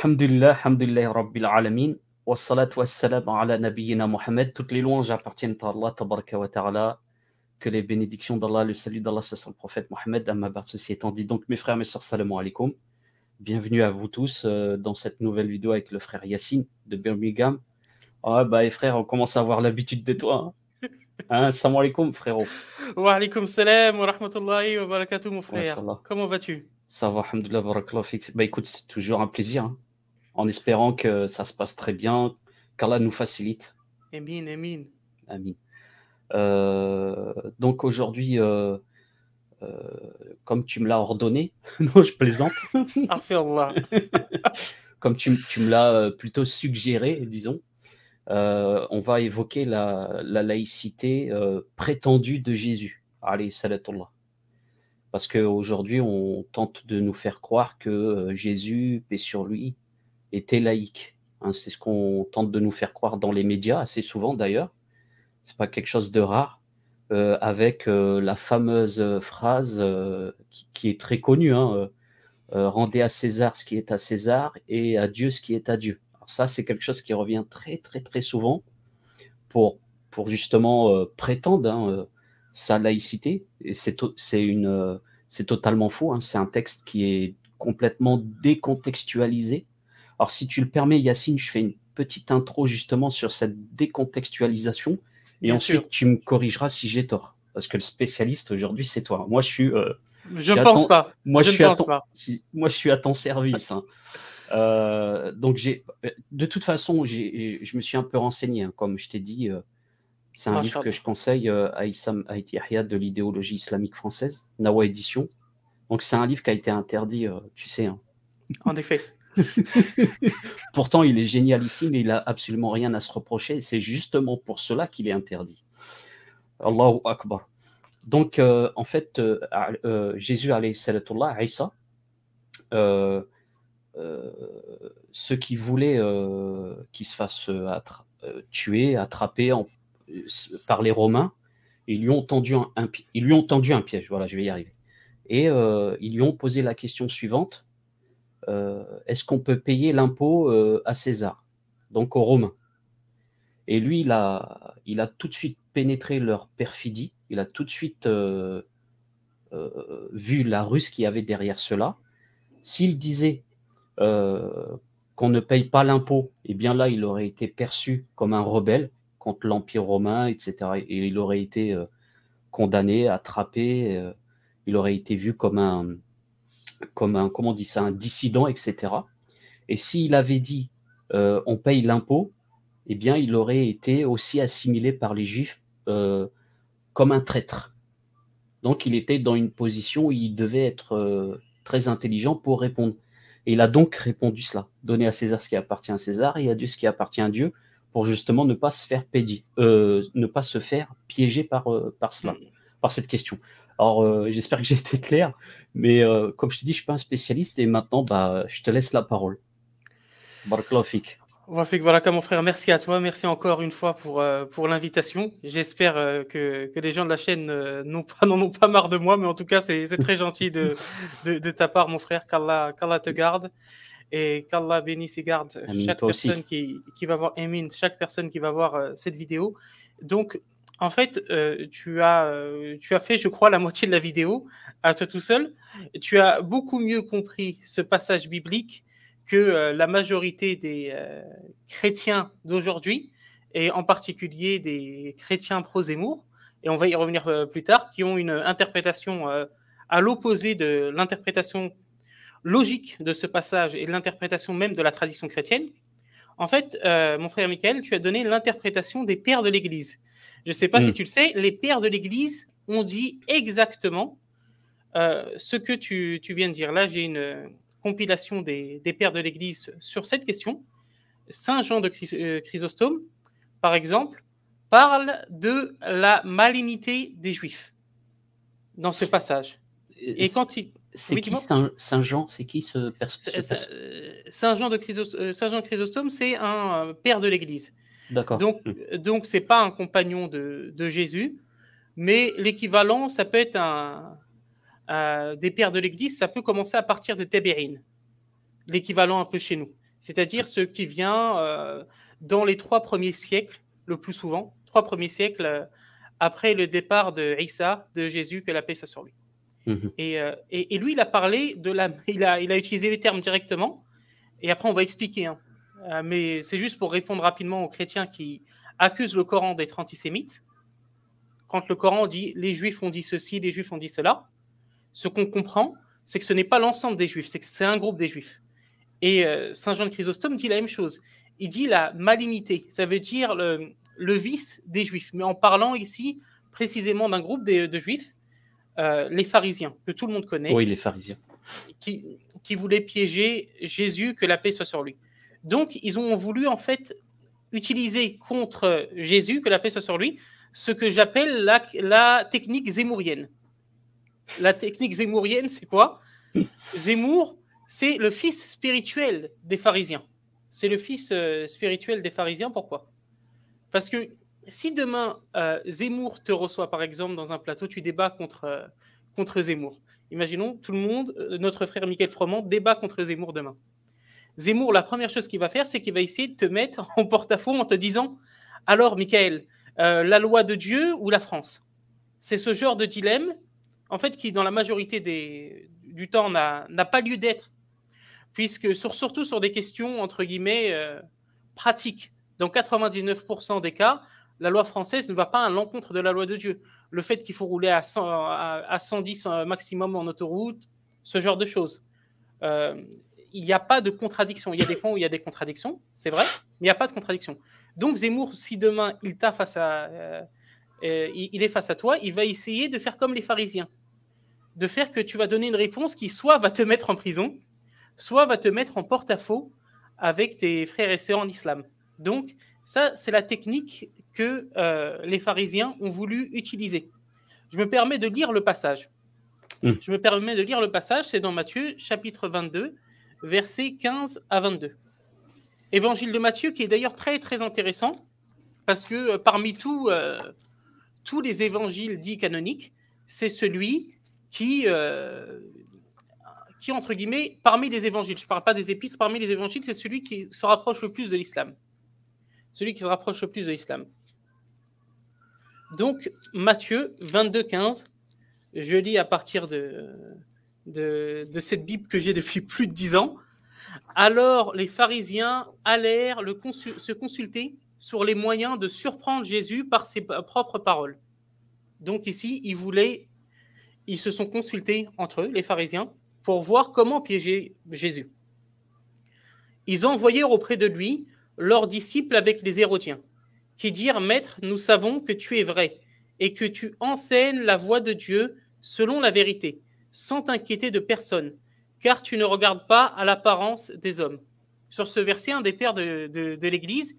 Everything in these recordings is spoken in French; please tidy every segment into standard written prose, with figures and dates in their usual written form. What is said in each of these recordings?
Alhamdulillah Rabbil Alamin. Wassalatu wassalamu ala nabiyyina Muhammad. Toutes les louanges appartiennent à Allah, tabaraka wa ta'ala. Que les bénédictions d'Allah, le salut d'Allah, c'est sur le prophète Mohammed. Amma ba'd, ceci étant dit, donc mes frères, mes sœurs, salam alaikum. Bienvenue à vous tous dans cette nouvelle vidéo avec le frère Yassine de Birmingham. Ah bah les frères, on commence à avoir l'habitude de toi. Salam alaikum frérot. Wa alaikum salam wa rahmatullahi wa barakatuh mon frère. Mashallah. Comment vas-tu? Ça va, alhamdoulilah, barakallahu fik. Bah écoute, c'est toujours un plaisir, en espérant que ça se passe très bien, qu'Allah nous facilite. Amin, amin. Amin. Donc aujourd'hui, comme tu me l'as ordonné, non, je plaisante. Astaghfirullah. Comme tu me l'as plutôt suggéré, disons, on va évoquer la laïcité prétendue de Jésus, alayhi salatullah. Parce qu'aujourd'hui, on tente de nous faire croire que Jésus, paix sur lui, était laïque. C'est ce qu'on tente de nous faire croire dans les médias, assez souvent d'ailleurs. C'est pas quelque chose de rare, avec la fameuse phrase qui est très connue, rendez à César ce qui est à César et à Dieu ce qui est à Dieu. Alors ça, c'est quelque chose qui revient très, très, très souvent pour justement prétendre sa laïcité. Et c'est totalement faux. C'est un texte qui est complètement décontextualisé. Alors, si tu le permets, Yassine, je fais une petite intro justement sur cette décontextualisation. Et Bien ensuite, sûr. tu me corrigeras si j'ai tort. Parce que le spécialiste aujourd'hui, c'est toi. Moi, je suis. Je ne pense pas. Moi, je ne pense pas. Moi, je suis à ton service. Donc, de toute façon, je me suis un peu renseigné. Comme je t'ai dit, c'est un livre que je conseille à Issam Haït Yahya de l'idéologie islamique française, Nawa Édition. Donc, c'est un livre qui a été interdit, tu sais. En effet. Pourtant, il est génialissime et il n'a absolument rien à se reprocher. C'est justement pour cela qu'il est interdit. Allahu Akbar. Donc, en fait, Jésus, alayhi salatullah, Isa, ceux qui voulaient qu'il se fasse tuer, attraper par les Romains, ils lui ont tendu un piège. Voilà, je vais y arriver. Et ils lui ont posé la question suivante. Est-ce qu'on peut payer l'impôt à César, donc aux Romains? Et lui, il a tout de suite pénétré leur perfidie, il a tout de suite vu la ruse qu'il y avait derrière cela. S'il disait qu'on ne paye pas l'impôt, eh bien là, il aurait été perçu comme un rebelle contre l'Empire romain, etc. Et il aurait été condamné, attrapé, il aurait été vu comme un, comment on dit ça, un dissident, etc. Et s'il avait dit on paye l'impôt, eh bien, il aurait été aussi assimilé par les Juifs comme un traître. Donc, il était dans une position où il devait être très intelligent pour répondre. Et il a donc répondu cela, donner à César ce qui appartient à César et à Dieu ce qui appartient à Dieu, pour justement ne pas se faire piéger par cela, par cette question. Alors, j'espère que j'ai été clair, mais comme je t'ai dit, je ne suis pas un spécialiste et maintenant, je te laisse la parole. Barakallahu fik. Wafik Baraka, mon frère, merci à toi. Merci encore une fois pour l'invitation. J'espère que les gens de la chaîne n'en ont pas marre de moi, mais en tout cas, c'est très gentil de ta part, mon frère. Qu'Allah te garde et qu'Allah bénisse et garde chaque personne qui va voir, Amin, chaque personne qui va voir cette vidéo. Donc, en fait, tu as fait, je crois, la moitié de la vidéo à toi tout seul. Tu as beaucoup mieux compris ce passage biblique que la majorité des chrétiens d'aujourd'hui, et en particulier des chrétiens pro-Zemmour, et on va y revenir plus tard, qui ont une interprétation à l'opposé de l'interprétation logique de ce passage et de l'interprétation même de la tradition chrétienne. En fait, mon frère Michael, tu as donné l'interprétation des pères de l'Église. Je ne sais pas si tu le sais, les pères de l'Église ont dit exactement ce que tu viens de dire. Là, j'ai une compilation des pères de l'Église sur cette question. Saint Jean de Chrysostome, par exemple, parle de la malignité des Juifs dans ce passage. Et quand il... C'est qui Saint Jean? C'est qui ce personnage? Saint Jean Chrysostome, c'est un père de l'Église. D'accord. Donc c'est pas un compagnon de Jésus, mais l'équivalent, ça peut être des pères de l'Église, ça peut commencer à partir des Tabi'in, l'équivalent un peu chez nous. c'est-à-dire ce qui vient dans les 3 premiers siècles, le plus souvent, 3 premiers siècles après le départ de Isa, de Jésus, que la paix soit sur lui. Et lui, il a parlé il a utilisé les termes directement, et après on va expliquer, hein. Mais c'est juste pour répondre rapidement aux chrétiens qui accusent le Coran d'être antisémite. Quand le Coran dit les Juifs ont dit ceci, les Juifs ont dit cela, ce qu'on comprend, c'est que ce n'est pas l'ensemble des Juifs, c'est que c'est un groupe des Juifs. Et Saint Jean de Chrysostome dit la même chose. Il dit la malignité, ça veut dire le vice des Juifs, mais en parlant ici précisément d'un groupe de Juifs, les pharisiens, que tout le monde connaît. Oui, les pharisiens. Qui voulaient piéger Jésus, que la paix soit sur lui. Donc, ils ont voulu en fait utiliser contre Jésus, que la paix soit sur lui, ce que j'appelle la technique zémourienne. La technique zémourienne, c'est quoi? Zemmour, c'est le fils spirituel des pharisiens. C'est le fils spirituel des pharisiens. Pourquoi? Parce que si demain, Zemmour te reçoit, par exemple, dans un plateau, tu débats contre Zemmour. Imaginons, tout le monde, notre frère Michael Froment débat contre Zemmour demain. Zemmour, la première chose qu'il va faire, c'est qu'il va essayer de te mettre en porte-à-faux en te disant « Alors, Michael, la loi de Dieu ou la France ?» C'est ce genre de dilemme, en fait, qui, dans la majorité du temps, n'a pas lieu d'être, puisque surtout sur des questions, entre guillemets, pratiques. Dans 99% des cas, la loi française ne va pas à l'encontre de la loi de Dieu. Le fait qu'il faut rouler à 110 maximum en autoroute, ce genre de choses. Il n'y a pas de contradiction. Il y a des points où il y a des contradictions, c'est vrai, mais il n'y a pas de contradiction. Donc Zemmour, si demain il est face à toi, il va essayer de faire comme les pharisiens, de faire que tu vas donner une réponse qui soit va te mettre en prison, soit va te mettre en porte-à-faux avec tes frères et sœurs en islam. Donc ça, c'est la technique que les pharisiens ont voulu utiliser. Je me permets de lire le passage. C'est dans Matthieu, chapitre 22, versets 15 à 22. Évangile de Matthieu, qui est d'ailleurs très, très intéressant, parce que parmi tous les évangiles dits canoniques, c'est celui qui, entre guillemets, parmi les évangiles, je ne parle pas des épîtres, parmi les évangiles, c'est celui qui se rapproche le plus de l'islam. Donc, Matthieu 22, 15, je lis à partir de cette Bible que j'ai depuis plus de 10 ans. Alors, les pharisiens allèrent se consulter sur les moyens de surprendre Jésus par ses propres paroles. Donc ici, ils se sont consultés entre eux, les pharisiens, pour voir comment piéger Jésus. Ils envoyèrent auprès de lui leurs disciples avec les Hérodiens, qui dirent « Maître, nous savons que tu es vrai, et que tu enseignes la voie de Dieu selon la vérité, sans t'inquiéter de personne, car tu ne regardes pas à l'apparence des hommes. » Sur ce verset, un des pères de l'Église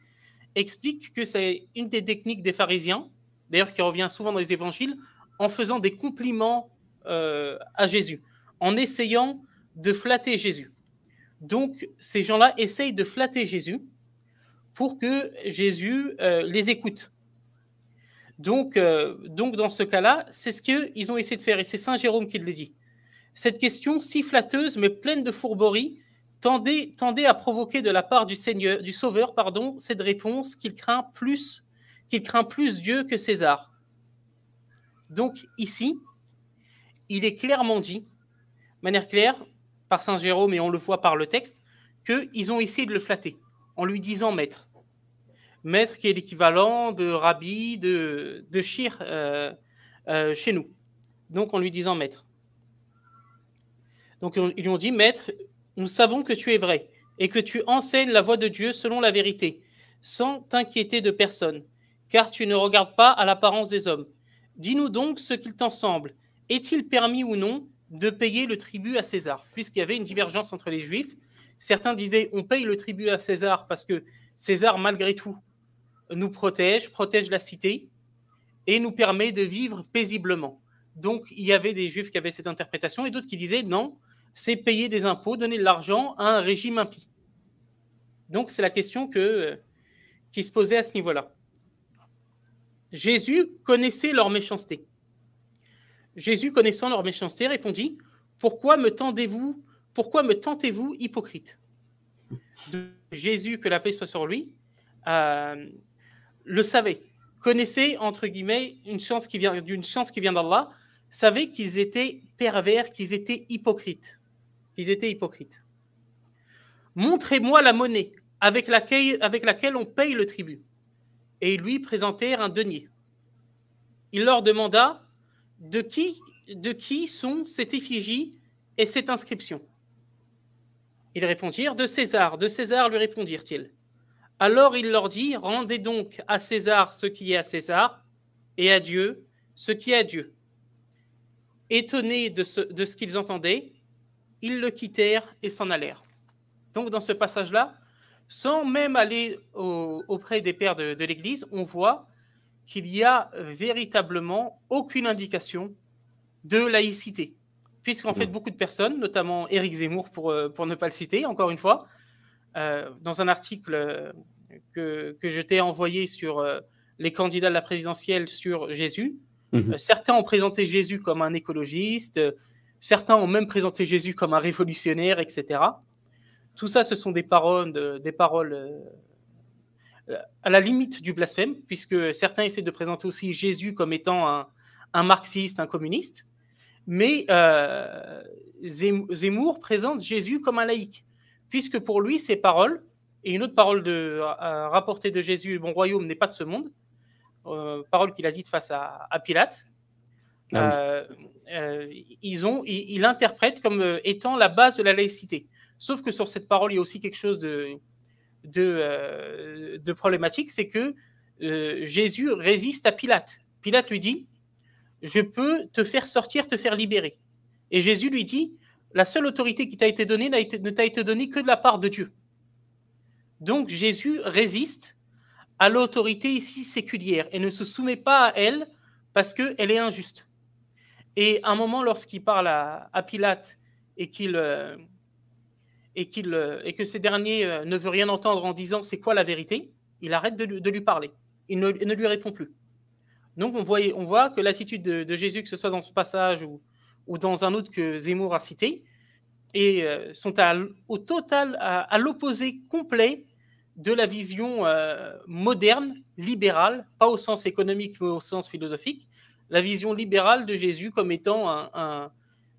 explique que c'est une des techniques des pharisiens, d'ailleurs qui revient souvent dans les évangiles, en faisant des compliments à Jésus, en essayant de flatter Jésus. Donc, ces gens-là essayent de flatter Jésus pour que Jésus les écoute. Donc, dans ce cas-là, c'est ce qu'ils ont essayé de faire, et c'est Saint Jérôme qui le dit. Cette question, si flatteuse mais pleine de fourberie, tendait à provoquer de la part du Sauveur, cette réponse qu'il craint plus Dieu que César. Donc ici, il est clairement dit, de manière claire, par Saint Jérôme, et on le voit par le texte, qu'ils ont essayé de le flatter, en lui disant maître. Maître qui est l'équivalent de rabbi, de shir chez nous. Donc en lui disant maître. Donc ils lui ont dit, maître, nous savons que tu es vrai, et que tu enseignes la voie de Dieu selon la vérité, sans t'inquiéter de personne, car tu ne regardes pas à l'apparence des hommes. Dis-nous donc ce qu'il t'en semble. Est-il permis ou non de payer le tribut à César? Puisqu'il y avait une divergence entre les Juifs. Certains disaient on paye le tribut à César parce que César, malgré tout, nous protège la cité et nous permet de vivre paisiblement. Donc, il y avait des Juifs qui avaient cette interprétation et d'autres qui disaient non, c'est payer des impôts, donner de l'argent à un régime impie. Donc, c'est la question qui se posait à ce niveau-là. Jésus connaissait leur méchanceté. Jésus, connaissant leur méchanceté, répondit « Pourquoi me tentez-vous, hypocrite ?» de Jésus, que la paix soit sur lui, le savaient, connaissaient, entre guillemets, d'une science qui vient d'Allah, savaient qu'ils étaient pervers, qu'ils étaient hypocrites. Montrez-moi la monnaie avec laquelle on paye le tribut. Et ils lui présentèrent un denier. Il leur demanda de qui sont cette effigie et cette inscription. Ils répondirent de César. De César, lui répondirent-ils. Alors il leur dit, rendez donc à César ce qui est à César et à Dieu ce qui est à Dieu. Étonnés de ce qu'ils entendaient, ils le quittèrent et s'en allèrent. Donc dans ce passage-là, sans même aller auprès des pères de l'Église, on voit qu'il n'y a véritablement aucune indication de laïcité. Puisqu'en fait, beaucoup de personnes, notamment Éric Zemmour, pour ne pas le citer, encore une fois, dans un article que je t'ai envoyé sur les candidats de la présidentielle sur Jésus, certains ont présenté Jésus comme un écologiste, certains ont même présenté Jésus comme un révolutionnaire, etc. Tout ça, ce sont des paroles à la limite du blasphème, puisque certains essaient de présenter aussi Jésus comme étant un marxiste, un communiste. Mais Zemmour présente Jésus comme un laïc, puisque pour lui, ces paroles, et une autre parole rapportée de Jésus, mon royaume n'est pas de ce monde, parole qu'il a dite face à Pilate, il l'interprète comme étant la base de la laïcité. Sauf que sur cette parole, il y a aussi quelque chose de problématique, c'est que Jésus résiste à Pilate. Pilate lui dit, je peux te faire sortir, te faire libérer. Et Jésus lui dit, la seule autorité qui t'a été donnée ne t'a été donnée que de la part de Dieu. Donc Jésus résiste à l'autorité ici séculière et ne se soumet pas à elle parce qu'elle est injuste. Et à un moment, lorsqu'il parle à Pilate et que ces derniers ne veut rien entendre en disant c'est quoi la vérité, il arrête de lui parler. Il ne lui répond plus. Donc on voit que l'attitude de Jésus, que ce soit dans ce passage ou dans un autre que Zemmour a cité, sont au total à l'opposé complet de la vision moderne, libérale, pas au sens économique mais au sens philosophique, la vision libérale de Jésus comme étant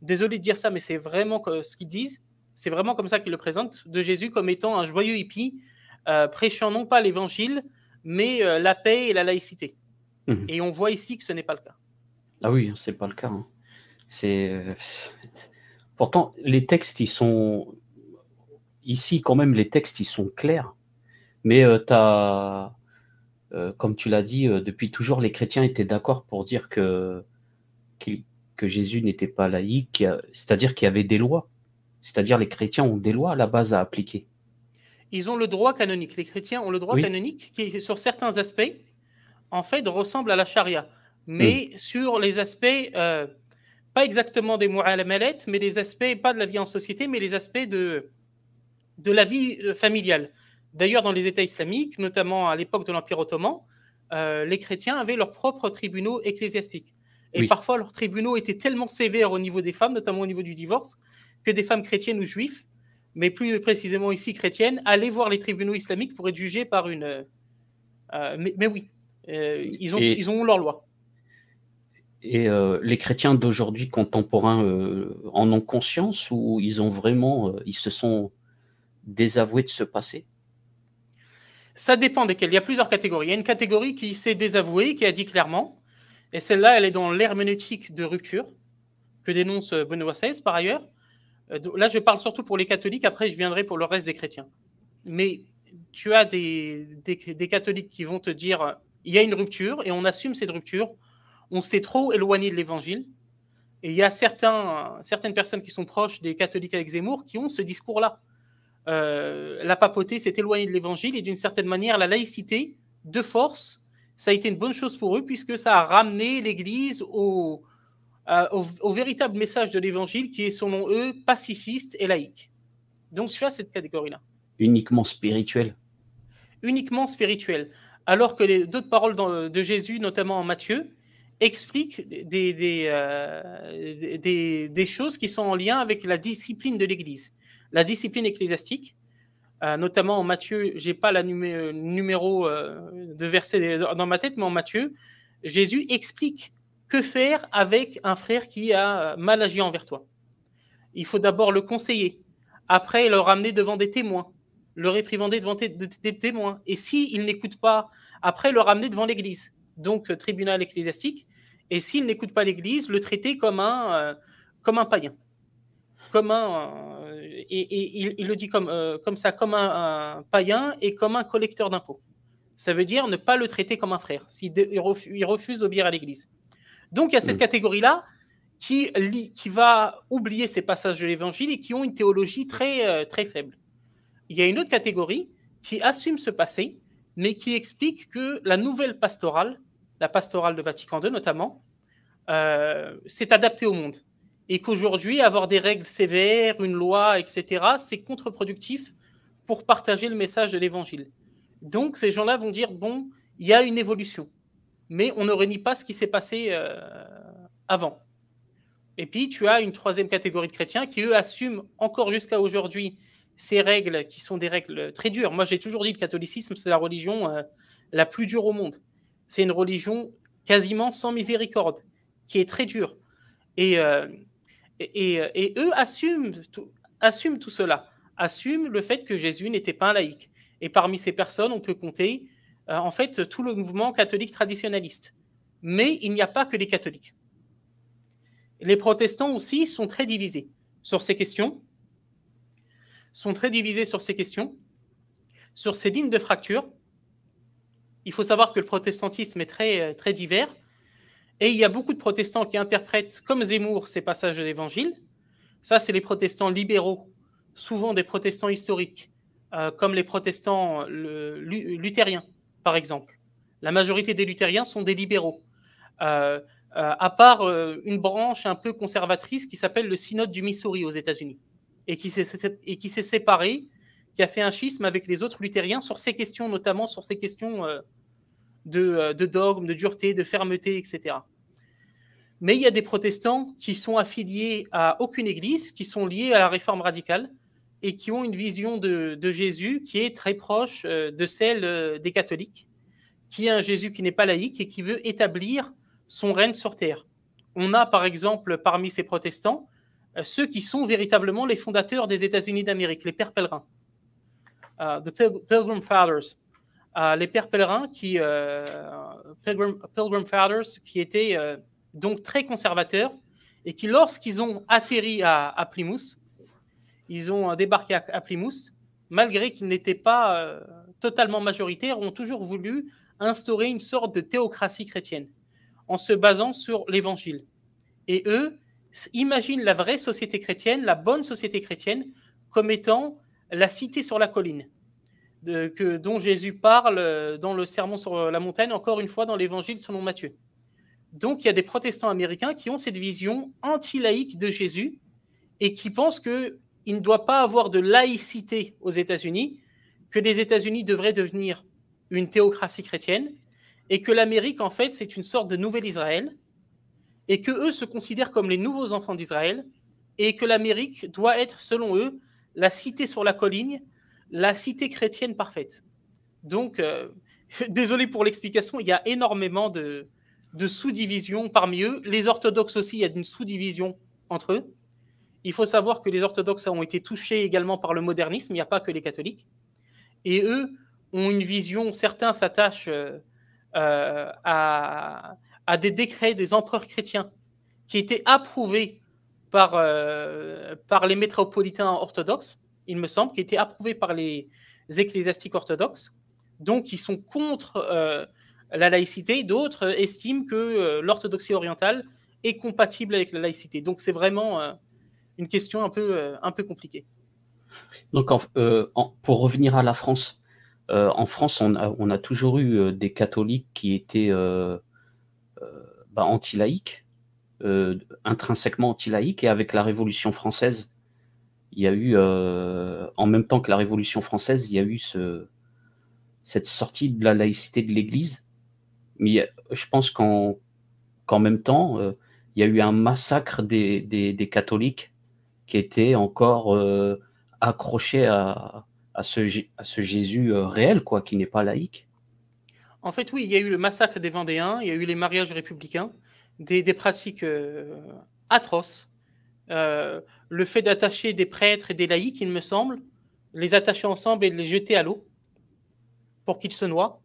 désolé de dire ça, mais c'est vraiment ce qu'ils disent, c'est vraiment comme ça qu'ils le présentent, de Jésus comme étant un joyeux hippie, prêchant non pas l'évangile, mais la paix et la laïcité. Et on voit ici que ce n'est pas le cas. Ah oui, c'est pas le cas. Hein. Pourtant, les textes, ils sont... Ici, quand même, les textes, ils sont clairs. Mais comme tu l'as dit, depuis toujours, les chrétiens étaient d'accord pour dire que Jésus n'était pas laïque, c'est-à-dire qu'il y avait des lois. C'est-à-dire les chrétiens ont des lois à la base à appliquer. Ils ont le droit canonique. Les chrétiens ont le droit canonique qui, sur certains aspects, en fait, ressemble à la charia. Mais sur les aspects, pas exactement des mu'amalat, mais des aspects, pas de la vie en société, mais les aspects de la vie familiale. D'ailleurs, dans les États islamiques, notamment à l'époque de l'Empire ottoman, les chrétiens avaient leurs propres tribunaux ecclésiastiques. Et parfois, leurs tribunaux étaient tellement sévères au niveau des femmes, notamment au niveau du divorce, que des femmes chrétiennes ou juives, mais plus précisément ici chrétiennes, allaient voir les tribunaux islamiques pour être jugées par une... mais oui, ils ont leur loi. Et les chrétiens d'aujourd'hui contemporains en ont conscience ou ils ont vraiment, ils se sont désavoués de ce passé? Ça dépend desquels. Il y a plusieurs catégories. Il y a une catégorie qui s'est désavouée, qui a dit clairement, et celle-là, elle est dans l'herméneutique de rupture, que dénonce Benoît XVI par ailleurs. Là, je parle surtout pour les catholiques, après je viendrai pour le reste des chrétiens. Mais tu as des catholiques qui vont te dire, il y a une rupture, et on assume cette rupture, on s'est trop éloigné de l'évangile, et il y a certaines personnes qui sont proches des catholiques avec Zemmour qui ont ce discours-là. La papauté s'est éloignée de l'évangile, et d'une certaine manière, la laïcité, de force, ça a été une bonne chose pour eux, puisque ça a ramené l'Église au véritable message de l'évangile qui est, selon eux, pacifiste et laïque. Donc, tu as cette catégorie-là. Uniquement spirituel. Uniquement spirituel. Alors que d'autres paroles de Jésus, notamment en Matthieu, expliquent des choses qui sont en lien avec la discipline de l'Église. La discipline ecclésiastique, notamment en Matthieu, j'ai pas le numéro de verset dans ma tête, mais en Matthieu, Jésus explique que faire avec un frère qui a mal agi envers toi. Il faut d'abord le conseiller, après le ramener devant des témoins, le réprimander devant des témoins, et s'il n'écoute pas, après le ramener devant l'Église, donc tribunal ecclésiastique, et s'il n'écoute pas l'Église, le traiter comme un païen. Et il le dit comme ça, comme un païen et comme un collecteur d'impôts. Ça veut dire ne pas le traiter comme un frère, s'il refuse d'obéir à l'Église. Donc il y a cette catégorie-là qui va oublier ces passages de l'Évangile et qui ont une théologie très, très faible. Il y a une autre catégorie qui assume ce passé, mais qui explique que la nouvelle pastorale, la pastorale de Vatican II notamment, s'est adaptée au monde. Et qu'aujourd'hui, avoir des règles sévères, une loi, etc., c'est contre-productif pour partager le message de l'Évangile. Donc ces gens-là vont dire, bon, il y a une évolution, mais on ne renie pas ce qui s'est passé avant. Et puis, tu as une troisième catégorie de chrétiens qui, eux, assument encore jusqu'à aujourd'hui ces règles qui sont des règles très dures. Moi, j'ai toujours dit que le catholicisme, c'est la religion la plus dure au monde. C'est une religion quasiment sans miséricorde, qui est très dure. Et eux assument tout cela, assument le fait que Jésus n'était pas un laïc. Et parmi ces personnes, on peut compter en fait tout le mouvement catholique traditionnaliste. Mais il n'y a pas que les catholiques. Les protestants aussi sont très divisés sur ces questions, sur ces lignes de fracture. Il faut savoir que le protestantisme est très, très divers, et il y a beaucoup de protestants qui interprètent comme Zemmour ces passages de l'Évangile. Ça, c'est les protestants libéraux, souvent des protestants historiques, comme les protestants luthériens, par exemple. La majorité des luthériens sont des libéraux. À part une branche un peu conservatrice qui s'appelle le Synode du Missouri aux États-Unis, et qui s'est séparé, qui a fait un schisme avec les autres luthériens sur ces questions, notamment sur ces questions de dogme, de dureté, de fermeté, etc. Mais il y a des protestants qui sont affiliés à aucune église, qui sont liés à la réforme radicale, et qui ont une vision de Jésus qui est très proche de celle des catholiques, qui est un Jésus qui n'est pas laïque et qui veut établir son règne sur terre. On a par exemple parmi ces protestants ceux qui sont véritablement les fondateurs des États-Unis d'Amérique, les pères pèlerins, the Pilgrim Fathers, les pères pèlerins Pilgrim Fathers qui étaient donc très conservateurs et qui, lorsqu'ils ont atterri à Plymouth, ils ont débarqué à Plymouth, malgré qu'ils n'étaient pas totalement majoritaires, ont toujours voulu instaurer une sorte de théocratie chrétienne en se basant sur l'Évangile. Et eux imaginent la vraie société chrétienne, la bonne société chrétienne, comme étant la cité sur la colline, dont Jésus parle dans le Sermon sur la montagne, encore une fois dans l'Évangile selon Matthieu. Donc il y a des protestants américains qui ont cette vision anti-laïque de Jésus et qui pensent qu'il ne doit pas avoir de laïcité aux États-Unis, que les États-Unis devraient devenir une théocratie chrétienne, et que l'Amérique, en fait, c'est une sorte de nouvel Israël, et qu'eux se considèrent comme les nouveaux enfants d'Israël, et que l'Amérique doit être, selon eux, la cité sur la colline, la cité chrétienne parfaite. Donc, désolé pour l'explication, il y a énormément de sous-divisions parmi eux. Les orthodoxes aussi, il y a une sous-division entre eux. Il faut savoir que les orthodoxes ont été touchés également par le modernisme, il n'y a pas que les catholiques. Et eux ont une vision, certains s'attachent à des décrets des empereurs chrétiens qui étaient approuvés par les métropolitains orthodoxes, il me semble, qui étaient approuvés par les ecclésiastiques orthodoxes, donc qui sont contre la laïcité. D'autres estiment que l'orthodoxie orientale est compatible avec la laïcité. Donc c'est vraiment une question un peu compliquée. Donc, pour revenir à la France, en France, on a toujours eu des catholiques qui étaient anti-laïques, intrinsèquement anti-laïques, et avec la Révolution française, il y a eu, en même temps que la Révolution française, il y a eu cette sortie de la laïcité de l'Église. Mais je pense qu'en même temps, il y a eu un massacre des catholiques qui étaient encore accrochés à à ce Jésus réel, quoi, qui n'est pas laïque. En fait, oui, il y a eu le massacre des Vendéens, il y a eu les mariages républicains, des pratiques atroces. Le fait d'attacher des prêtres et des laïcs, il me semble, les attacher ensemble et de les jeter à l'eau pour qu'ils se noient.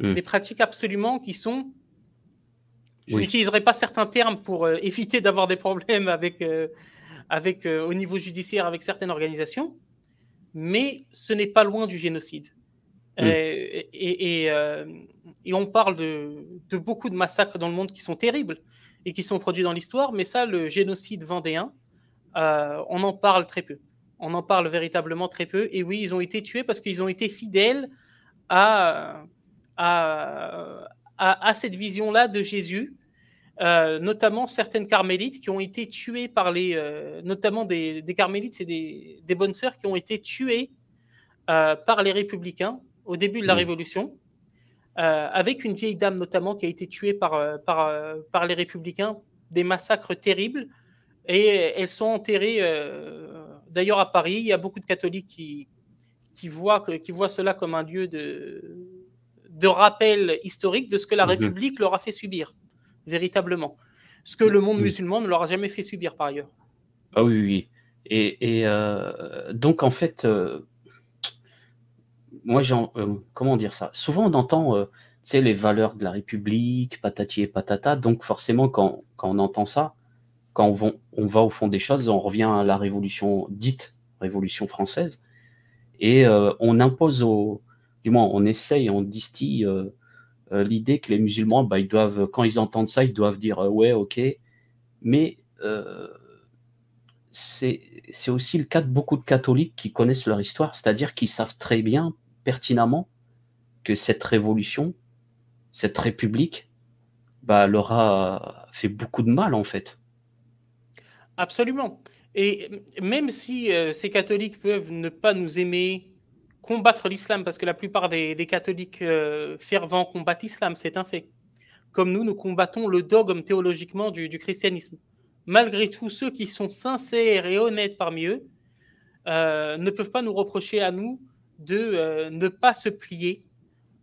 Des pratiques absolument qui sont... Je n'utiliserai pas certains termes pour éviter d'avoir des problèmes au niveau judiciaire avec certaines organisations, mais ce n'est pas loin du génocide. Et on parle de beaucoup de massacres dans le monde qui sont terribles et qui sont produits dans l'histoire, mais ça, le génocide vendéen, on en parle très peu. On en parle véritablement très peu. Et oui, ils ont été tués parce qu'ils ont été fidèles à cette vision-là de Jésus, notamment certaines carmélites qui ont été tuées par notamment des carmélites, c'est des bonnes sœurs qui ont été tuées par les républicains au début de la Révolution, avec une vieille dame notamment qui a été tuée par les républicains, des massacres terribles, et elles sont enterrées, d'ailleurs à Paris, il y a beaucoup de catholiques qui voient cela comme un lieu de rappel historique de ce que la République leur a fait subir, véritablement. Ce que le monde musulman ne leur a jamais fait subir par ailleurs. Ah oui, oui. Et donc en fait, moi, comment dire ça? Souvent, on entend, tu sais, les valeurs de la République, patati et patata. Donc, forcément, quand on entend ça, quand on va au fond des choses, on revient à la révolution, dite Révolution française, et on impose du moins, on essaye, on distille l'idée que les musulmans, bah, ils doivent, quand ils entendent ça, ils doivent dire ouais, ok. Mais c'est aussi le cas de beaucoup de catholiques qui connaissent leur histoire, c'est-à-dire qu'ils savent très bien, pertinemment, que cette révolution, cette république, bah, leur a fait beaucoup de mal, en fait. Absolument. Et même si ces catholiques peuvent ne pas nous aimer, combattre l'islam, parce que la plupart des catholiques fervents combattent l'islam, c'est un fait. Comme nous combattons le dogme théologiquement du christianisme. Malgré tout, ceux qui sont sincères et honnêtes parmi eux ne peuvent pas nous reprocher à nous de ne pas se plier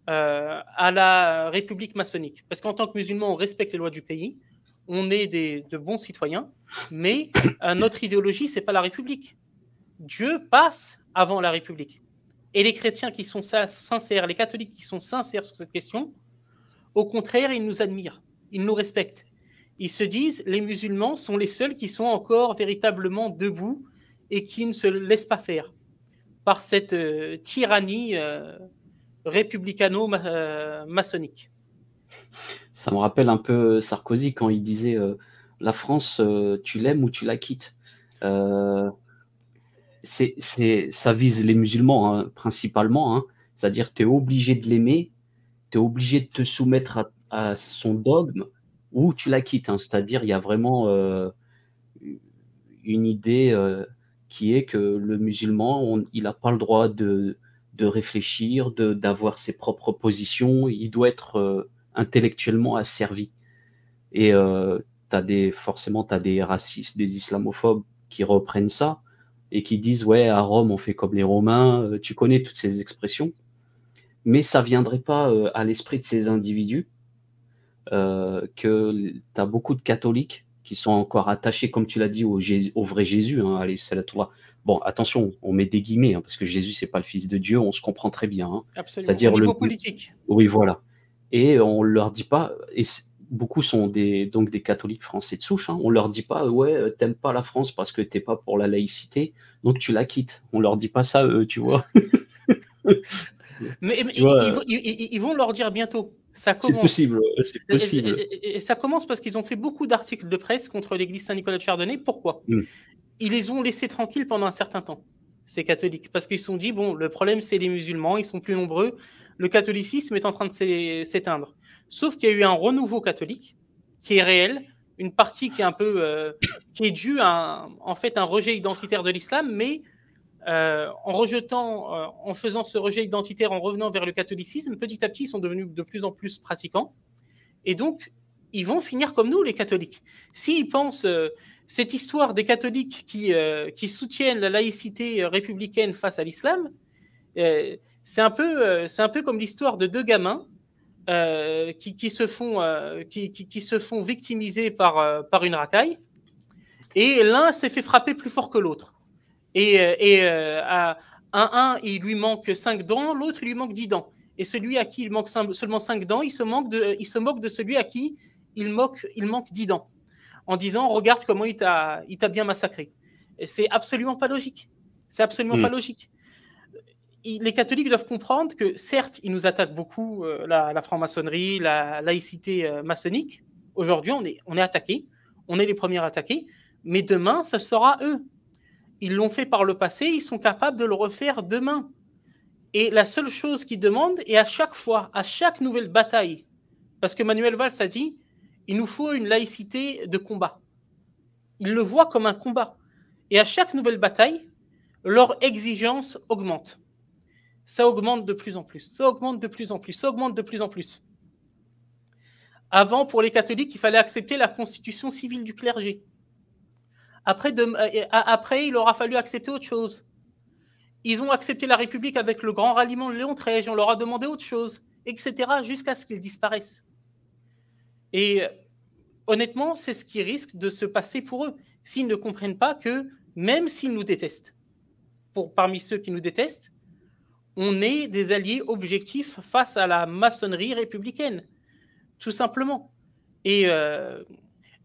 à la République maçonnique. Parce qu'en tant que musulmans, on respecte les lois du pays, on est de bons citoyens, mais notre idéologie, c'est pas la République. Dieu passe avant la République. Et les chrétiens qui sont sincères, les catholiques qui sont sincères sur cette question, au contraire, ils nous admirent, ils nous respectent. Ils se disent, les musulmans sont les seuls qui sont encore véritablement debout et qui ne se laissent pas faire par cette tyrannie républicano-maçonnique. Ça me rappelle un peu Sarkozy quand il disait la France, tu l'aimes ou tu la quittes. Ça vise les musulmans, hein, principalement, hein. C'est-à-dire tu es obligé de l'aimer, tu es obligé de te soumettre à son dogme ou tu la quittes, hein. C'est-à-dire il y a vraiment une idée qui est que le musulman, il n'a pas le droit de réfléchir, d'avoir ses propres positions, il doit être intellectuellement asservi. Et forcément, tu as des racistes, des islamophobes qui reprennent ça et qui disent « ouais, à Rome, on fait comme les Romains », tu connais toutes ces expressions. Mais ça ne viendrait pas à l'esprit de ces individus que tu as beaucoup de catholiques qui sont encore attachés, comme tu l'as dit, au vrai Jésus, hein, allez, salatullah. Bon, attention, on met des guillemets, hein, parce que Jésus, c'est pas le Fils de Dieu, on se comprend très bien. Hein. Absolument, c'est-à-dire au niveau politique. Oui, voilà. Et on leur dit pas, et beaucoup sont donc des catholiques français de souche, hein, on leur dit pas, ouais, t'aimes pas la France parce que t'es pas pour la laïcité, donc tu la quittes. On leur dit pas ça, tu vois. Mais ils vont leur dire bientôt. C'est possible, c'est possible. Et ça commence parce qu'ils ont fait beaucoup d'articles de presse contre l'église Saint-Nicolas de Chardonnay. Pourquoi ? Ils les ont laissés tranquilles pendant un certain temps, ces catholiques, parce qu'ils se sont dit, bon, le problème, c'est les musulmans, ils sont plus nombreux, le catholicisme est en train de s'éteindre. Sauf qu'il y a eu un renouveau catholique qui est réel, une partie qui est un peu, qui est due à en fait un rejet identitaire de l'islam, mais en faisant ce rejet identitaire, en revenant vers le catholicisme, petit à petit, ils sont devenus de plus en plus pratiquants. Et donc, ils vont finir comme nous, les catholiques. S'ils pensent cette histoire des catholiques qui soutiennent la laïcité républicaine face à l'islam, C'est un peu comme l'histoire de deux gamins qui se font victimiser par une racaille, et l'un s'est fait frapper plus fort que l'autre. À un, il lui manque 5 dents, l'autre, il lui manque 10 dents. Et celui à qui il manque seulement 5 dents, il se moque de celui à qui il manque 10 dents, en disant, regarde comment il t'a bien massacré. Et c'est absolument pas logique. C'est absolument pas logique. Les catholiques doivent comprendre que, certes, ils nous attaquent beaucoup, la franc-maçonnerie, la laïcité maçonnique. Aujourd'hui, on est attaqués. On est les premiers attaqués. Mais demain, ce sera eux. Ils l'ont fait par le passé, ils sont capables de le refaire demain. Et la seule chose qu'ils demandent, et à chaque fois, à chaque nouvelle bataille, parce que Manuel Valls a dit, il nous faut une laïcité de combat. Ils le voient comme un combat. Et à chaque nouvelle bataille, leur exigence augmente. Ça augmente de plus en plus, ça augmente de plus en plus, ça augmente de plus en plus. Avant, pour les catholiques, il fallait accepter la constitution civile du clergé. Après, il aura fallu accepter autre chose. Ils ont accepté la République avec le grand ralliement de Léon XIII, on leur a demandé autre chose, etc., jusqu'à ce qu'ils disparaissent. Et honnêtement, c'est ce qui risque de se passer pour eux, s'ils ne comprennent pas que, même s'ils nous détestent, parmi ceux qui nous détestent, on est des alliés objectifs face à la maçonnerie républicaine, tout simplement. Et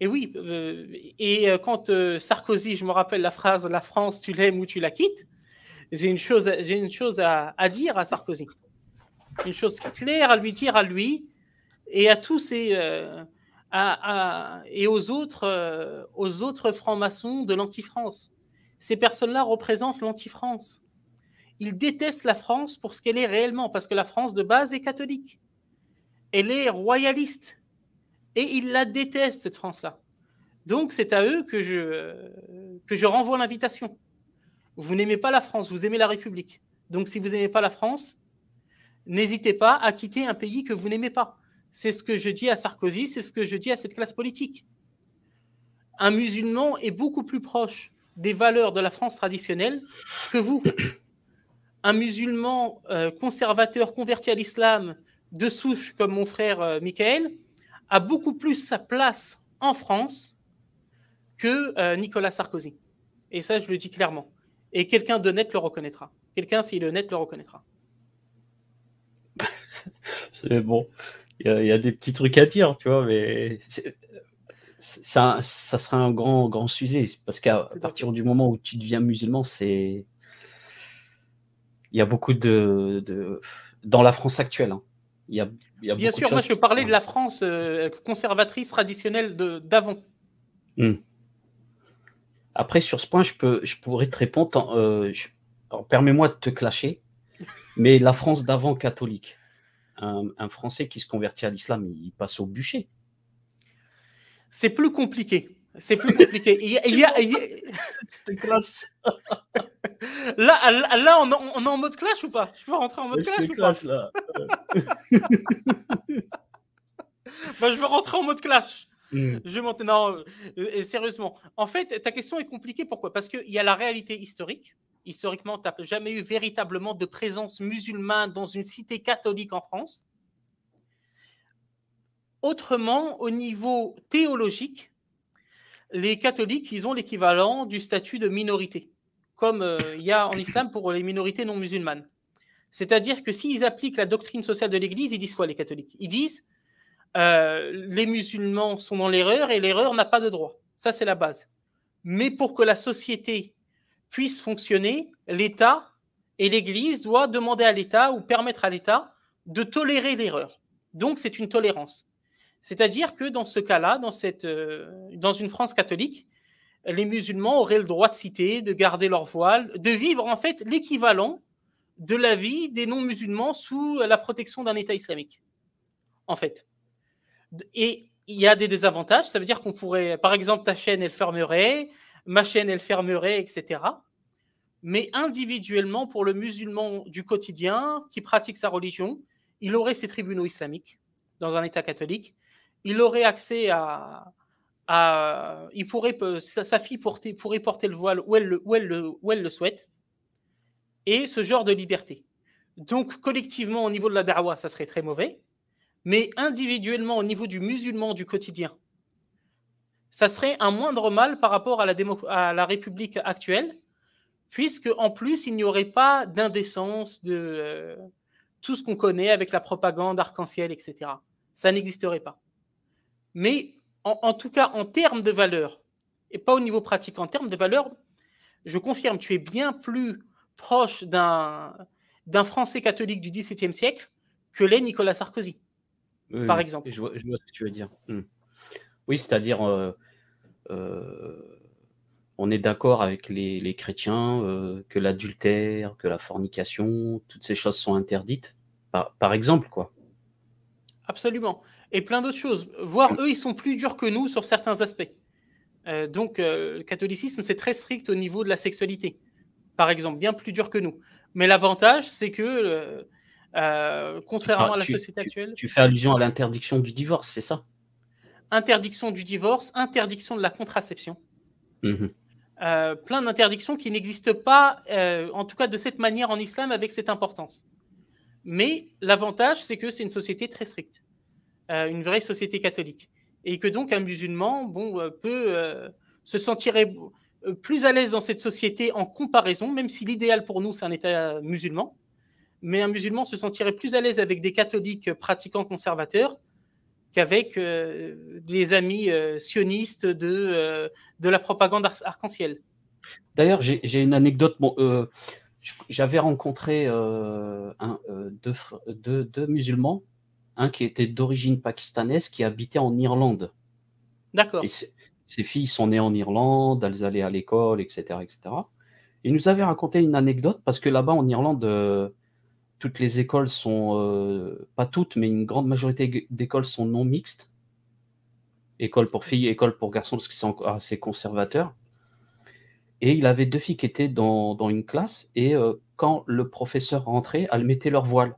oui, quand Sarkozy, je me rappelle la phrase « La France, tu l'aimes ou tu la quittes », j'ai une chose à dire à Sarkozy. Une chose claire à lui dire à lui et à tous et aux autres francs-maçons de l'anti-France. Ces personnes-là représentent l'anti-France. Ils détestent la France pour ce qu'elle est réellement, parce que la France de base est catholique. Elle est royaliste. Et ils la détestent, cette France-là. Donc, c'est à eux que je renvoie l'invitation. Vous n'aimez pas la France, vous aimez la République. Donc, si vous n'aimez pas la France, n'hésitez pas à quitter un pays que vous n'aimez pas. C'est ce que je dis à Sarkozy, c'est ce que je dis à cette classe politique. Un musulman est beaucoup plus proche des valeurs de la France traditionnelle que vous. Un musulman conservateur, converti à l'islam, de souche comme mon frère Michael, a beaucoup plus sa place en France que Nicolas Sarkozy. Et ça, je le dis clairement. Et quelqu'un d'honnête le reconnaîtra. Quelqu'un, s'il est honnête, le reconnaîtra. C'est bon. Il y a des petits trucs à dire, tu vois, mais ça sera un grand sujet. Parce qu'à partir du moment où tu deviens musulman, il y a beaucoup dans la France actuelle. Hein. Il y a bien sûr, moi je parlais de la France conservatrice traditionnelle d'avant. Après, sur ce point, je pourrais te répondre. Alors, permets-moi de te clasher, mais la France d'avant catholique, un Français qui se convertit à l'islam, il passe au bûcher. C'est plus compliqué. C'est plus compliqué. Là, on est en mode clash ou pas? Je peux rentrer en mode clash ou pas là. Je veux rentrer en mode clash. Je vais monter. Non, sérieusement. En fait, ta question est compliquée. Pourquoi? Parce qu'il y a la réalité historique. Historiquement, tu n'as jamais eu véritablement de présence musulmane dans une cité catholique en France. Autrement, au niveau théologique, les catholiques, ils ont l'équivalent du statut de minorité, comme il y a en islam pour les minorités non musulmanes. C'est-à-dire que s'ils appliquent la doctrine sociale de l'Église, ils disent quoi, les catholiques? Ils disent les musulmans sont dans l'erreur et l'erreur n'a pas de droit. Ça, c'est la base. Mais pour que la société puisse fonctionner, l'État et l'Église doivent demander à l'État ou permettre à l'État de tolérer l'erreur. Donc, c'est une tolérance. C'est-à-dire que dans ce cas-là, dans une France catholique, les musulmans auraient le droit de citer, de garder leur voile, de vivre en fait l'équivalent de la vie des non-musulmans sous la protection d'un État islamique. En fait. Et il y a des désavantages, ça veut dire qu'on pourrait, par exemple, ta chaîne, elle fermerait, ma chaîne, elle fermerait, etc. Mais individuellement, pour le musulman du quotidien qui pratique sa religion, il aurait ses tribunaux islamiques dans un État catholique. Il aurait accès sa fille pourrait porter le voile où elle le souhaite. Et ce genre de liberté. Donc, collectivement, au niveau de la da'wa, ça serait très mauvais. Mais individuellement, au niveau du musulman du quotidien, ça serait un moindre mal par rapport à à la République actuelle, puisque en plus, il n'y aurait pas d'indécence, de tout ce qu'on connaît avec la propagande arc-en-ciel, etc. Ça n'existerait pas. Mais en tout cas, en termes de valeur, et pas au niveau pratique, en termes de valeur, je confirme, tu es bien plus proche d'un Français catholique du XVIIe siècle que l'est Nicolas Sarkozy, Oui, par oui, exemple. je vois ce que tu veux dire. Oui, c'est-à-dire, on est d'accord avec les chrétiens, que l'adultère, que la fornication, toutes ces choses sont interdites, par exemple, quoi. Absolument. Et plein d'autres choses. Voire, eux, ils sont plus durs que nous sur certains aspects. Donc, le catholicisme, c'est très strict au niveau de la sexualité, par exemple, bien plus dur que nous. Mais l'avantage, c'est que, contrairement à la société actuelle, Tu fais allusion à l'interdiction du divorce, c'est ça? interdiction du divorce, interdiction de la contraception, Mmh. plein d'interdictions qui n'existent pas, en tout cas de cette manière en islam, avec cette importance. Mais l'avantage, c'est que c'est une société très stricte, une vraie société catholique. Et que donc un musulman peut se sentir plus à l'aise dans cette société en comparaison, même si l'idéal pour nous, c'est un État musulman. Mais un musulman se sentirait plus à l'aise avec des catholiques pratiquants conservateurs qu'avec les amis sionistes de la propagande arc-en-ciel. D'ailleurs, j'ai une anecdote. Bon, j'avais rencontré deux musulmans, un qui était d'origine pakistanaise, qui habitait en Irlande. D'accord. Et ses filles sont nées en Irlande, elles allaient à l'école, etc., etc. Il nous avait raconté une anecdote parce que là-bas en Irlande, toutes les écoles sont, pas toutes, mais une grande majorité d'écoles sont non mixtes. École pour filles, école pour garçons, parce qu'ils sont encore assez conservateurs. Et il avait 2 filles qui étaient dans une classe et quand le professeur rentrait, elles mettaient leur voile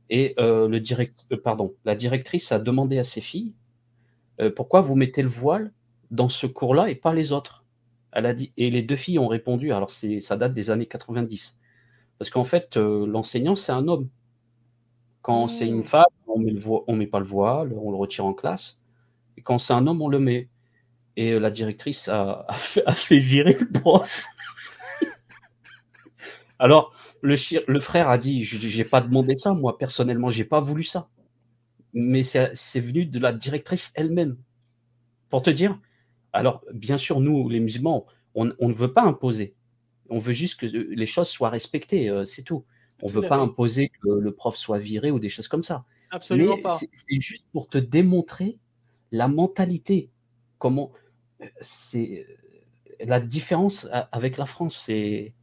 et la directrice a demandé à ses filles: «Pourquoi vous mettez le voile dans ce cours-là et pas les autres?» Elle a dit, et les 2 filles ont répondu, alors ça date des années 90, parce qu'en fait, l'enseignant, c'est un homme. Quand c'est une Mmh. femme, on met pas le voile, on le retire en classe, et quand c'est un homme, on le met, et la directrice a fait virer le prof. Alors, le frère a dit: J'ai pas demandé ça, moi, personnellement, j'ai pas voulu ça». Mais c'est venu de la directrice elle-même. Pour te dire, alors, bien sûr, nous, les musulmans, on ne veut pas imposer. On veut juste que les choses soient respectées, c'est tout. On Tout veut à pas fait. imposer que le prof soit viré ou des choses comme ça. Absolument Mais pas. c'est juste pour te démontrer la mentalité, comment, c'est, la différence avec la France, c'est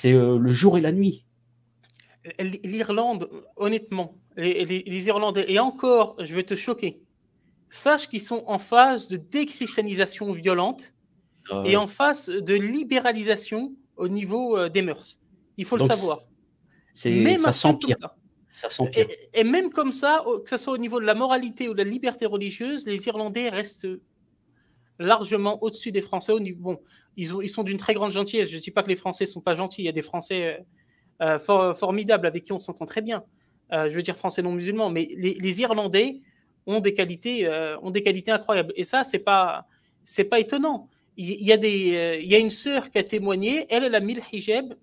le jour et la nuit. L'Irlande, honnêtement, les Irlandais, et encore, je vais te choquer, sache qu'ils sont en phase de déchristianisation violente Ah et en ouais. phase de libéralisation au niveau des mœurs. Il faut le Donc savoir. ça Même comme s'empire, ça. ça s'empire. Et même comme ça, que ce soit au niveau de la moralité ou de la liberté religieuse, les Irlandais restent largement au-dessus des Français. Bon, ils sont d'une très grande gentillesse. Je ne dis pas que les Français ne sont pas gentils. Il y a des Français formidables avec qui on s'entend très bien. Je veux dire français non musulmans, mais les Irlandais ont des qualités incroyables. Et ça, c'est pas étonnant. Il y a une sœur qui a témoigné. Elle a mis le hijab,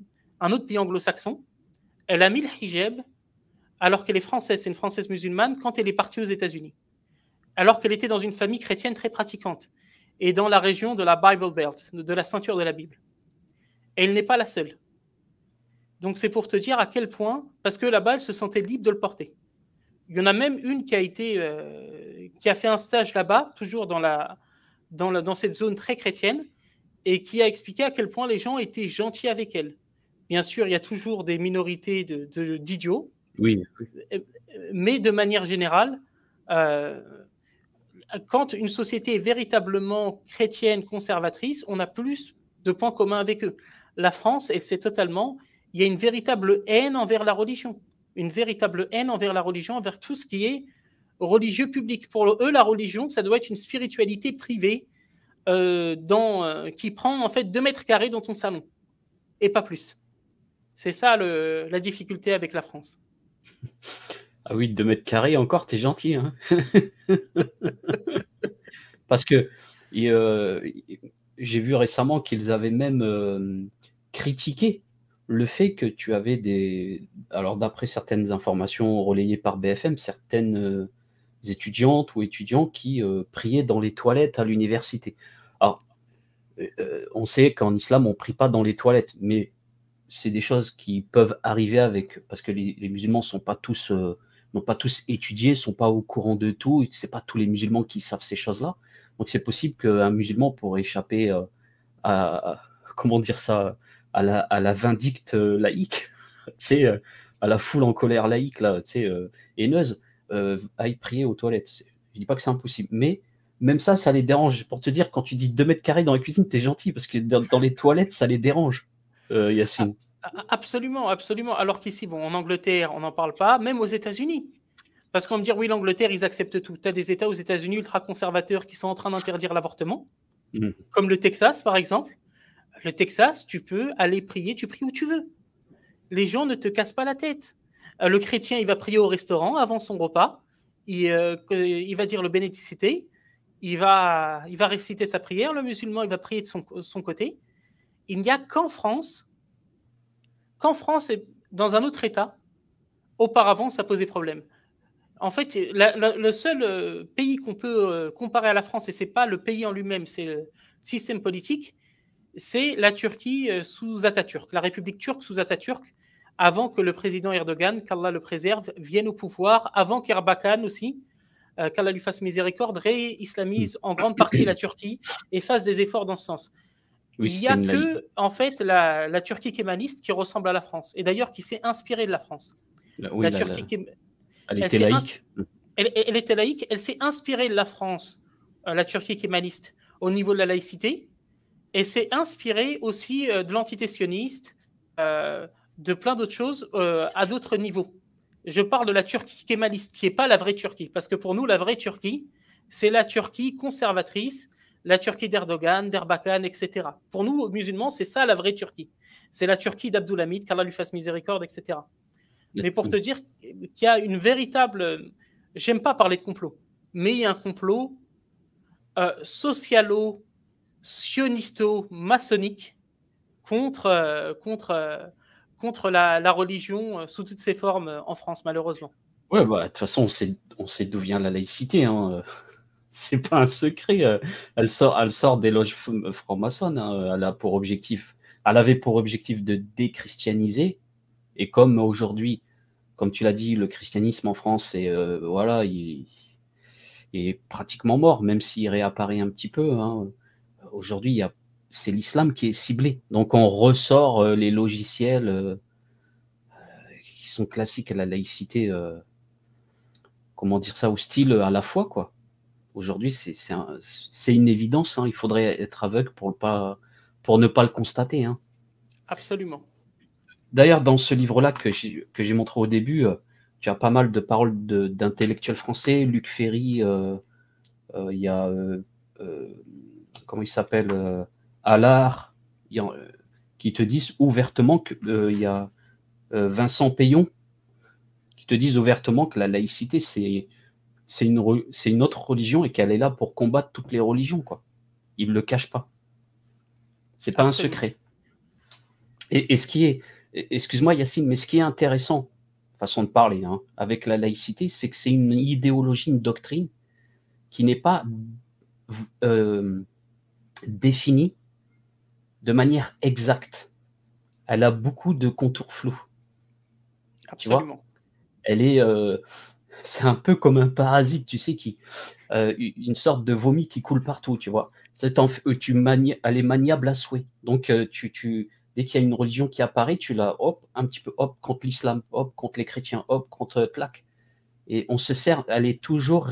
un autre pays anglo-saxon. Elle a mis le hijab alors qu'elle est française, c'est une française musulmane, quand elle est partie aux États-Unis. Alors qu'elle était dans une famille chrétienne très pratiquante et dans la région de la Bible Belt, de la ceinture de la Bible. Et elle n'est pas la seule. Donc c'est pour te dire à quel point, parce que là-bas, elle se sentait libre de le porter. Il y en a même une qui a fait un stage là-bas, toujours dans cette zone très chrétienne, et qui a expliqué à quel point les gens étaient gentils avec elle. Bien sûr, il y a toujours des minorités d'idiots, Oui, mais de manière générale, euh, quand une société est véritablement chrétienne, conservatrice, on a plus de points communs avec eux. La France, elle sait totalement, il y a une véritable haine envers la religion, une véritable haine envers la religion, envers tout ce qui est religieux public. Pour eux, la religion, ça doit être une spiritualité privée qui prend en fait 2 mètres carrés dans ton salon, et pas plus. C'est ça la difficulté avec la France. Ah oui, 2 mètres carrés encore, t'es gentil, hein. Parce que et j'ai vu récemment qu'ils avaient même, critiqué le fait que tu avais alors d'après certaines informations relayées par BFM, certaines, étudiantes ou étudiants qui, priaient dans les toilettes à l'université. Alors, on sait qu'en islam, on prie pas dans les toilettes, mais c'est des choses qui peuvent arriver parce que les musulmans sont pas tous, n'ont pas tous étudié, sont pas au courant de tout, et c'est pas tous les musulmans qui savent ces choses-là. Donc c'est possible qu'un musulman pour échapper, à comment dire ça? À la vindicte, laïque, tu sais, à la foule en colère laïque là, tu sais, haineuse, aille prier aux toilettes. Je dis pas que c'est impossible, mais même ça les dérange. Pour te dire, quand tu dis 2 mètres carrés dans la cuisine, tu es gentil parce que dans les toilettes, ça les dérange, Ah, Yacine. absolument, absolument. Alors qu'ici, bon, en Angleterre, on n'en parle pas, même aux États-Unis. Parce qu'on va me dire, oui, l'Angleterre, ils acceptent tout. Tu as des États aux États-Unis ultra-conservateurs qui sont en train d'interdire l'avortement, Mmh. comme le Texas, par exemple. Le Texas, tu peux aller prier, tu pries où tu veux. Les gens ne te cassent pas la tête. Le chrétien, il va prier au restaurant avant son repas. Il va dire le bénédicité. Il va réciter sa prière. Le musulman, il va prier de son côté. Il n'y a qu'en France et dans un autre État, auparavant, ça posait problème. En fait, le seul pays qu'on peut comparer à la France, et ce n'est pas le pays en lui-même, c'est le système politique, c'est la Turquie sous Atatürk, la République turque sous Atatürk, avant que le président Erdogan, qu'Allah le préserve, vienne au pouvoir, avant qu'Erbakan aussi, qu'Allah lui fasse miséricorde, Mmh. réislamise en grande partie la Turquie et fasse des efforts dans ce sens. Oui, Il n'y c'était a une laïque. que, en fait, la Turquie kémaniste qui ressemble à la France, et d'ailleurs qui s'est inspirée de la France. Oui, La Turquie, elle elle, était laïque. Mmh. elle était laïque, elle s'est inspirée de la France, la Turquie kémaniste, au niveau de la laïcité, et s'est inspirée aussi de l'entité sioniste, de plein d'autres choses à d'autres niveaux. Je parle de la Turquie kémaliste, qui n'est pas la vraie Turquie, parce que pour nous, la vraie Turquie, c'est la Turquie conservatrice, la Turquie d'Erdogan, d'Erbakan, etc. Pour nous, musulmans, c'est ça la vraie Turquie. C'est la Turquie d'Abdulhamid, qu'Allah lui fasse miséricorde, etc. Mais pour te Mmh. dire qu'il y a une véritable... J'aime pas parler de complot, mais il y a un complot socialo-sionisto-maçonnique contre la religion sous toutes ses formes en France, malheureusement. Ouais, bah, de toute façon, on sait d'où vient la laïcité, hein, c'est pas un secret, elle sort des loges francs-maçonnes, hein, elle avait pour objectif de déchristianiser, et comme aujourd'hui, comme tu l'as dit, le christianisme en France est, voilà, il est pratiquement mort, même s'il réapparaît un petit peu, hein. Aujourd'hui, c'est l'islam qui est ciblé. Donc on ressort, les logiciels, qui sont classiques à la laïcité, comment dire ça? Hostile à la foi, quoi. Aujourd'hui, c'est une évidence, hein, il faudrait être aveugle pour ne pas le constater, hein. Absolument. D'ailleurs, dans ce livre-là que j'ai montré au début, tu as pas mal de paroles d'intellectuels français, Luc Ferry, il y a, comment il s'appelle? Allard, il y a, qui te disent ouvertement que, il y a, Vincent Peillon, qui te disent ouvertement que la laïcité, c'est une autre religion et qu'elle est là pour combattre toutes les religions, quoi. Ils le cachent pas. C'est pas un Absolument. secret. Et ce qui est, excuse-moi Yacine, mais ce qui est intéressant, façon de parler, hein, avec la laïcité, c'est que c'est une idéologie, une doctrine qui n'est pas définie de manière exacte. Elle a beaucoup de contours flous, tu vois? Absolument. Elle est, c'est un peu comme un parasite, tu sais, une sorte de vomi qui coule partout, tu vois? Elle est maniable à souhait. Donc, dès qu'il y a une religion qui apparaît, tu la hop, un petit peu, hop, contre l'islam, hop, contre les chrétiens, hop, contre clac, et on se sert elle est toujours,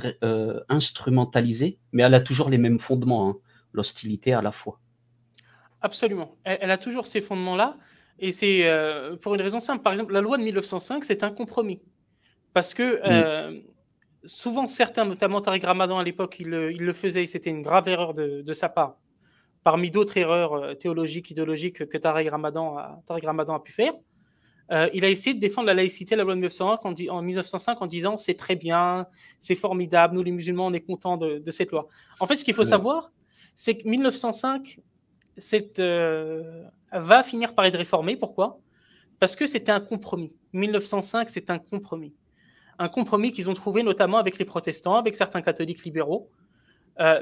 instrumentalisée, mais elle a toujours les mêmes fondements, hein, l'hostilité à la foi. Absolument. Elle a toujours ces fondements-là, et c'est pour une raison simple. Par exemple, la loi de 1905, c'est un compromis. Parce que Mmh. souvent, certains, notamment Tariq Ramadan à l'époque, il le faisait, et c'était une grave erreur de sa part, parmi d'autres erreurs théologiques, idéologiques que Tariq Ramadan a pu faire. il a essayé de défendre la laïcité, la loi de 1905 en disant c'est très bien, c'est formidable, nous les musulmans on est contents de cette loi. En fait, ce qu'il faut savoir, c'est que 1905 va finir par être réformé. Pourquoi ? Parce que c'était un compromis. 1905, c'est un compromis. Un compromis qu'ils ont trouvé notamment avec les protestants, avec certains catholiques libéraux.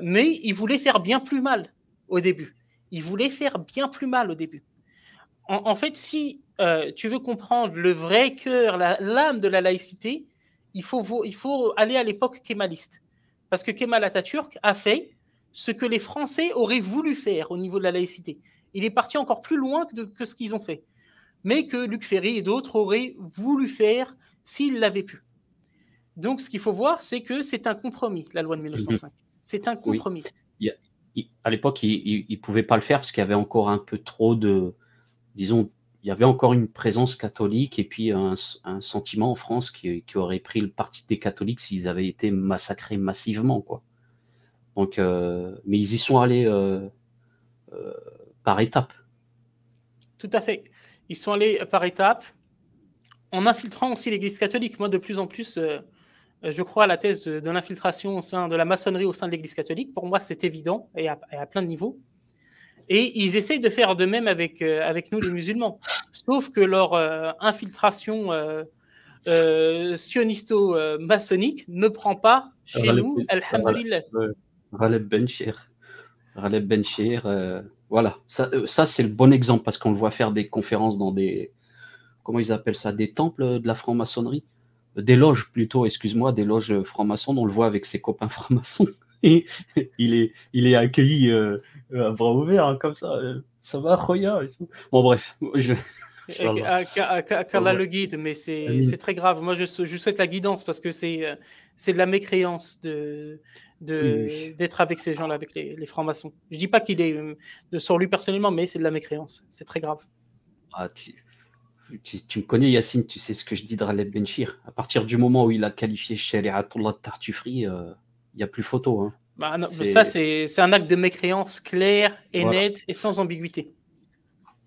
Mais ils voulaient faire bien plus mal au début. Ils voulaient faire bien plus mal au début. En fait, si tu veux comprendre le vrai cœur, l'âme de la laïcité, il faut aller à l'époque kémaliste. Parce que Kemal Atatürk a fait ce que les Français auraient voulu faire au niveau de la laïcité. Il est parti encore plus loin que ce qu'ils ont fait, mais que Luc Ferry et d'autres auraient voulu faire s'ils l'avaient pu. Donc, ce qu'il faut voir, c'est que c'est un compromis, la loi de 1905. C'est un compromis. Oui. À l'époque, il ne pouvait pas le faire parce qu'il y avait encore un peu trop de... Disons, il y avait encore une présence catholique et puis un sentiment en France qui aurait pris le parti des catholiques s'ils avaient été massacrés massivement, quoi. Donc, mais ils y sont allés par étapes. Tout à fait. Ils sont allés par étapes en infiltrant aussi l'Église catholique. Moi, de plus en plus, je crois à la thèse de l'infiltration au sein de la maçonnerie au sein de l'Église catholique. Pour moi, c'est évident et à plein de niveaux. Et ils essayent de faire de même avec nous, les musulmans. Sauf que leur infiltration sionisto-maçonnique ne prend pas chez nous, alhamdoulilah. Ghaleb Benchir, voilà. Ça c'est le bon exemple parce qu'on le voit faire des conférences dans des... Comment ils appellent ça ? Des temples de la franc-maçonnerie ? Des loges plutôt, excuse-moi, des loges francs-maçons. On le voit avec ses copains francs-maçons. Et il est accueilli à bras ouverts, hein, comme ça. Ça va, Roya ? Bon, bref. Qu'Allah le guide, mais c'est très grave. Moi, je souhaite la guidance parce que c'est de la mécréance d'être avec ces gens-là, avec les francs-maçons. Je ne dis pas qu'il est sur lui personnellement, mais c'est de la mécréance. C'est très grave. Ah, tu me connais, Yacine, tu sais ce que je dis de Ghaleb Benchir. À partir du moment où il a qualifié Shari'atullah Tartufri, il n'y a plus photo. Hein. Bah, non, ça, c'est un acte de mécréance clair et net et sans ambiguïté.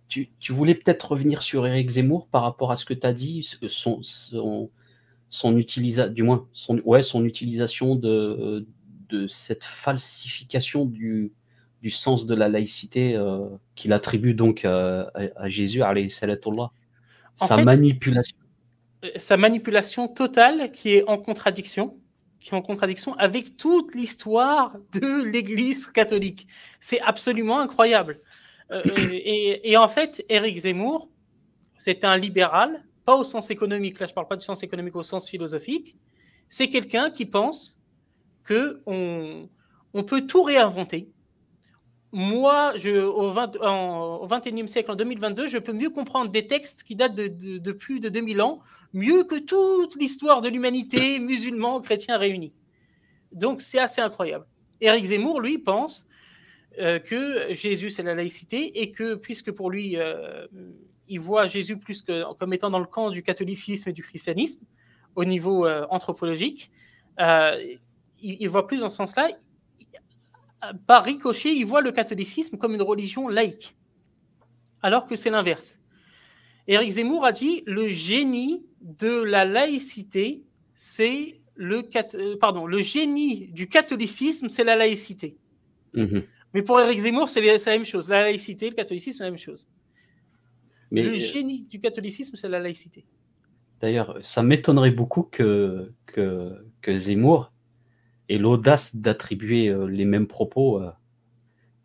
Tu voulais peut-être revenir sur Éric Zemmour par rapport à ce que tu as dit, son utilisation de cette falsification du sens de la laïcité qu'il attribue donc à Jésus, alayhi salatullah. Sa manipulation totale qui est en contradiction avec toute l'histoire de l'Église catholique. C'est absolument incroyable. Et en fait, Éric Zemmour, c'est un libéral, pas au sens économique, là je ne parle pas du sens économique, au sens philosophique. C'est quelqu'un qui pense qu'on peut tout réinventer. Moi, au XXIe siècle, en 2022, je peux mieux comprendre des textes qui datent de plus de 2000 ans, mieux que toute l'histoire de l'humanité, musulmans, chrétiens réunis. Donc, c'est assez incroyable. Éric Zemmour, lui, pense que Jésus, c'est la laïcité, et que, puisque pour lui, il voit Jésus plus comme étant dans le camp du catholicisme et du christianisme, au niveau anthropologique, il voit plus dans ce sens-là. Par ricochet, il voit le catholicisme comme une religion laïque, alors que c'est l'inverse. Éric Zemmour a dit le génie de la laïcité, c'est le génie du catholicisme, c'est la laïcité. Mmh. Mais pour Éric Zemmour, c'est la même chose. La laïcité, le catholicisme, c'est la même chose. Mais le génie du catholicisme, c'est la laïcité. D'ailleurs, ça m'étonnerait beaucoup que Zemmour ait l'audace d'attribuer les mêmes propos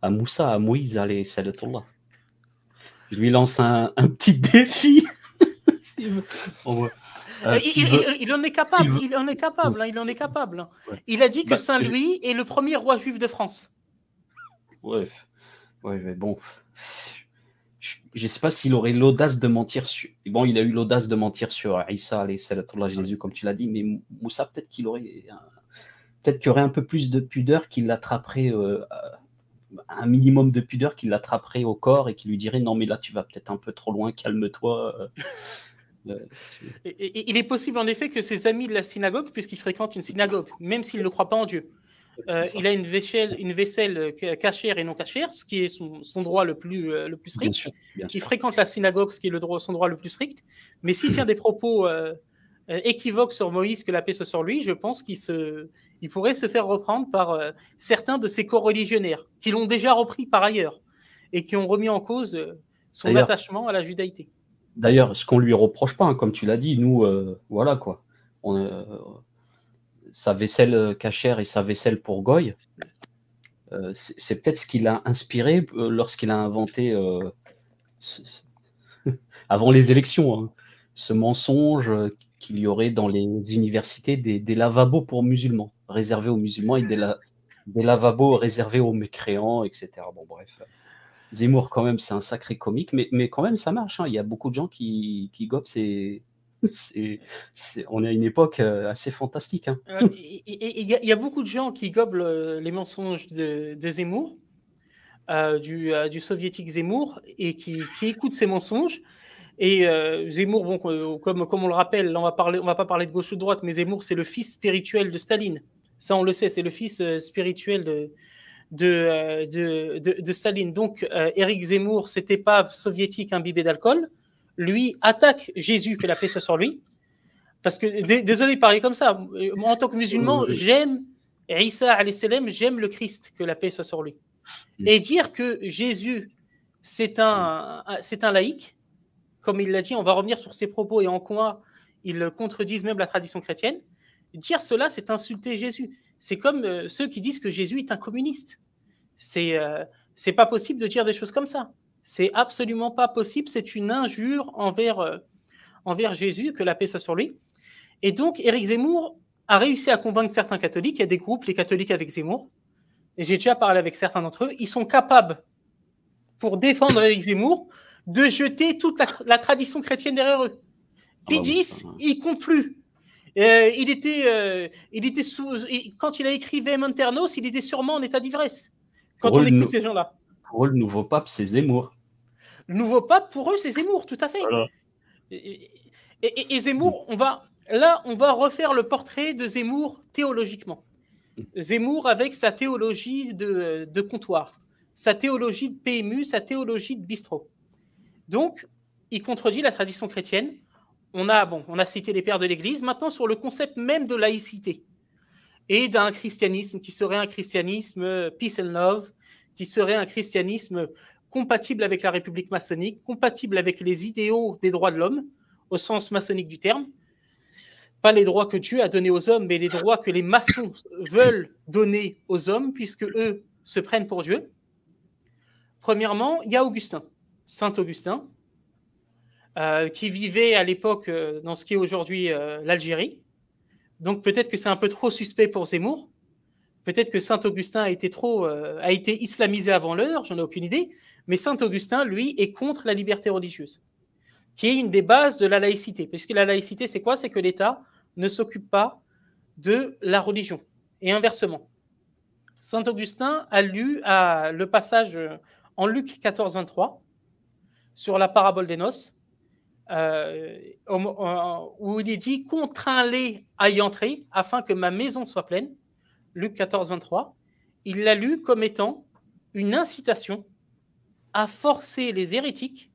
à Moussa, à Moïse, alayhi salatullah. Je lui lance un petit défi. Il en est capable. Il en est capable. Ouais. Il a dit que Saint Louis est le premier roi juif de France. Ouais, mais bon, je ne sais pas s'il aurait l'audace de mentir sur... Bon, il a eu l'audace de mentir sur Isa, alayhi salatullah, Jésus, comme tu l'as dit, mais Moussa, peut-être qu'il y aurait un peu plus de pudeur, qu'il l'attraperait, un minimum de pudeur, qu'il l'attraperait au corps et qu'il lui dirait non, mais là, tu vas peut-être un peu trop loin, calme-toi. Il est possible en effet que ses amis de la synagogue, puisqu'il fréquente une synagogue, même s'il ne croit pas en Dieu, il a une vaisselle cachère et non cachère, ce qui est son droit le plus strict. Bien sûr, bien Il sûr. fréquente la synagogue, ce qui est son droit le plus strict. Mais s'il tient des propos équivoques sur Moïse, que la paix soit sur lui, je pense qu'il pourrait se faire reprendre par certains de ses coreligionnaires, qui l'ont déjà repris par ailleurs, et qui ont remis en cause son attachement à la judaïté. D'ailleurs, ce qu'on lui reproche pas, hein, comme tu l'as dit, nous, voilà quoi. Sa vaisselle cachère et sa vaisselle pour Goy, c'est peut-être ce qui l'a inspiré lorsqu'il a inventé, avant les élections, hein, ce mensonge qu'il y aurait dans les universités des lavabos pour musulmans, réservés aux musulmans, et des lavabos réservés aux mécréants, etc. Bon, bref. Zemmour, quand même, c'est un sacré comique, mais quand même, ça marche, hein. Il y a beaucoup de gens qui gobent on est à une époque assez fantastique, hein. Il y a beaucoup de gens qui gobent les mensonges de Zemmour, du soviétique Zemmour, et qui écoutent ces mensonges. Et Zemmour, bon, comme on le rappelle, on va pas parler de gauche ou de droite, mais Zemmour, c'est le fils spirituel de Staline. Ça, on le sait, c'est le fils spirituel de Staline. Donc, Éric Zemmour, cette épave soviétique imbibée d'alcool, lui attaque Jésus, que la paix soit sur lui. Parce que, désolé de parler comme ça, moi, en tant que musulman, j'aime Isa alayhi salam, j'aime le Christ, que la paix soit sur lui. Et dire que Jésus, c'est un laïc, comme il l'a dit, on va revenir sur ses propos et en quoi ils contredisent même la tradition chrétienne. Dire cela, c'est insulter Jésus. C'est comme ceux qui disent que Jésus est un communiste. C'est pas possible de dire des choses comme ça. C'est absolument pas possible. C'est une injure envers Jésus, que la paix soit sur lui. Et donc, Éric Zemmour a réussi à convaincre certains catholiques. Il y a des groupes, les catholiques avec Zemmour. Et j'ai déjà parlé avec certains d'entre eux. Ils sont capables, pour défendre Éric Zemmour, de jeter toute la tradition chrétienne derrière eux. Pidis, il compte plus. Il était quand il a écrit Vehement Ternos, il était sûrement en état d'ivresse. Quand on écoute ces gens-là. Pour eux, le nouveau pape, c'est Zemmour. Le nouveau pape, pour eux, c'est Zemmour, tout à fait. Voilà. Et Zemmour, on va refaire le portrait de Zemmour théologiquement. Zemmour avec sa théologie de comptoir, sa théologie de PMU, sa théologie de bistrot. Donc, il contredit la tradition chrétienne. On a cité les pères de l'Église. Maintenant, sur le concept même de laïcité et d'un christianisme qui serait un christianisme peace and love, qui serait un christianisme compatible avec la République maçonnique, compatible avec les idéaux des droits de l'homme, au sens maçonnique du terme. Pas les droits que Dieu a donnés aux hommes, mais les droits que les maçons veulent donner aux hommes, puisque eux se prennent pour Dieu. Premièrement, il y a Augustin, Saint Augustin, qui vivait à l'époque dans ce qui est aujourd'hui l'Algérie. Donc peut-être que c'est un peu trop suspect pour Zemmour. Peut-être que Saint Augustin a été islamisé avant l'heure, j'en ai aucune idée. Mais Saint Augustin, lui, est contre la liberté religieuse, qui est une des bases de la laïcité. Puisque la laïcité, c'est quoi? C'est que l'État ne s'occupe pas de la religion. Et inversement. Saint Augustin a lu le passage en Luc 14, 23 sur la parabole des noces, où il est dit « Contrains-les à y entrer, afin que ma maison soit pleine ». Luc 14, 23. Il l'a lu comme étant une incitation à forcer les hérétiques,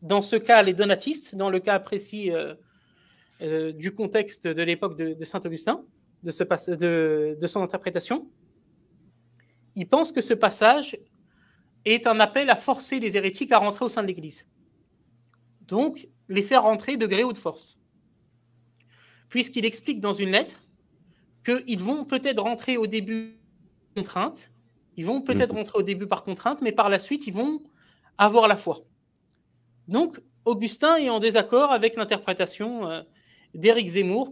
dans ce cas les donatistes, dans le cas précis du contexte de l'époque de Saint Augustin, de son interprétation. Il pense que ce passage est un appel à forcer les hérétiques à rentrer au sein de l'Église. Donc, les faire rentrer de gré ou de force. Puisqu'il explique dans une lettre qu'ils vont peut-être rentrer au début par contrainte, mais par la suite, ils vont avoir la foi. Donc, Augustin est en désaccord avec l'interprétation d'Éric Zemmour,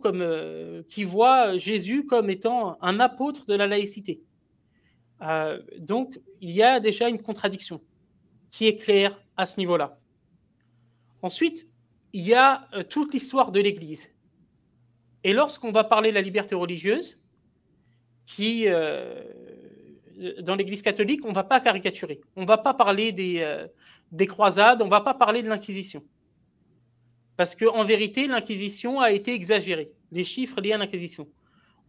qui voit Jésus comme étant un apôtre de la laïcité. Donc, il y a déjà une contradiction qui est claire à ce niveau-là. Ensuite, il y a toute l'histoire de l'Église. Et lorsqu'on va parler de la liberté religieuse, dans l'Église catholique, on ne va pas caricaturer. On ne va pas parler des croisades, on ne va pas parler de l'Inquisition. Parce qu'en vérité, l'Inquisition a été exagérée. Les chiffres liés à l'Inquisition.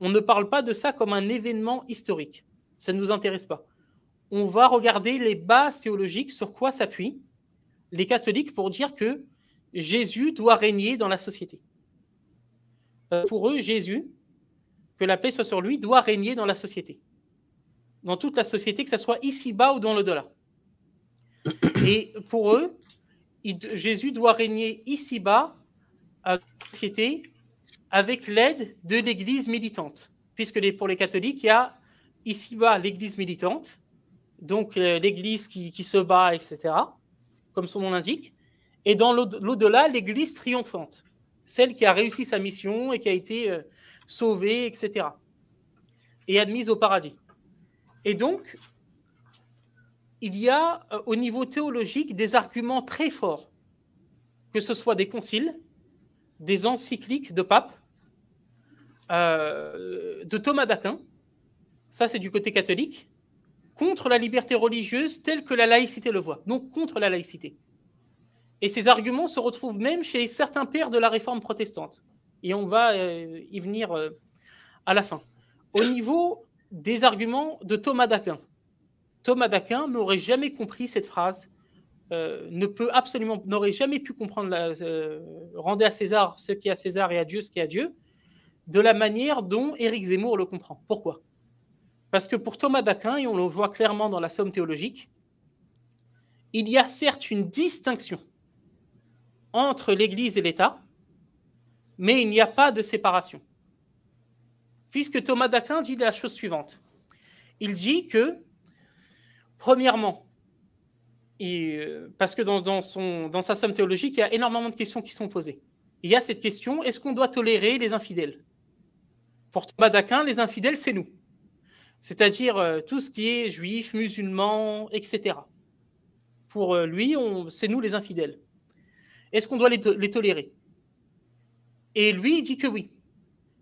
on ne parle pas de ça comme un événement historique. Ça ne nous intéresse pas. On va regarder les bases théologiques, sur quoi s'appuient les catholiques pour dire que Jésus doit régner dans la société. Pour eux, Jésus, que la paix soit sur lui, doit régner dans la société. Dans toute la société, que ce soit ici-bas ou dans l'au-delà. Et pour eux, Jésus doit régner ici-bas à la société avec l'aide de l'Église militante. Puisque pour les catholiques, il y a ici-bas l'Église militante, donc l'Église qui se bat, etc., comme son nom l'indique, et dans l'au-delà, l'Église triomphante, celle qui a réussi sa mission et qui a été sauvée, etc., et admise au paradis. Et donc, il y a au niveau théologique des arguments très forts, que ce soit des conciles, des encycliques de papes, de Thomas d'Aquin, ça c'est du côté catholique, contre la liberté religieuse telle que la laïcité le voit, donc contre la laïcité. Et ces arguments se retrouvent même chez certains pères de la réforme protestante. Et on va y venir à la fin. Au niveau des arguments de Thomas d'Aquin n'aurait jamais compris cette phrase, n'aurait jamais pu comprendre rendez à César ce qui est à César et à Dieu ce qui est à Dieu, de la manière dont Éric Zemmour le comprend. Pourquoi ? Parce que pour Thomas d'Aquin, et on le voit clairement dans la Somme théologique, il y a certes une distinction entre l'Église et l'État, mais il n'y a pas de séparation. Puisque Thomas d'Aquin dit la chose suivante. Il dit que, premièrement, parce que dans sa Somme théologique, il y a énormément de questions qui sont posées. Il y a cette question, est-ce qu'on doit tolérer les infidèles ? Pour Thomas d'Aquin, les infidèles, c'est nous. C'est-à-dire tout ce qui est juifs, musulmans, etc. Pour lui, c'est nous les infidèles. Est-ce qu'on doit les tolérer ? Et lui, il dit que oui.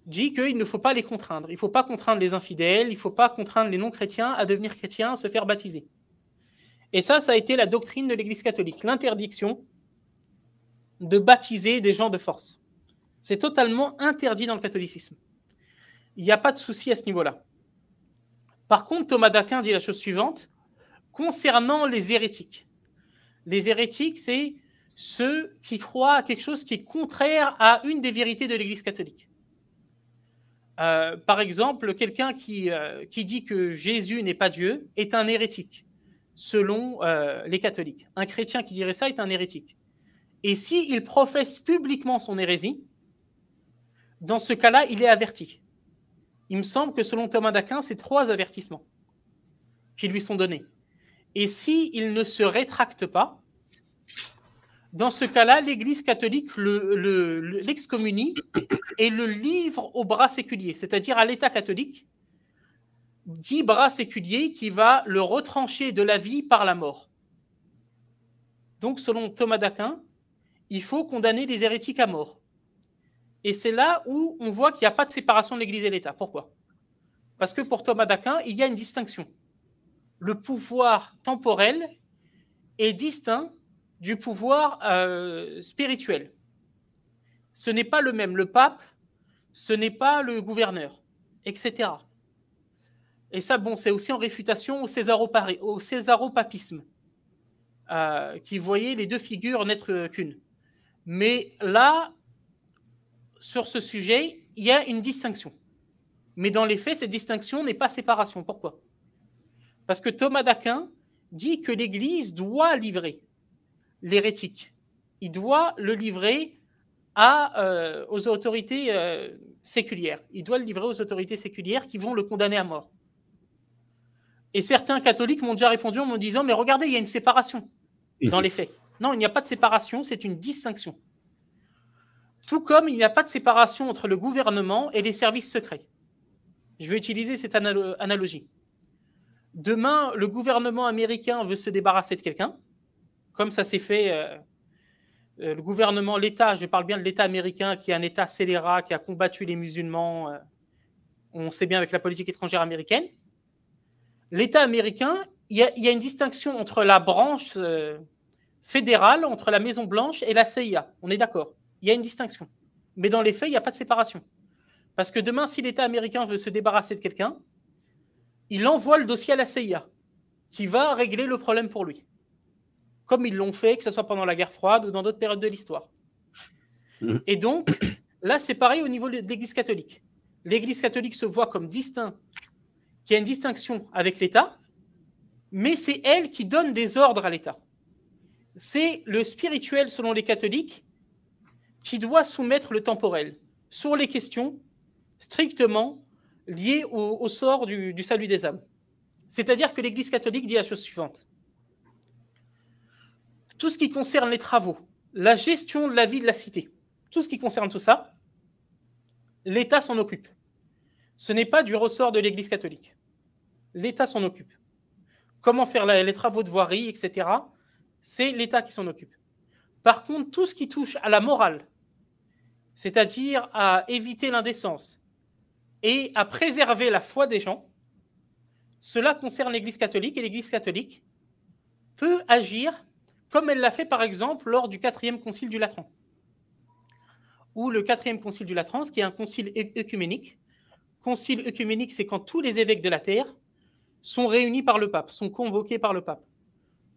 Il dit qu'il ne faut pas les contraindre. Il ne faut pas contraindre les infidèles, il ne faut pas contraindre les non-chrétiens à devenir chrétiens, à se faire baptiser. Et ça a été la doctrine de l'Église catholique, l'interdiction de baptiser des gens de force. C'est totalement interdit dans le catholicisme. Il n'y a pas de souci à ce niveau-là. Par contre, Thomas d'Aquin dit la chose suivante, concernant les hérétiques. Les hérétiques, c'est ceux qui croient à quelque chose qui est contraire à une des vérités de l'Église catholique. Par exemple, quelqu'un qui dit que Jésus n'est pas Dieu est un hérétique, selon les catholiques. Un chrétien qui dirait ça est un hérétique. Et s'il professe publiquement son hérésie, dans ce cas-là, il est averti. Il me semble que selon Thomas d'Aquin, c'est 3 avertissements qui lui sont donnés. Et s'il ne se rétracte pas, dans ce cas-là, l'Église catholique l'excommunie et le livre au bras séculier, c'est-à-dire à l'État catholique, dit bras séculier qui va le retrancher de la vie par la mort. Donc, selon Thomas d'Aquin, il faut condamner les hérétiques à mort. Et c'est là où on voit qu'il n'y a pas de séparation de l'Église et l'État. Pourquoi ? Parce que pour Thomas d'Aquin, il y a une distinction. Le pouvoir temporel est distinct du pouvoir spirituel. Ce n'est pas le même. Le pape, ce n'est pas le gouverneur, etc. Et ça, bon, c'est aussi en réfutation au césaropapisme, qui voyait les 2 figures n'être qu'une. Mais là, sur ce sujet, il y a une distinction. Mais dans les faits, cette distinction n'est pas séparation. Pourquoi ? Parce que Thomas d'Aquin dit que l'Église doit livrer l'hérétique. Il doit le livrer aux autorités séculières. Il doit le livrer aux autorités séculières qui vont le condamner à mort. Et certains catholiques m'ont déjà répondu en me disant « Mais regardez, il y a une séparation dans les faits. » Non, il n'y a pas de séparation, c'est une distinction. Tout comme il n'y a pas de séparation entre le gouvernement et les services secrets. Je vais utiliser cette analogie. Demain, le gouvernement américain veut se débarrasser de quelqu'un, comme ça s'est fait, le gouvernement, l'État, je parle bien de l'État américain, qui est un État scélérat, qui a combattu les musulmans, on sait bien avec la politique étrangère américaine. L'État américain, il y a une distinction entre la branche fédérale, entre la Maison-Blanche et la CIA. On est d'accord. Il y a une distinction. Mais dans les faits, il n'y a pas de séparation. Parce que demain, si l'État américain veut se débarrasser de quelqu'un, il envoie le dossier à la CIA, qui va régler le problème pour lui. Comme ils l'ont fait, que ce soit pendant la guerre froide ou dans d'autres périodes de l'histoire. Et donc, là, c'est pareil au niveau de l'Église catholique. L'Église catholique se voit comme distinct, qu'il y a une distinction avec l'État, mais c'est elle qui donne des ordres à l'État. C'est le spirituel, selon les catholiques, qui doit soumettre le temporel sur les questions strictement liées au sort du salut des âmes. C'est-à-dire que l'Église catholique dit la chose suivante. Tout ce qui concerne les travaux, la gestion de la vie de la cité, tout ce qui concerne tout ça, l'État s'en occupe. Ce n'est pas du ressort de l'Église catholique. L'État s'en occupe. Comment faire les travaux de voirie, etc., c'est l'État qui s'en occupe. Par contre, tout ce qui touche à la morale, c'est-à-dire à éviter l'indécence et à préserver la foi des gens, cela concerne l'Église catholique, et l'Église catholique peut agir comme elle l'a fait par exemple lors du 4e concile du Latran. Ou le 4e concile du Latran, qui est un concile œcuménique. Concile œcuménique, c'est quand tous les évêques de la terre sont réunis par le pape, sont convoqués par le pape.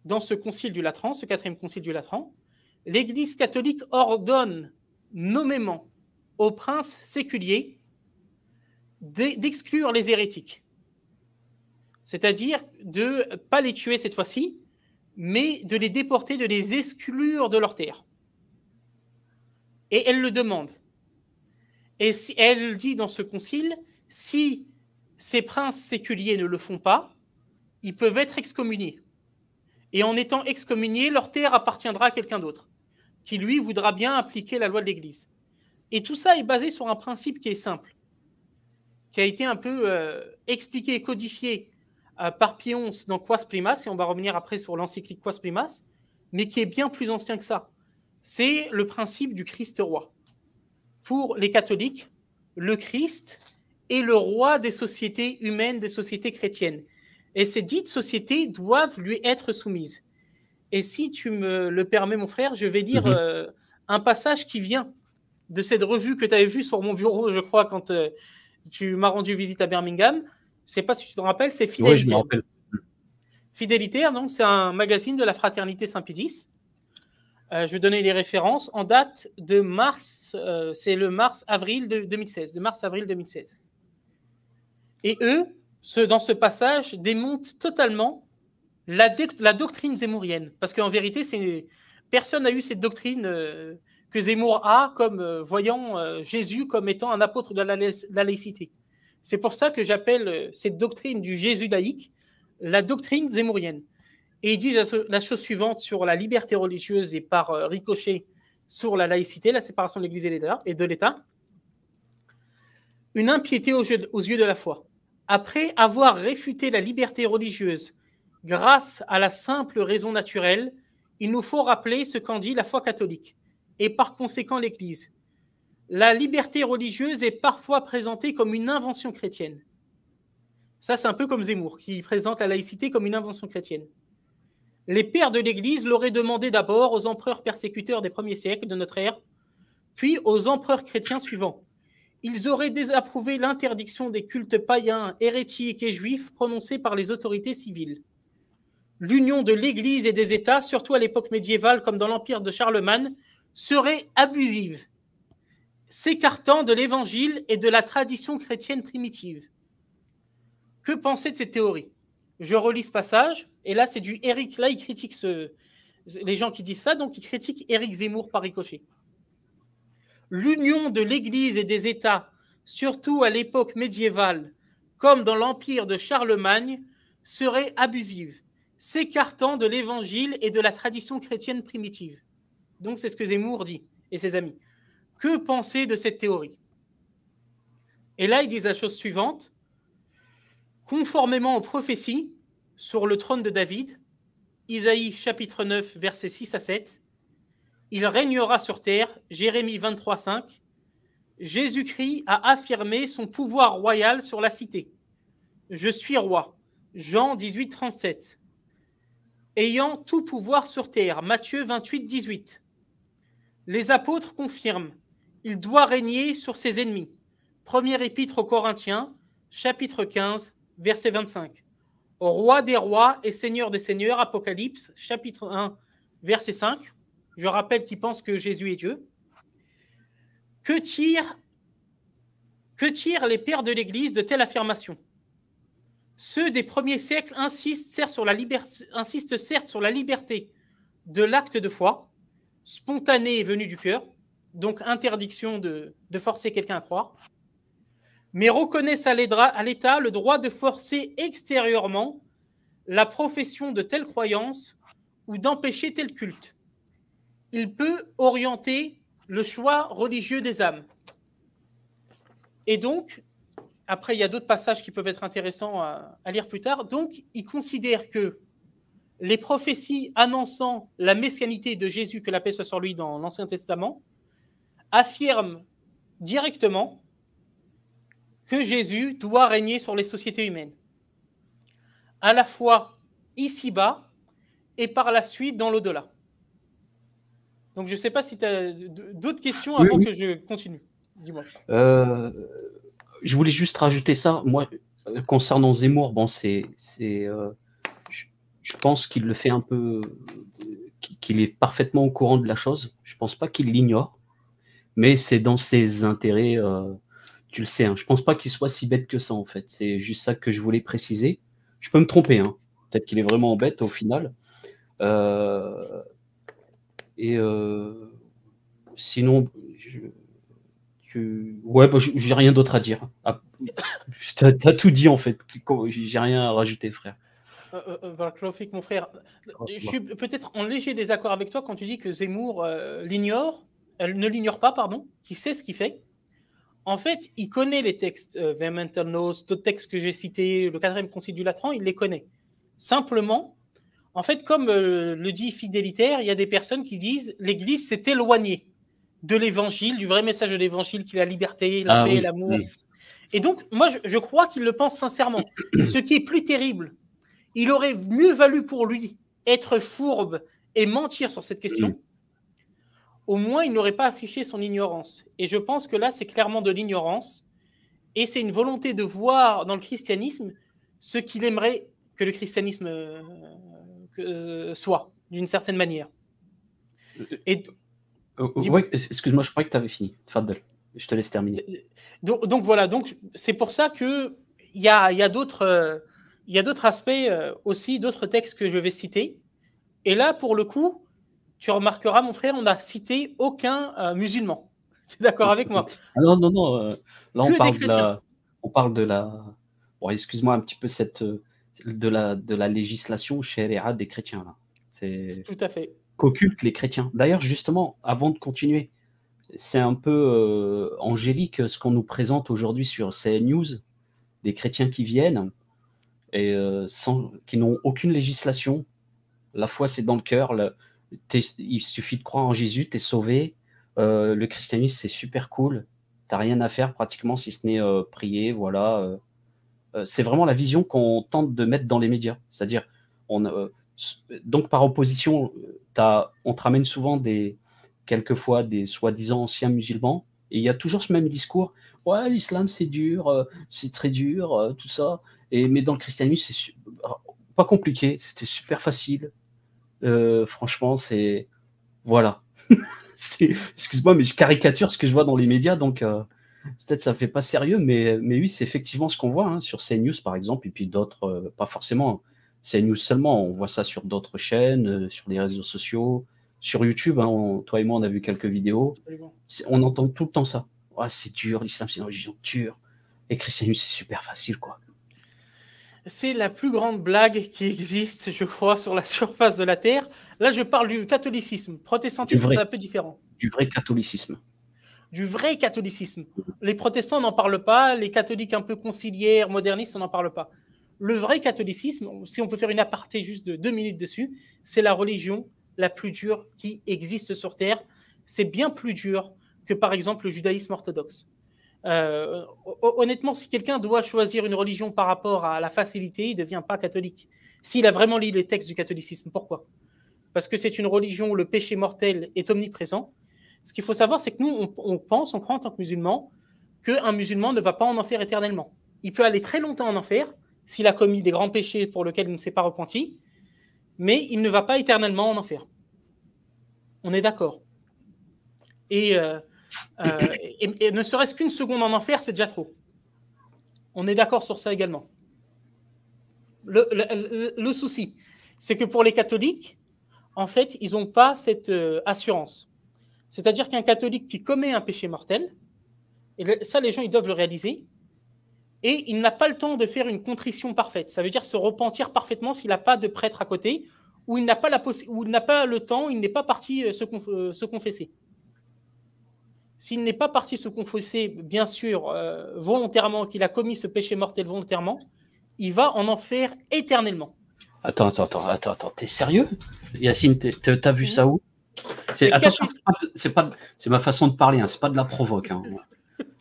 Dans ce concile du Latran, ce 4e concile du Latran, l'Église catholique ordonne nommément aux princes séculiers d'exclure les hérétiques. C'est-à-dire de ne pas les tuer cette fois-ci, mais de les déporter, de les exclure de leur terre. Et elle le demande. Et elle dit dans ce concile, si ces princes séculiers ne le font pas, ils peuvent être excommuniés. Et en étant excommuniés, leur terre appartiendra à quelqu'un d'autre, qui lui voudra bien appliquer la loi de l'Église. Et tout ça est basé sur un principe qui est simple, qui a été un peu expliqué et codifié par Pie XI dans Quas Primas, et on va revenir après sur l'encyclique Quas Primas, mais qui est bien plus ancien que ça. C'est le principe du Christ roi. Pour les catholiques, le Christ est le roi des sociétés humaines, des sociétés chrétiennes. Et ces dites sociétés doivent lui être soumises. Et si tu me le permets, mon frère, je vais lire un passage qui vient de cette revue que tu avais vue sur mon bureau, je crois, quand tu m'as rendu visite à Birmingham. Je ne sais pas si tu te rappelles, c'est Fidélitaire. Oui, je me rappelle. Fidélitaire, donc, c'est un magazine de la Fraternité Saint-Pédis. Je vais donner les références. En date de mars, c'est le mars-avril 2016, de mars-avril 2016. Et eux, dans ce passage, démontent totalement la doctrine zémourienne. Parce qu'en vérité, personne n'a eu cette doctrine que Zemmour a comme voyant Jésus comme étant un apôtre de la laïcité. C'est pour ça que j'appelle cette doctrine du Jésus laïque la doctrine zémourienne. Et il dit la chose suivante sur la liberté religieuse et par ricochet sur la laïcité, la séparation de l'Église et de l'État. Une impiété aux yeux de la foi. Après avoir réfuté la liberté religieuse grâce à la simple raison naturelle, il nous faut rappeler ce qu'en dit la foi catholique et par conséquent l'Église. La liberté religieuse est parfois présentée comme une invention chrétienne. Ça, c'est un peu comme Zemmour, qui présente la laïcité comme une invention chrétienne. Les pères de l'Église l'auraient demandé d'abord aux empereurs persécuteurs des premiers siècles de notre ère, puis aux empereurs chrétiens suivants. Ils auraient désapprouvé l'interdiction des cultes païens, hérétiques et juifs prononcés par les autorités civiles. L'union de l'Église et des États, surtout à l'époque médiévale comme dans l'empire de Charlemagne, serait abusive, s'écartant de l'Évangile et de la tradition chrétienne primitive. Que penser de cette théorie ? Je relis ce passage, et là, c'est du Éric. Là, il critique les gens qui disent ça, donc il critique Éric Zemmour par ricochet. L'union de l'Église et des États, surtout à l'époque médiévale, comme dans l'empire de Charlemagne, serait abusive, s'écartant de l'Évangile et de la tradition chrétienne primitive. Donc, c'est ce que Zemmour dit, et ses amis. Que penser de cette théorie ? Et là, ils disent la chose suivante. Conformément aux prophéties sur le trône de David, Isaïe chapitre 9, versets 6 à 7, il régnera sur terre, Jérémie 23, 5, Jésus-Christ a affirmé son pouvoir royal sur la cité. Je suis roi, Jean 18, 37. Ayant tout pouvoir sur terre, Matthieu 28, 18. Les apôtres confirment, il doit régner sur ses ennemis, Première épître aux Corinthiens, chapitre 15, verset 25. Roi des rois et Seigneur des seigneurs, Apocalypse, chapitre 1, verset 5. Je rappelle qu'il pense que Jésus est Dieu. Que tirent les pères de l'Église de telles affirmations? Ceux des premiers siècles insistent certes sur la liberté de l'acte de foi, spontané et venu du cœur, donc interdiction de forcer quelqu'un à croire, mais reconnaissent à l'État le droit de forcer extérieurement la profession de telle croyance ou d'empêcher tel culte. Il peut orienter le choix religieux des âmes. Et donc, après, il y a d'autres passages qui peuvent être intéressants à lire plus tard. Donc, il considère que les prophéties annonçant la messianité de Jésus, que la paix soit sur lui dans l'Ancien Testament, affirment directement que Jésus doit régner sur les sociétés humaines, à la fois ici-bas et par la suite dans l'au-delà. Donc, je ne sais pas si tu as d'autres questions avant que je continue. Dis-moi. Je voulais juste rajouter ça. Moi, concernant Zemmour, bon, je pense qu'il le fait un peu, qu'il est parfaitement au courant de la chose. Je pense pas qu'il l'ignore, mais c'est dans ses intérêts. Tu le sais, hein. Je pense pas qu'il soit si bête que ça, en fait. C'est juste ça que je voulais préciser. Je peux me tromper, hein. Peut-être qu'il est vraiment bête au final. Sinon, ouais, bah, j'ai rien d'autre à dire. Ah, t'as tout dit, en fait. J'ai rien à rajouter, frère. Mon frère, je suis peut-être en léger désaccord avec toi quand tu dis que Zemmour ne l'ignore pas, pardon, qu'il sait ce qu'il fait. En fait, il connaît les textes, Vehmenternos, d'autres textes que j'ai cités, le 4e concile du Latran, il les connaît. Simplement, en fait, comme le dit Fidélitaire, il y a des personnes qui disent l'Église s'est éloignée de l'Évangile, du vrai message de l'Évangile, qui est la liberté, la paix, l'amour. Et donc, moi, je crois qu'il le pense sincèrement. Ce qui est plus terrible, il aurait mieux valu pour lui être fourbe et mentir sur cette question. Au moins, il n'aurait pas affiché son ignorance. Et je pense que là, c'est clairement de l'ignorance. Et c'est une volonté de voir dans le christianisme ce qu'il aimerait que le christianisme soit, d'une certaine manière. Ouais, excuse-moi, je croyais que tu avais fini. Fadel, je te laisse terminer. Donc voilà, donc c'est pour ça qu'il y a d'autres aspects aussi, d'autres textes que je vais citer. Et là, pour le coup, tu remarqueras, mon frère, on n'a cité aucun musulman. Tu es d'accord avec moi? Ah non. Là, on parle de la. Bon, excuse-moi un petit peu de la législation sharia des chrétiens. Là. C'est tout à fait. Qu'occultent les chrétiens. D'ailleurs, justement, avant de continuer, c'est un peu angélique ce qu'on nous présente aujourd'hui sur CNews, des chrétiens qui viennent et qui n'ont aucune législation. La foi, c'est dans le cœur. Il suffit de croire en Jésus, tu es sauvé. Le christianisme, c'est super cool. Tu n'as rien à faire pratiquement si ce n'est prier. Voilà. C'est vraiment la vision qu'on tente de mettre dans les médias. C'est-à-dire, donc par opposition, on te ramène souvent quelquefois des soi-disant anciens musulmans, et il y a toujours ce même discours. Ouais, l'islam, c'est dur, c'est très dur, tout ça. Mais dans le christianisme, c'est pas compliqué, c'était super facile. Franchement, c'est... Voilà. Excuse-moi, mais je caricature ce que je vois dans les médias, donc peut-être ça fait pas sérieux, mais oui, c'est effectivement ce qu'on voit hein, sur CNews, par exemple, et puis d'autres, pas forcément CNews seulement, on voit ça sur d'autres chaînes, sur les réseaux sociaux, sur YouTube, hein, toi et moi, on a vu quelques vidéos. On entend tout le temps ça. Oh, c'est dur, l'islam, c'est une religion dure. Et le christianisme, c'est super facile, quoi. C'est la plus grande blague qui existe, je crois, sur la surface de la Terre. Là, je parle du catholicisme. Protestantisme, c'est un peu différent. Du vrai catholicisme. Du vrai catholicisme. Les protestants n'en parlent pas, les catholiques un peu conciliaires, modernistes, on n'en parle pas. Le vrai catholicisme, si on peut faire une aparté juste de 2 minutes dessus, c'est la religion la plus dure qui existe sur Terre. C'est bien plus dur que, par exemple, le judaïsme orthodoxe. Honnêtement, si quelqu'un doit choisir une religion par rapport à la facilité, il ne devient pas catholique. S'il a vraiment lu les textes du catholicisme, pourquoi? Parce que c'est une religion où le péché mortel est omniprésent. Ce qu'il faut savoir, c'est que nous, on croit en tant que musulmans qu'un musulman ne va pas en enfer éternellement. Il peut aller très longtemps en enfer s'il a commis des grands péchés pour lesquels il ne s'est pas repenti, mais il ne va pas éternellement en enfer. On est d'accord. Et ne serait-ce qu'une seconde en enfer, c'est déjà trop. On est d'accord sur ça également. Le souci, c'est que pour les catholiques, en fait, ils n'ont pas cette assurance. C'est-à-dire qu'un catholique qui commet un péché mortel, et ça, les gens, ils doivent le réaliser, et il n'a pas le temps de faire une contrition parfaite. Ça veut dire se repentir parfaitement s'il n'a pas de prêtre à côté, ou il n'a pas, le temps, il n'est pas parti se confesser. S'il n'est pas parti se confesser, bien sûr, volontairement, qu'il a commis ce péché mortel volontairement, il va en enfer éternellement. Attends, t'es sérieux, Yacine? T'as vu ça où? Attention, c'est ma façon de parler, hein, c'est pas de la provoque. Hein.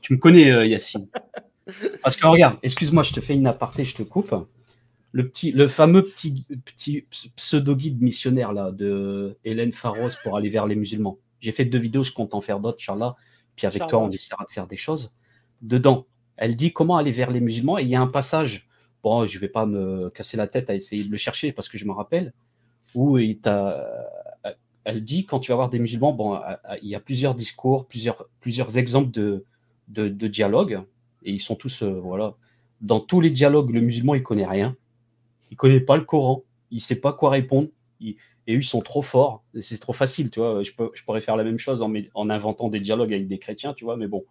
Tu me connais, Yacine. Parce que regarde, excuse-moi, je te fais une aparté, je te coupe. Le fameux petit pseudo-guide missionnaire là, de Hélène Faros pour aller vers les musulmans. J'ai fait 2 vidéos, je compte en faire d'autres, Inch'Allah. Puis avec toi, on essaiera de faire des choses. Dedans, elle dit comment aller vers les musulmans. Et il y a un passage, bon, je ne vais pas me casser la tête à essayer de le chercher parce que je me rappelle, où elle dit quand tu vas voir des musulmans, bon, il y a plusieurs discours, plusieurs exemples de dialogue. Et ils sont tous, voilà. Dans tous les dialogues, le musulman, il ne connaît rien. Il ne connaît pas le Coran. Il ne sait pas quoi répondre. Et eux, ils sont trop forts. C'est trop facile, tu vois. Je pourrais faire la même chose en inventant des dialogues avec des chrétiens, tu vois, mais bon.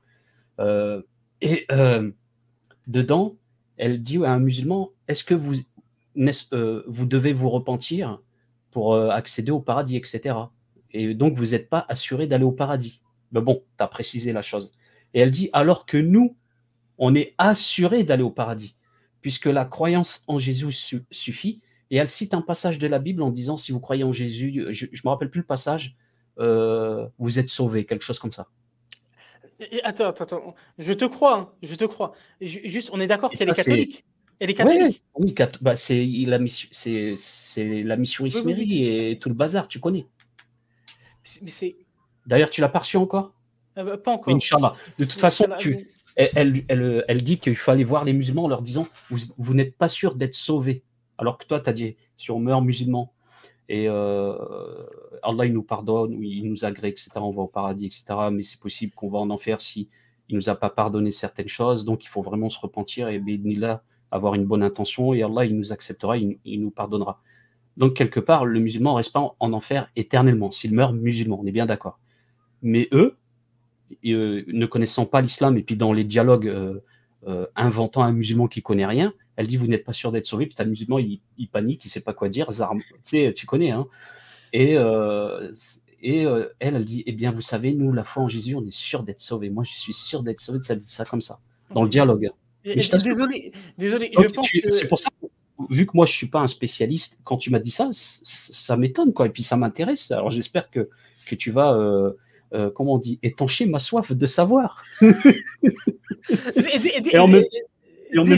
Dedans, elle dit à un musulman, est-ce que vous devez vous repentir pour accéder au paradis, etc. Et donc, vous n'êtes pas assuré d'aller au paradis. Mais bon, tu as précisé la chose. Et elle dit, alors que nous, on est assuré d'aller au paradis, puisque la croyance en Jésus suffit. Et elle cite un passage de la Bible en disant, si vous croyez en Jésus, je ne me rappelle plus le passage, vous êtes sauvés, quelque chose comme ça. Attends, je te crois. Juste, on est d'accord qu'elle est catholique. Elle est catholique. Oui, c'est la mission Ismérie et tout le bazar, tu connais. D'ailleurs, tu l'as pas reçu encore? Pas encore. Inch'Allah. De toute façon, elle dit qu'il faut aller voir les musulmans en leur disant, vous n'êtes pas sûr d'être sauvés. Alors que toi, tu as dit, si on meurt musulman et Allah, il nous pardonne, ou il nous agrée, etc., on va au paradis, etc., mais c'est possible qu'on va en enfer si il nous a pas pardonné certaines choses, donc il faut vraiment se repentir et bénir, avoir une bonne intention, et Allah, il nous acceptera, il nous pardonnera. Donc, quelque part, le musulman ne reste pas en enfer éternellement, s'il meurt musulman, on est bien d'accord. Mais eux, ne connaissant pas l'islam, et puis dans les dialogues inventant un musulman qui ne connaît rien, elle dit, vous n'êtes pas sûr d'être sauvé, puis t'as le musulman, il panique, il ne sait pas quoi dire, tu connais, hein. Et elle dit, eh bien, vous savez, nous, la foi en Jésus, on est sûr d'être sauvé. Moi, je suis sûr d'être sauvé, ça dit ça comme ça, dans le dialogue. Désolé, donc, je pense que... C'est pour ça que, vu que moi, je ne suis pas un spécialiste, quand tu m'as dit ça, ça m'étonne, quoi, et puis ça m'intéresse. Alors, j'espère que tu vas... comment on dit, étancher ma soif de savoir. Et en même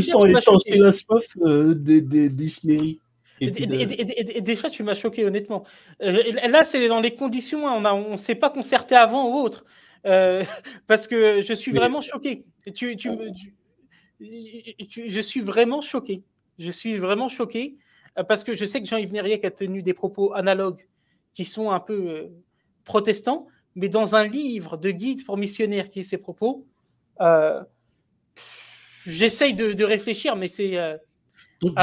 temps, étancher la soif d'Ismérie. Déjà, tu m'as choqué, honnêtement. Là, c'est dans les conditions, on ne s'est pas concerté avant ou autre. Parce que je suis vraiment choqué. Je suis vraiment choqué. Je suis vraiment choqué parce que je sais que Jean-Yves Nériec a tenu des propos analogues qui sont un peu protestants. Mais dans un livre de guide pour missionnaires qui est ses propos, j'essaye de réfléchir, mais c'est... Donc,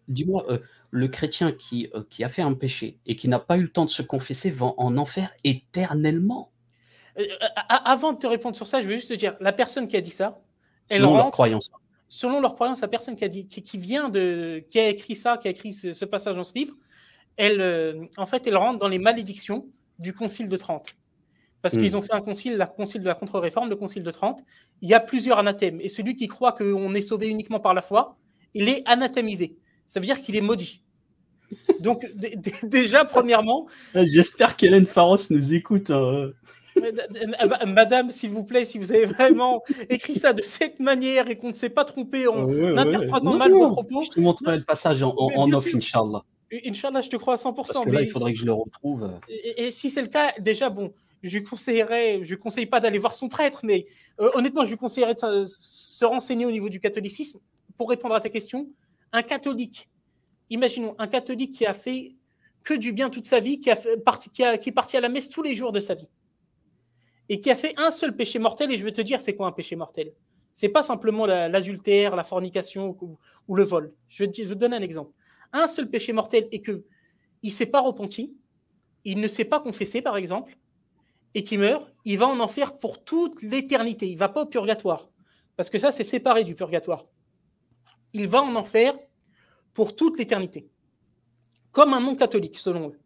dis-moi le chrétien qui a fait un péché et qui n'a pas eu le temps de se confesser va en enfer éternellement. Avant de te répondre sur ça, je veux juste te dire, la personne qui a dit ça, selon leur croyance. Selon leur croyance, la personne qui a écrit ça, qui a écrit ce passage dans ce livre, en fait, elle rentre dans les malédictions du Concile de Trente. Parce qu'ils ont fait un concile, le concile de la contre-réforme, le concile de Trente. Il y a plusieurs anathèmes. Et celui qui croit qu'on est sauvé uniquement par la foi, il est anathémisé. Ça veut dire qu'il est maudit. Donc, déjà, premièrement... J'espère qu'Hélène Faros nous écoute. Madame, s'il vous plaît, si vous avez vraiment écrit ça de cette manière et qu'on ne s'est pas trompé en interprétant mal vos propos... Je te montrerai le passage en off, Inch'Allah. Inch'Allah, je te crois à 100%. Parce que là, il faudrait que je le retrouve. Et si c'est le cas, déjà, bon, je lui conseille pas d'aller voir son prêtre, mais honnêtement, je lui conseillerais de se renseigner au niveau du catholicisme. Pour répondre à ta question, un catholique, imaginons un catholique qui a fait que du bien toute sa vie, qui est parti à la messe tous les jours de sa vie, et qui a fait un seul péché mortel, et je vais te dire c'est quoi un péché mortel. C'est pas simplement l'adultère, la fornication ou le vol. Je vais te donner un exemple. Un seul péché mortel et qu'il ne s'est pas repenti, il ne s'est pas confessé par exemple, et qui meurt, il va en enfer pour toute l'éternité. Il ne va pas au purgatoire, parce que ça c'est séparé du purgatoire. Il va en enfer pour toute l'éternité, comme un non-catholique selon eux,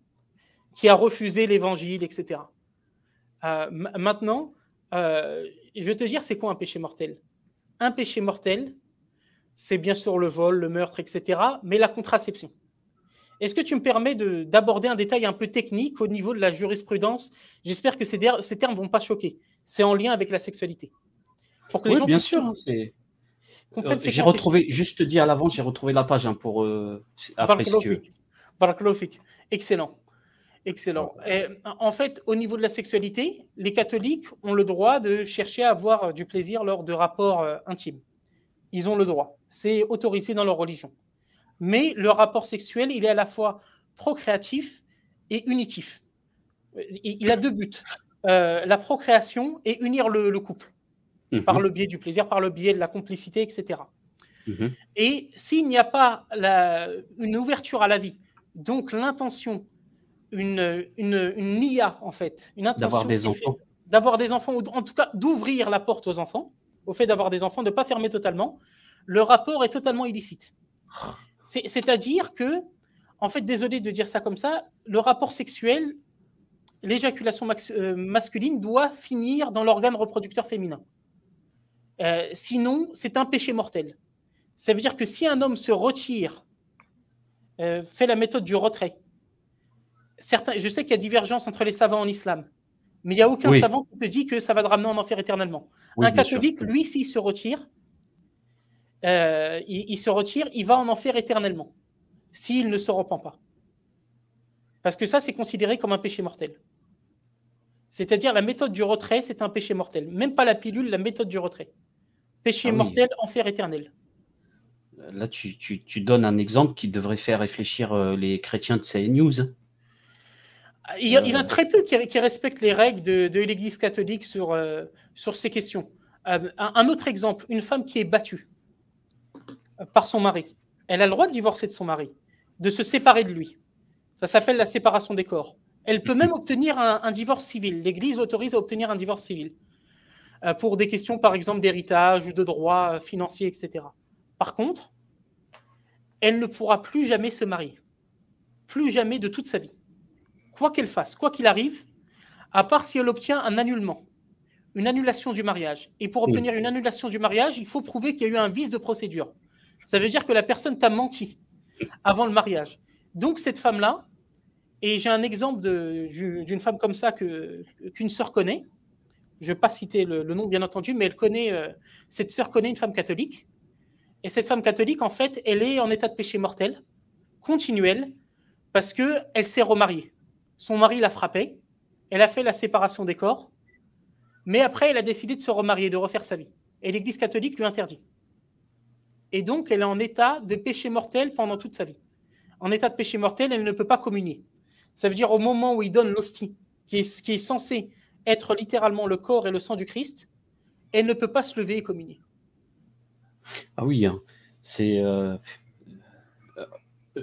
qui a refusé l'évangile, etc. Maintenant, je vais te dire c'est quoi un péché mortel. Un péché mortel, c'est bien sûr le vol, le meurtre, etc., mais la contraception. Est-ce que tu me permets d'aborder un détail un peu technique au niveau de la jurisprudence? J'espère que ces termes ne vont pas choquer. C'est en lien avec la sexualité. Pour que les gens bien sûr. J'ai retrouvé, juste te dis à l'avance, j'ai retrouvé la page pour après si tu veux. Barakalofik. Excellent. Excellent. Et, en fait, au niveau de la sexualité, les catholiques ont le droit de chercher à avoir du plaisir lors de rapports intimes. Ils ont le droit. C'est autorisé dans leur religion. Mais le rapport sexuel, il est à la fois procréatif et unitif. Il a deux buts. La procréation et unir le couple par le biais du plaisir, par le biais de la complicité, etc. Et s'il n'y a pas une ouverture à la vie, donc l'intention, une nia en fait, une intention d'avoir des enfants, ou en tout cas d'ouvrir la porte aux enfants, au fait d'avoir des enfants, de ne pas fermer totalement, le rapport est totalement illicite. C'est-à-dire que, en fait, désolé de dire ça comme ça, le rapport sexuel, l'éjaculation masculine doit finir dans l'organe reproducteur féminin. Sinon, c'est un péché mortel. Ça veut dire que si un homme se retire, fait la méthode du retrait, je sais qu'il y a divergence entre les savants en islam, mais il n'y a aucun savant qui te dit que ça va te ramener en enfer éternellement. Un catholique, lui, s'il se retire, il va en enfer éternellement, s'il ne se repent pas. Parce que ça, c'est considéré comme un péché mortel. C'est-à-dire, la méthode du retrait, c'est un péché mortel. Même pas la pilule, la méthode du retrait. Péché mortel, enfer éternel. Là, tu donnes un exemple qui devrait faire réfléchir les chrétiens de CNews. Il y en a très peu qui respectent les règles de l'Église catholique sur ces questions. Un autre exemple, une femme qui est battue par son mari. Elle a le droit de divorcer de son mari, de se séparer de lui. Ça s'appelle la séparation des corps. Elle peut même obtenir un divorce civil. L'Église autorise à obtenir un divorce civil pour des questions, par exemple, d'héritage ou de droits financiers, etc. Par contre, elle ne pourra plus jamais se marier. Plus jamais de toute sa vie. Quoi qu'elle fasse, quoi qu'il arrive, à part si elle obtient un annullement, une annulation du mariage. Et pour obtenir une annulation du mariage, il faut prouver qu'il y a eu un vice de procédure. Ça veut dire que la personne t'a menti avant le mariage. Donc, cette femme-là, et j'ai un exemple d'une femme comme ça qu'une sœur connaît, je ne vais pas citer le nom, bien entendu, mais cette sœur connaît une femme catholique. Et cette femme catholique, en fait, elle est en état de péché mortel, continuel, parce qu'elle s'est remariée. Son mari l'a frappée, elle a fait la séparation des corps, mais après, elle a décidé de se remarier, de refaire sa vie. Et l'Église catholique lui interdit. Et donc, elle est en état de péché mortel pendant toute sa vie. En état de péché mortel, elle ne peut pas communier. Ça veut dire au moment où il donne l'hostie, qui est censé être littéralement le corps et le sang du Christ, elle ne peut pas se lever et communier. Ah oui, hein. C'est...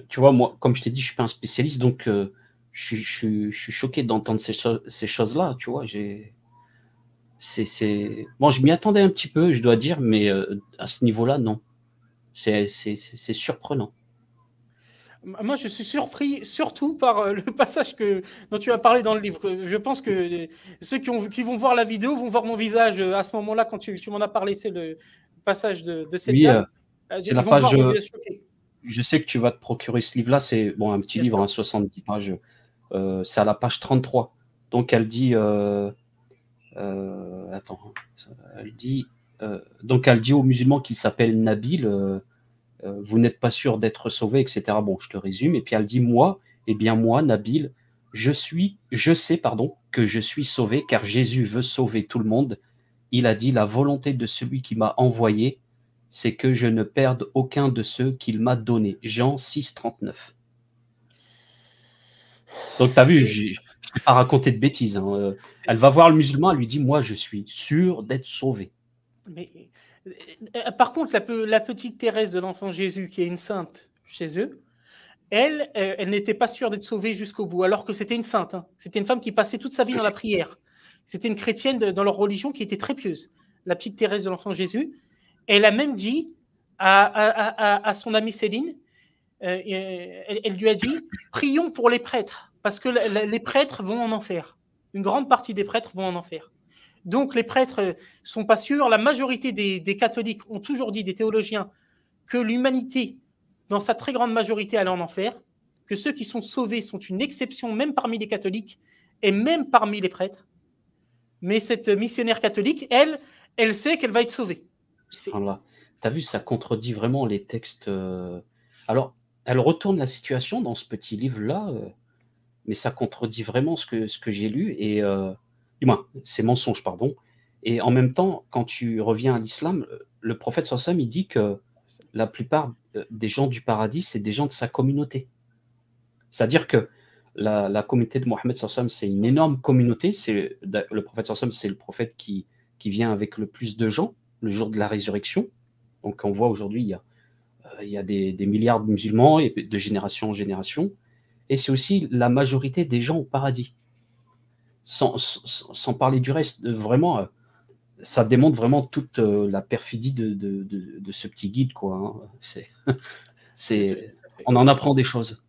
tu vois, moi, comme je t'ai dit, je ne suis pas un spécialiste, donc je suis choqué d'entendre ces choses-là, tu vois. Bon, je m'y attendais un petit peu, je dois dire, mais à ce niveau-là, non. C'est surprenant. Moi, je suis surpris surtout par le passage dont tu as parlé dans le livre. Je pense que ceux qui vont voir la vidéo vont voir mon visage à ce moment-là quand tu m'en as parlé. C'est le passage de cette dame. C'est la page. Je sais que tu vas te procurer ce livre-là. C'est bon, un petit livre, 70 pages. C'est à la page 33. Donc, elle dit... attends. Elle dit... donc, elle dit aux musulmans qui s'appellent Nabil... vous n'êtes pas sûr d'être sauvé, etc. Bon, je te résume. Et puis elle dit, moi, Nabil, je sais, pardon, que je suis sauvé, car Jésus veut sauver tout le monde. Il a dit, la volonté de celui qui m'a envoyé, c'est que je ne perde aucun de ceux qu'il m'a donnés. Jean 6, 39. Donc, tu as vu, je ne t'ai pas raconté de bêtises. Hein. Elle va voir le musulman, elle lui dit, moi, je suis sûr d'être sauvé. Mais, par contre, la petite Thérèse de l'Enfant Jésus, qui est une sainte chez eux, elle n'était pas sûre d'être sauvée jusqu'au bout, alors que c'était une sainte. Hein. C'était une femme qui passait toute sa vie dans la prière. C'était une chrétienne dans leur religion qui était très pieuse. La petite Thérèse de l'Enfant Jésus. Elle a même dit à son amie Céline, elle lui a dit, prions pour les prêtres, parce que les prêtres vont en enfer. Une grande partie des prêtres vont en enfer. Donc les prêtres sont pas sûrs. La majorité des catholiques ont toujours dit, des théologiens, que l'humanité, dans sa très grande majorité, allait en enfer, que ceux qui sont sauvés sont une exception, même parmi les catholiques et même parmi les prêtres. Mais cette missionnaire catholique, elle sait qu'elle va être sauvée. Tu as vu, ça contredit vraiment les textes. Alors, elle retourne la situation dans ce petit livre-là, mais ça contredit vraiment ce que j'ai lu, et du moins, c'est mensonge, pardon. Et en même temps, quand tu reviens à l'islam, le prophète sallallahu alayhi wa sallam, il dit que la plupart des gens du paradis, c'est des gens de sa communauté. C'est-à-dire que la communauté de Mohammed sallallahu alayhi wa sallam, c'est une énorme communauté. Le prophète sallallahu alayhi wa sallam, c'est le prophète qui vient avec le plus de gens le jour de la résurrection. Donc on voit aujourd'hui, il y a des milliards de musulmans, et de génération en génération. Et c'est aussi la majorité des gens au paradis. Sans parler du reste, vraiment, ça démontre vraiment toute la perfidie de ce petit guide, quoi. Hein. On en apprend des choses.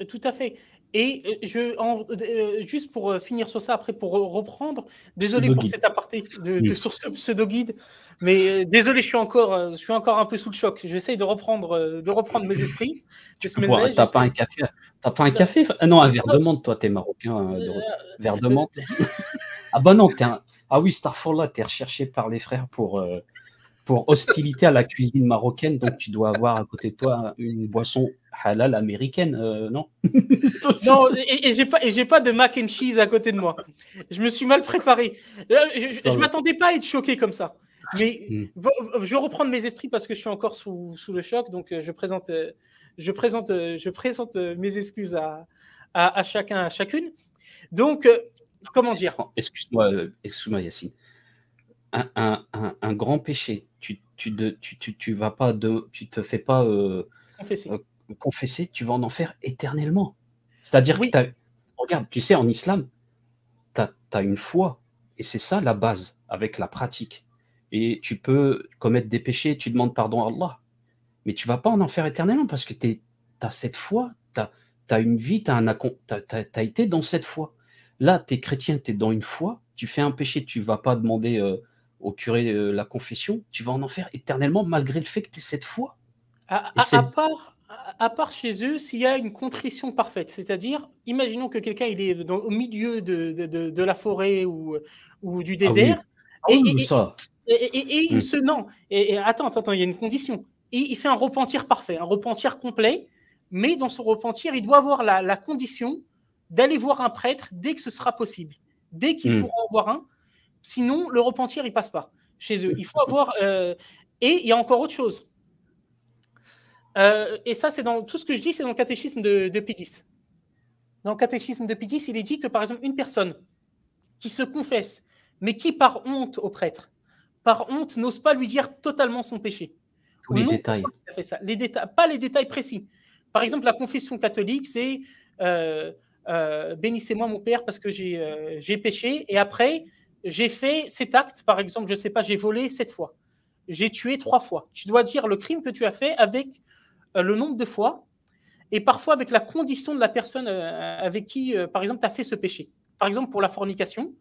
Tout à fait. Et juste pour finir sur ça, après pour reprendre, désolé pour cet aparté sur ce pseudo-guide, mais désolé, je suis encore un peu sous le choc. J'essaye de reprendre mes esprits. T'as pas un café? T'as pas un café? Non, un verre de menthe, toi, t'es marocain. Verre de menthe. Ah bah non, ah oui, Starfall, t'es recherché par les frères pour hostilité à la cuisine marocaine, donc tu dois avoir à côté de toi une boisson halal américaine, non? Non, et j'ai pas de mac and cheese à côté de moi. Je me suis mal préparé. Je m'attendais pas à être choqué comme ça. Mais je vais reprendre mes esprits parce que je suis encore sous le choc, donc je présente mes excuses à chacun, à chacune. Donc, comment dire? Excuse-moi, Yacine. Un grand péché, tu te fais pas confesser, tu vas en enfer éternellement. C'est-à-dire que regarde, tu sais, en islam, tu as une foi, et c'est ça la base, avec la pratique. Et tu peux commettre des péchés, tu demandes pardon à Allah, mais tu vas pas en enfer éternellement, parce que tu as cette foi, tu as une vie, tu as été dans cette foi. Là, tu es chrétien, tu es dans une foi, tu fais un péché, tu vas pas demander au curé la confession, tu vas en enfer éternellement, malgré le fait que tu aies cette foi. À part chez eux, s'il y a une contrition parfaite, c'est-à-dire, imaginons que quelqu'un il est au milieu de la forêt ou du désert, et il se non. Et attends, il y a une condition. Il fait un repentir parfait, un repentir complet, mais dans son repentir, il doit avoir la condition d'aller voir un prêtre dès que ce sera possible, dès qu'il pourra en voir un. Sinon, le repentir, il passe pas chez eux. Il faut avoir. Et il y a encore autre chose. Et ça, c'est dans tout ce que je dis, c'est dans le catéchisme de Pie X. Dans le catéchisme de Pie X, il est dit que, par exemple, une personne qui se confesse, mais qui, par honte au prêtre, par honte, n'ose pas lui dire totalement son péché. Tous les détails. Pas les détails précis. Par exemple, la confession catholique, c'est bénissez-moi mon Père parce que j'ai péché, et après, j'ai fait cet acte, par exemple, je ne sais pas, j'ai volé 7 fois, j'ai tué 3 fois. Tu dois dire le crime que tu as fait avec le nombre de fois, et parfois avec la condition de la personne avec qui, par exemple, tu as fait ce péché. Par exemple, pour la fornication,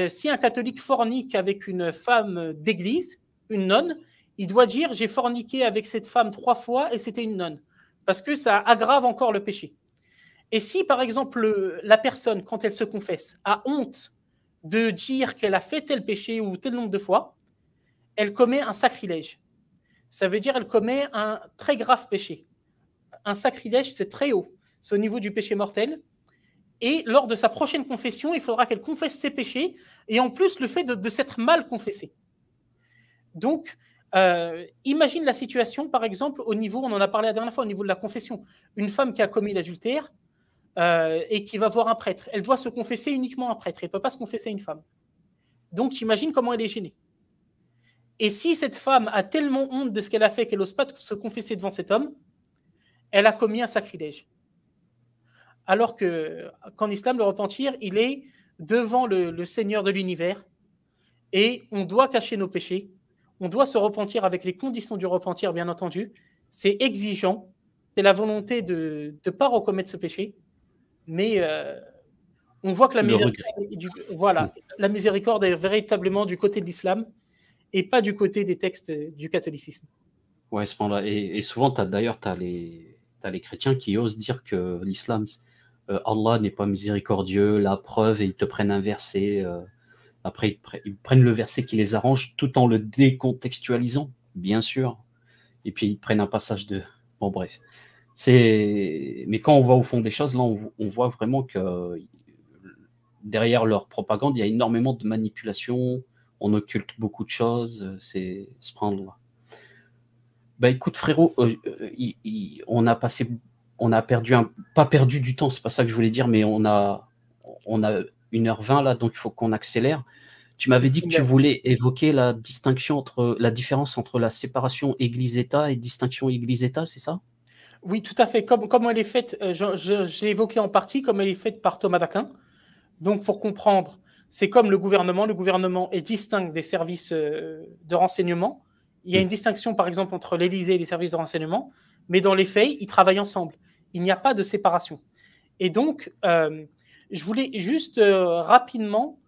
si un catholique fornique avec une femme d'église, une nonne, il doit dire j'ai forniqué avec cette femme 3 fois et c'était une nonne, parce que ça aggrave encore le péché. Et si, par exemple, la personne, quand elle se confesse, a honte de dire qu'elle a fait tel péché ou tel nombre de fois, elle commet un sacrilège. Ça veut dire qu'elle commet un très grave péché. Un sacrilège, c'est très haut. C'est au niveau du péché mortel. et lors de sa prochaine confession, il faudra qu'elle confesse ses péchés, et en plus le fait de s'être mal confessée. Donc, imagine la situation, par exemple, au niveau, on en a parlé la dernière fois, au niveau de la confession. Une femme qui a commis l'adultère et qui va voir un prêtre. Elle doit se confesser uniquement à un prêtre. Elle ne peut pas se confesser à une femme. Donc, j'imagine comment elle est gênée. Et si cette femme a tellement honte de ce qu'elle a fait qu'elle n'ose pas se confesser devant cet homme, elle a commis un sacrilège. Alors qu'en islam, le repentir, il est devant le Seigneur de l'univers et on doit cacher nos péchés. On doit se repentir avec les conditions du repentir, bien entendu. C'est exigeant. C'est la volonté de ne pas recommettre ce péché. Mais on voit que la miséricorde est véritablement du côté de l'islam et pas du côté des textes du catholicisme. Ouais, ce moment-là. Et souvent, tu as les chrétiens qui osent dire que l'islam, Allah n'est pas miséricordieux, la preuve, et ils te prennent un verset. Après, ils prennent le verset qui les arrange tout en le décontextualisant, bien sûr. Et puis, ils prennent un passage de... Bon, bref. Mais quand on va au fond des choses, là, on voit vraiment que derrière leur propagande, il y a énormément de manipulation, on occulte beaucoup de choses, c'est ce prendre-là. Bah écoute, frérot, on a perdu pas perdu du temps, c'est pas ça que je voulais dire, mais on a 1h20 là, donc il faut qu'on accélère. Tu m'avais dit que tu voulais évoquer la différence entre la séparation Église-État et distinction Église-État, c'est ça? Oui, tout à fait. Comme elle est faite, j'ai évoqué en partie comme elle est faite par Thomas d'Aquin. Donc, pour comprendre, c'est comme le gouvernement. Le gouvernement est distinct des services de renseignement. Il y a une distinction, par exemple, entre l'Élysée et les services de renseignement, mais dans les faits, ils travaillent ensemble. Il n'y a pas de séparation. Et donc, je voulais juste rapidement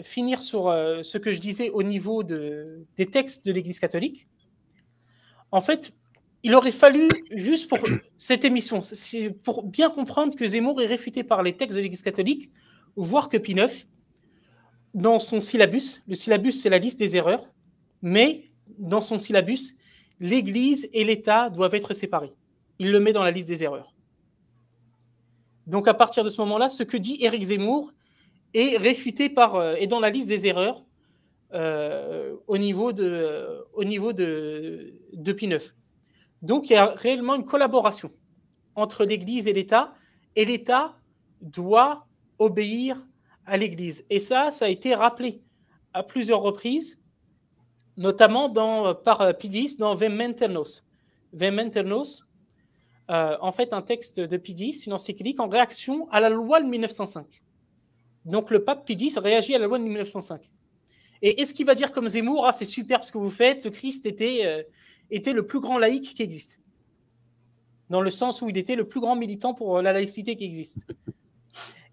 finir sur ce que je disais au niveau des textes de l'Église catholique. En fait, il aurait fallu, juste pour cette émission, pour bien comprendre que Zemmour est réfuté par les textes de l'Église catholique, voir que Pie IX, dans son syllabus, le syllabus c'est la liste des erreurs, mais dans son syllabus, l'Église et l'État doivent être séparés. Il le met dans la liste des erreurs. Donc à partir de ce moment-là, ce que dit Éric Zemmour est réfuté est dans la liste des erreurs au niveau de Pie IX. Donc, il y a réellement une collaboration entre l'Église et l'État doit obéir à l'Église. Et ça a été rappelé à plusieurs reprises, notamment par Pie X dans Vem Menternos. Vem Menternos, en fait, un texte de Pie X, une encyclique en réaction à la loi de 1905. Donc, le pape Pie X réagit à la loi de 1905. Et est-ce qu'il va dire comme Zemmour, c'est superbe ce que vous faites, le Christ était le plus grand laïc qui existe, dans le sens où il était le plus grand militant pour la laïcité qui existe.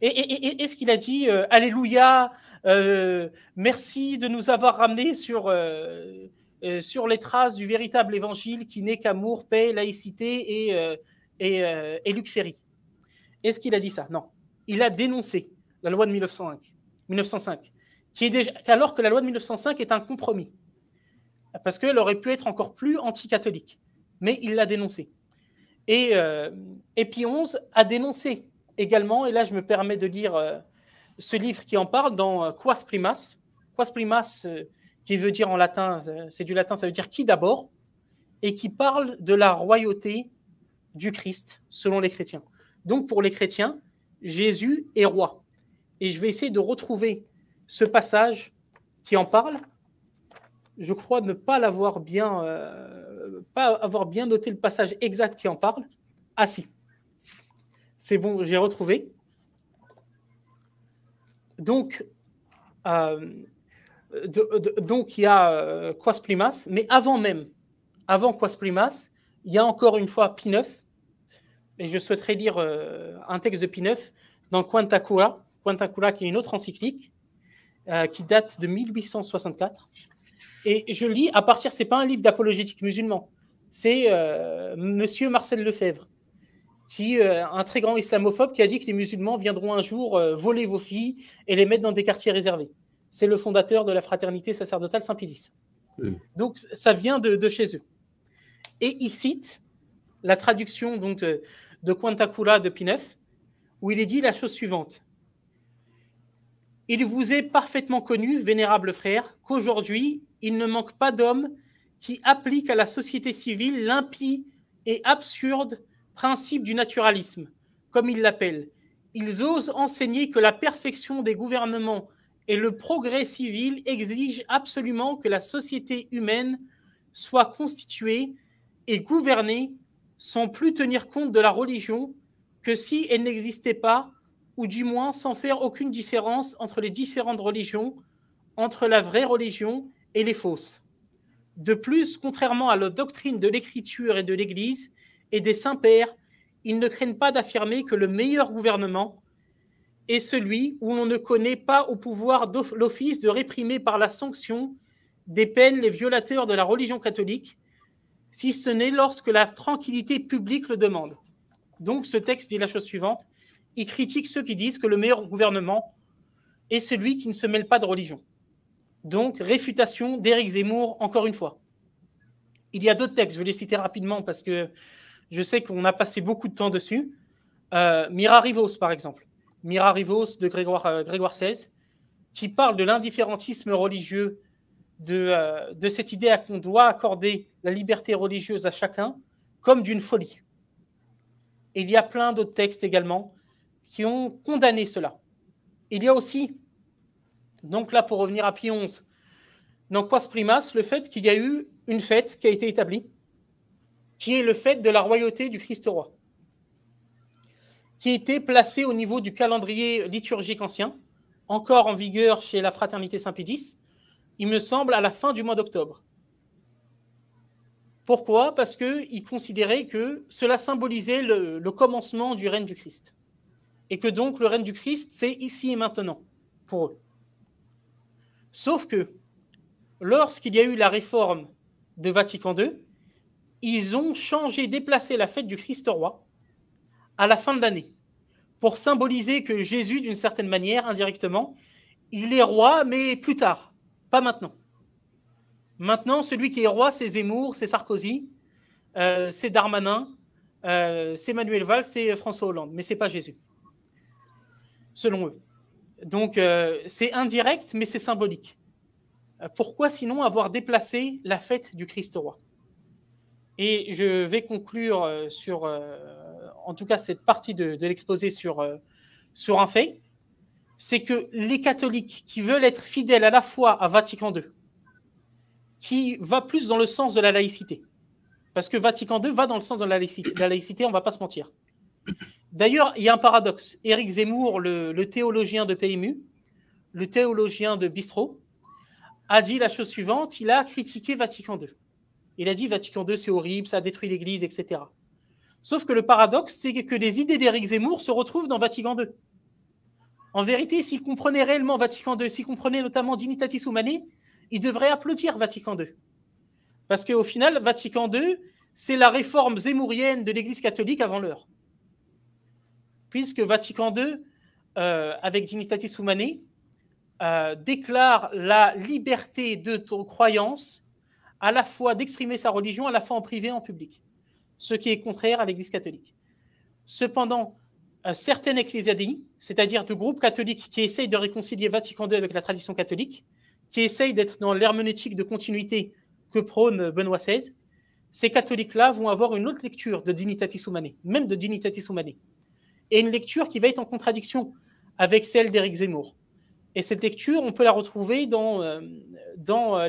Et est-ce qu'il a dit Alléluia, merci de nous avoir ramenés sur les traces du véritable évangile qui n'est qu'amour, paix, laïcité et Luc Ferry? Est-ce qu'il a dit ça? Non. Il a dénoncé la loi de 1905 alors que la loi de 1905 est un compromis. Parce qu'elle aurait pu être encore plus anticatholique. Mais il l'a dénoncé. Et Pie XI a dénoncé également, et là je me permets de lire ce livre qui en parle dans Quas Primas. Quas Primas, qui veut dire en latin, c'est du latin, ça veut dire qui d'abord, et qui parle de la royauté du Christ selon les chrétiens. Donc pour les chrétiens, Jésus est roi. Et je vais essayer de retrouver ce passage qui en parle. Je crois ne pas avoir bien noté le passage exact qui en parle. Ah si, c'est bon, j'ai retrouvé. Donc, il y a Quas Primas, mais avant Quas Primas, il y a encore une fois Pie IX, et je souhaiterais lire un texte de Pie IX dans Quanta Cura qui est une autre encyclique qui date de 1864. Et je lis à partir, c'est pas un livre d'apologétique musulman, c'est Monsieur Marcel Lefebvre, un très grand islamophobe qui a dit que les musulmans viendront un jour voler vos filles et les mettre dans des quartiers réservés. C'est le fondateur de la fraternité sacerdotale Saint-Pie X. Donc ça vient de chez eux. Et il cite la traduction donc, de Quanta Cura de Pie IX, où il est dit la chose suivante. Il vous est parfaitement connu, vénérable frère, qu'aujourd'hui, il ne manque pas d'hommes qui appliquent à la société civile l'impie et absurde principe du naturalisme, comme ils l'appellent. Ils osent enseigner que la perfection des gouvernements et le progrès civil exigent absolument que la société humaine soit constituée et gouvernée sans plus tenir compte de la religion que si elle n'existait pas, ou du moins sans faire aucune différence entre les différentes religions, entre la vraie religion et les fausses. De plus, contrairement à la doctrine de l'Écriture et de l'Église et des saints-pères, ils ne craignent pas d'affirmer que le meilleur gouvernement est celui où l'on ne connaît pas au pouvoir l'office de réprimer par la sanction des peines les violateurs de la religion catholique, si ce n'est lorsque la tranquillité publique le demande. Donc ce texte dit la chose suivante, il critique ceux qui disent que le meilleur gouvernement est celui qui ne se mêle pas de religion. Donc, réfutation d'Éric Zemmour, encore une fois. Il y a d'autres textes, je vais les citer rapidement parce que je sais qu'on a passé beaucoup de temps dessus. Mira Rivos, par exemple. Mira Rivos de Grégoire XVI, qui parle de l'indifférentisme religieux, de cette idée qu'on doit accorder la liberté religieuse à chacun comme d'une folie. Et il y a plein d'autres textes également qui ont condamné cela. Il y a aussi, donc là pour revenir à Pie XI, dans Quas Primas, le fait qu'il y a eu une fête qui a été établie, qui est le fait de la royauté du Christ roi, qui a été placée au niveau du calendrier liturgique ancien, encore en vigueur chez la Fraternité Saint-Pédis, il me semble à la fin du mois d'octobre. Pourquoi ? Parce qu'ils considéraient que cela symbolisait le commencement du règne du Christ. Et que donc le règne du Christ, c'est ici et maintenant, pour eux. Sauf que, lorsqu'il y a eu la réforme de Vatican II, ils ont changé, déplacé la fête du Christ roi à la fin de l'année, pour symboliser que Jésus, d'une certaine manière, indirectement, il est roi, mais plus tard, pas maintenant. Maintenant, celui qui est roi, c'est Zemmour, c'est Sarkozy, c'est Darmanin, c'est Manuel Valls, c'est François Hollande, mais ce n'est pas Jésus, selon eux. Donc, c'est indirect, mais c'est symbolique. Pourquoi sinon avoir déplacé la fête du Christ roi ? Et je vais conclure sur, en tout cas, cette partie de l'exposé sur un fait, c'est que les catholiques qui veulent être fidèles à la fois à Vatican II, qui va plus dans le sens de la laïcité, parce que Vatican II va dans le sens de la laïcité, on ne va pas se mentir. D'ailleurs, il y a un paradoxe. Éric Zemmour, le théologien de PMU, le théologien de Bistro, a dit la chose suivante, il a critiqué Vatican II. Il a dit Vatican II, c'est horrible, ça a détruit l'Église, etc. Sauf que le paradoxe, c'est que les idées d'Éric Zemmour se retrouvent dans Vatican II. En vérité, s'il comprenait réellement Vatican II, s'il comprenait notamment Dignitatis Humanae, il devrait applaudir Vatican II. Parce qu'au final, Vatican II, c'est la réforme zémourienne de l'Église catholique avant l'heure. Puisque Vatican II, avec Dignitatis Humanae, déclare la liberté de croyance, à la fois d'exprimer sa religion, à la fois en privé et en public, ce qui est contraire à l'Église catholique. Cependant, certaines ecclésiadéies, c'est-à-dire de groupes catholiques qui essayent de réconcilier Vatican II avec la tradition catholique, qui essayent d'être dans l'herméneutique de continuité que prône Benoît XVI, ces catholiques-là vont avoir une autre lecture de Dignitatis Humanae, même de Dignitatis Humanae, et une lecture qui va être en contradiction avec celle d'Éric Zemmour. Et cette lecture, on peut la retrouver dans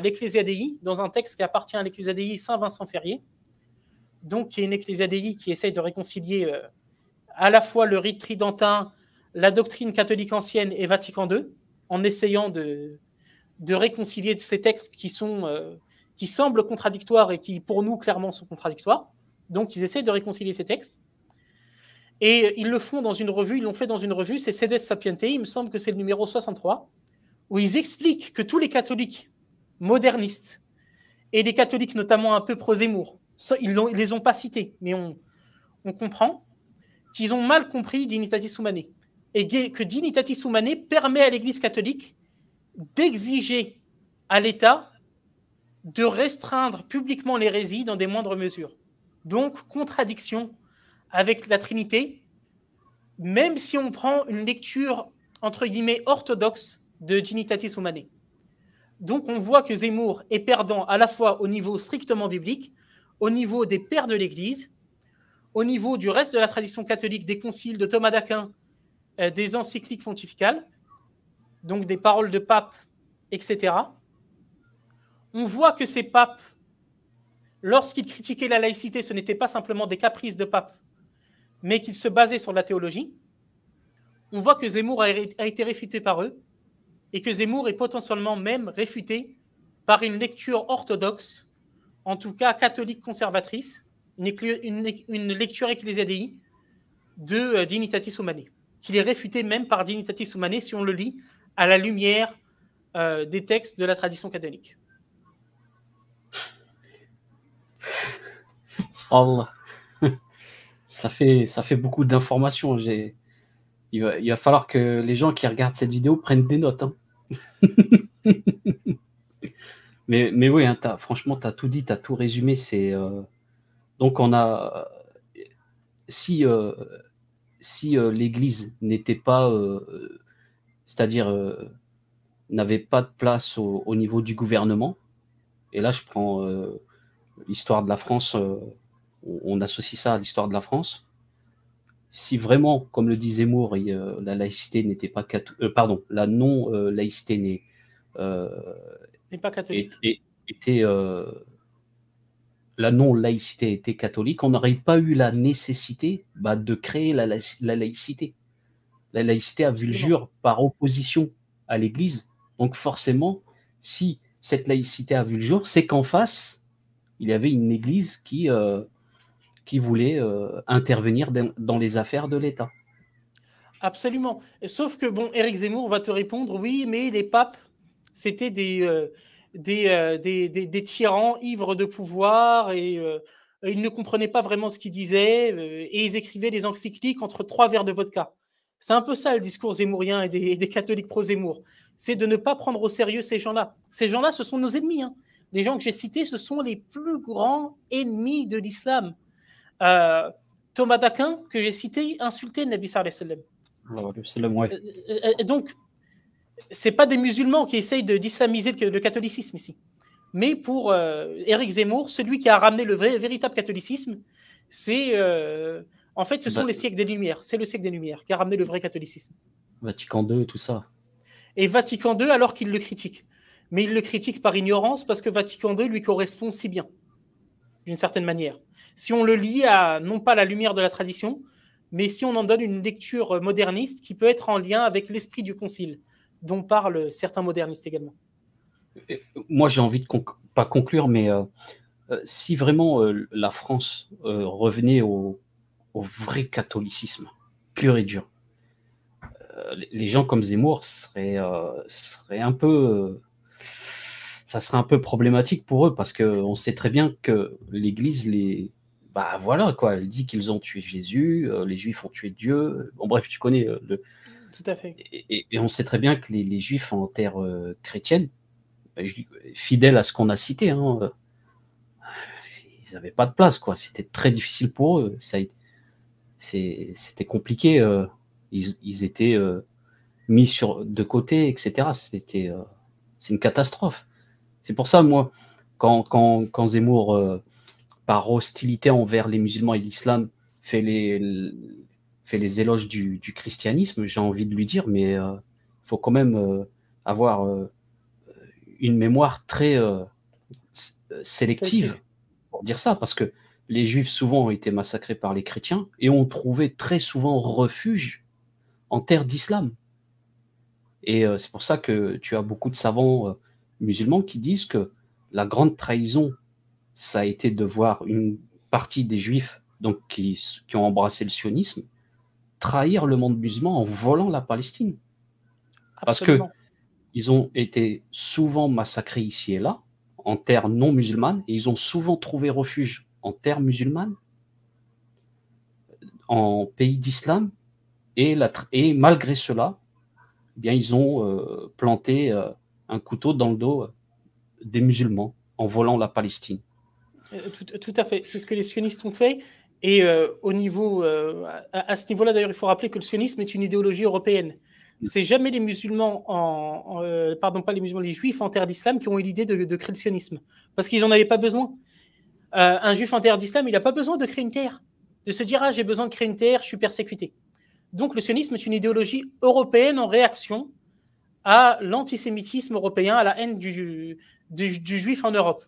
l'Ecclésiadéi, dans un texte qui appartient à l'Ecclésiadéi Saint-Vincent Ferrier, donc qui est une Ecclésiadéi qui essaye de réconcilier à la fois le rite tridentin, la doctrine catholique ancienne et Vatican II, en essayant de réconcilier ces textes qui semblent contradictoires et qui, pour nous, clairement, sont contradictoires. Donc, ils essaient de réconcilier ces textes. Et ils le font dans une revue, ils l'ont fait dans une revue, c'est Sedes Sapientiae, il me semble que c'est le numéro 63, où ils expliquent que tous les catholiques modernistes, et les catholiques notamment un peu pro-Zemmour, ils les ont pas cités, mais on comprend qu'ils ont mal compris Dignitatis Humanae, et que Dignitatis Humanae permet à l'Église catholique d'exiger à l'État de restreindre publiquement l'hérésie dans des moindres mesures. Donc, contradiction avec la Trinité, même si on prend une lecture, entre guillemets, orthodoxe de Dignitatis Humanae. Donc on voit que Zemmour est perdant à la fois au niveau strictement biblique, au niveau des pères de l'Église, au niveau du reste de la tradition catholique, des conciles de Thomas d'Aquin, des encycliques pontificales, donc des paroles de papes, etc. On voit que ces papes, lorsqu'ils critiquaient la laïcité, ce n'était pas simplement des caprices de papes, mais qu'ils se basaient sur la théologie. On voit que Zemmour a été réfuté par eux, et que Zemmour est potentiellement même réfuté par une lecture orthodoxe, en tout cas catholique conservatrice, une lecture ecclésiadéi de Dignitatis Humanae, qu'il est réfuté même par Dignitatis Humanae si on le lit à la lumière des textes de la tradition catholique. Ça fait beaucoup d'informations. Il va falloir que les gens qui regardent cette vidéo prennent des notes. Hein. mais oui, hein, franchement, tu as tout dit, tu as tout résumé. Donc, on a. Si l'Église n'était pas. C'est-à-dire. N'avait pas de place au niveau du gouvernement, et là, je prends l'histoire de la France, on associe ça à l'histoire de la France. Si vraiment, comme le dit Zemmour, la laïcité n'était pas la non-laïcité n'est pas catholique. La non-laïcité était catholique, on n'aurait pas eu la nécessité de créer la laïcité. La laïcité a vu le jour par opposition à l'Église. Donc forcément, si cette laïcité a vu le jour, c'est qu'en face, il y avait une Église qui voulait intervenir dans les affaires de l'État. Absolument. Sauf que, bon, Éric Zemmour va te répondre, oui, mais les papes, c'était des tyrans ivres de pouvoir, et ils ne comprenaient pas vraiment ce qu'ils disaient, et ils écrivaient des encycliques entre 3 verres de vodka. C'est un peu ça le discours zémourien et des catholiques pro-Zemmour. C'est de ne pas prendre au sérieux ces gens-là. Ces gens-là, ce sont nos ennemis. Hein. Les gens que j'ai cités, ce sont les plus grands ennemis de l'islam. Thomas d'Aquin, que j'ai cité, insultait Nabi sallallahu alayhi wa sallam. Ouais. Donc, ce n'est pas des musulmans qui essayent d'islamiser le catholicisme ici. Mais pour Éric Zemmour, celui qui a ramené le véritable catholicisme, c'est... en fait, ce sont les siècles des Lumières. C'est le siècle des Lumières qui a ramené le vrai catholicisme. Vatican II, tout ça. Et Vatican II, alors qu'il le critique. Mais il le critique par ignorance parce que Vatican II lui correspond si bien, d'une certaine manière. Si on le lit à, non pas la lumière de la tradition, mais si on en donne une lecture moderniste qui peut être en lien avec l'esprit du concile, dont parlent certains modernistes également. Moi, j'ai envie de pas conclure, mais si vraiment la France revenait au vrai catholicisme, pur et dur, les gens comme Zemmour seraient un peu... ça serait un peu problématique pour eux, parce qu'on sait très bien que l'Église, voilà, quoi, elle dit qu'ils ont tué Jésus, les Juifs ont tué Dieu. Bon, bref, tu connais Tout à fait. Et on sait très bien que les Juifs en terre chrétienne, fidèles à ce qu'on a cité, hein, ils n'avaient pas de place, quoi. C'était très difficile pour eux. C'était compliqué. Ils étaient mis de côté, etc. C'est une catastrophe. C'est pour ça, moi, quand Zemmour, par hostilité envers les musulmans et l'islam, fait les éloges du christianisme, j'ai envie de lui dire, mais il faut quand même avoir une mémoire très sélective pour dire ça, parce que les Juifs souvent ont été massacrés par les chrétiens et ont trouvé très souvent refuge en terre d'islam. Et c'est pour ça que tu as beaucoup de savants musulmans qui disent que la grande trahison, ça a été de voir une partie des Juifs donc, qui ont embrassé le sionisme trahir le monde musulman en volant la Palestine. Absolument. Parce qu'ils ont été souvent massacrés ici et là, en terre non musulmane, et ils ont souvent trouvé refuge en terre musulmane, en pays d'islam, et malgré cela, eh bien, ils ont planté un couteau dans le dos des musulmans en volant la Palestine. Tout à fait. C'est ce que les sionistes ont fait. Et au niveau, à ce niveau-là, d'ailleurs, il faut rappeler que le sionisme est une idéologie européenne. C'est jamais les musulmans, pardon, pas les musulmans, les juifs en terre d'islam qui ont eu l'idée de créer le sionisme, parce qu'ils n'en avaient pas besoin. Un juif en terre d'islam, il n'a pas besoin de créer une terre, de se dire, ah, j'ai besoin de créer une terre, je suis persécuté. Donc le sionisme est une idéologie européenne en réaction à l'antisémitisme européen, à la haine du juif en Europe.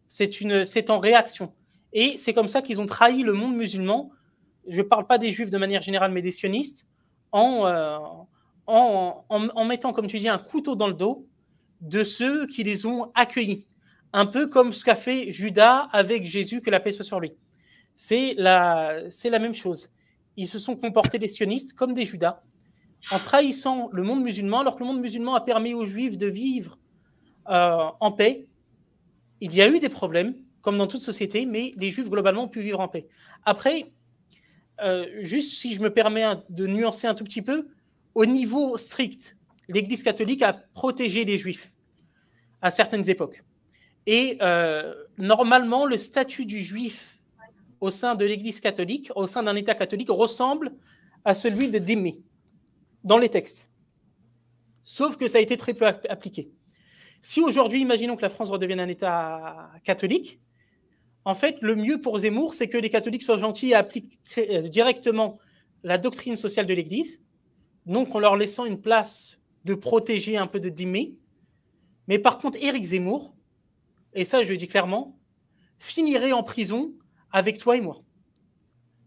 C'est en réaction. Et c'est comme ça qu'ils ont trahi le monde musulman. Je ne parle pas des juifs de manière générale, mais des sionistes, en mettant, comme tu dis, un couteau dans le dos de ceux qui les ont accueillis. Un peu comme ce qu'a fait Judas avec Jésus, que la paix soit sur lui. C'est la même chose. Ils se sont comportés, les sionistes, comme des Judas, en trahissant le monde musulman, alors que le monde musulman a permis aux juifs de vivre en paix. Il y a eu des problèmes, comme dans toute société, mais les juifs, globalement, ont pu vivre en paix. Après, juste si je me permets de nuancer un tout petit peu, au niveau strict, l'Église catholique a protégé les juifs à certaines époques. Et normalement, le statut du juif au sein de l'Église catholique, au sein d'un État catholique, ressemble à celui de dhimmi dans les textes. Sauf que ça a été très peu appliqué. Si aujourd'hui, imaginons que la France redevienne un État catholique, en fait, le mieux pour Zemmour, c'est que les catholiques soient gentils et appliquent directement la doctrine sociale de l'Église, donc en leur laissant une place de protéger un peu de dhimmi. Mais par contre, Éric Zemmour, et ça je le dis clairement, finirait en prison avec toi et moi,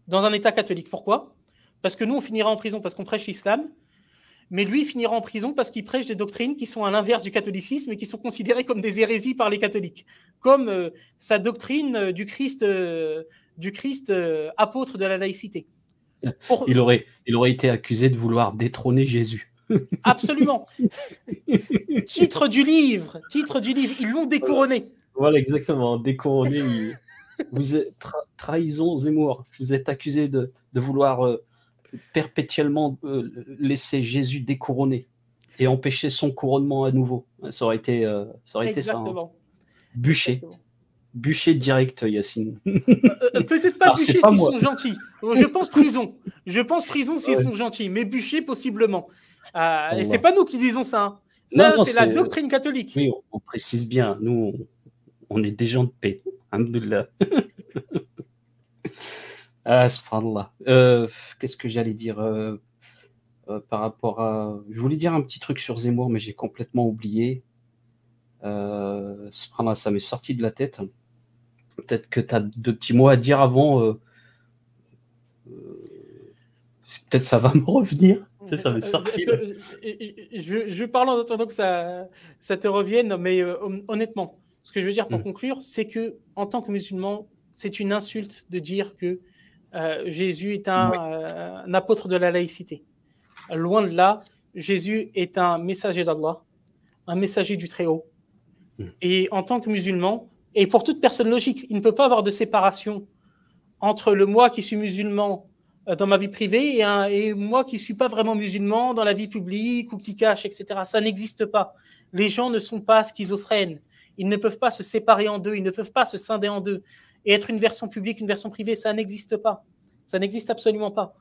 dans un État catholique. Pourquoi ? Parce que nous, on finira en prison parce qu'on prêche l'islam, mais lui, il finira en prison parce qu'il prêche des doctrines qui sont à l'inverse du catholicisme et qui sont considérées comme des hérésies par les catholiques, comme sa doctrine du Christ apôtre de la laïcité. Il aurait été accusé de vouloir détrôner Jésus. Absolument. Titre du livre, ils l'ont découronné. Voilà, exactement, découronné. Vous êtes trahison Zemmour, vous êtes accusé de vouloir perpétuellement laisser Jésus découronner et empêcher son couronnement à nouveau. Ça aurait été ça. Hein. Bûcher direct, Yacine. Peut-être pas bûcher s'ils sont gentils. Je pense prison s'ils sont gentils, mais bûcher possiblement. Et c'est pas nous qui disons ça. Hein. Ça, c'est la doctrine catholique. Oui, on précise bien. Nous, on est des gens de paix. Alhamdoulilah. Subhanallah. Qu'est-ce que j'allais dire par rapport à... Je voulais dire un petit truc sur Zemmour, mais j'ai complètement oublié. Subhanallah, ça m'est sorti de la tête. Peut-être que tu as deux petits mots à dire avant. Peut-être ça va me revenir. Ça m'est sorti. Je parle en attendant que ça te revienne, mais honnêtement, ce que je veux dire pour conclure, c'est que en tant que musulman, c'est une insulte de dire que Jésus est un apôtre de la laïcité. Loin de là, Jésus est un messager d'Allah, un messager du Très-Haut. Et en tant que musulman, et pour toute personne logique, il ne peut pas avoir de séparation entre le moi qui suis musulman dans ma vie privée et moi qui ne suis pas vraiment musulman dans la vie publique ou qui cache, etc. Ça n'existe pas. Les gens ne sont pas schizophrènes. Ils ne peuvent pas se séparer en deux, ils ne peuvent pas se scinder en deux. Et être une version publique, une version privée, ça n'existe pas. Ça n'existe absolument pas.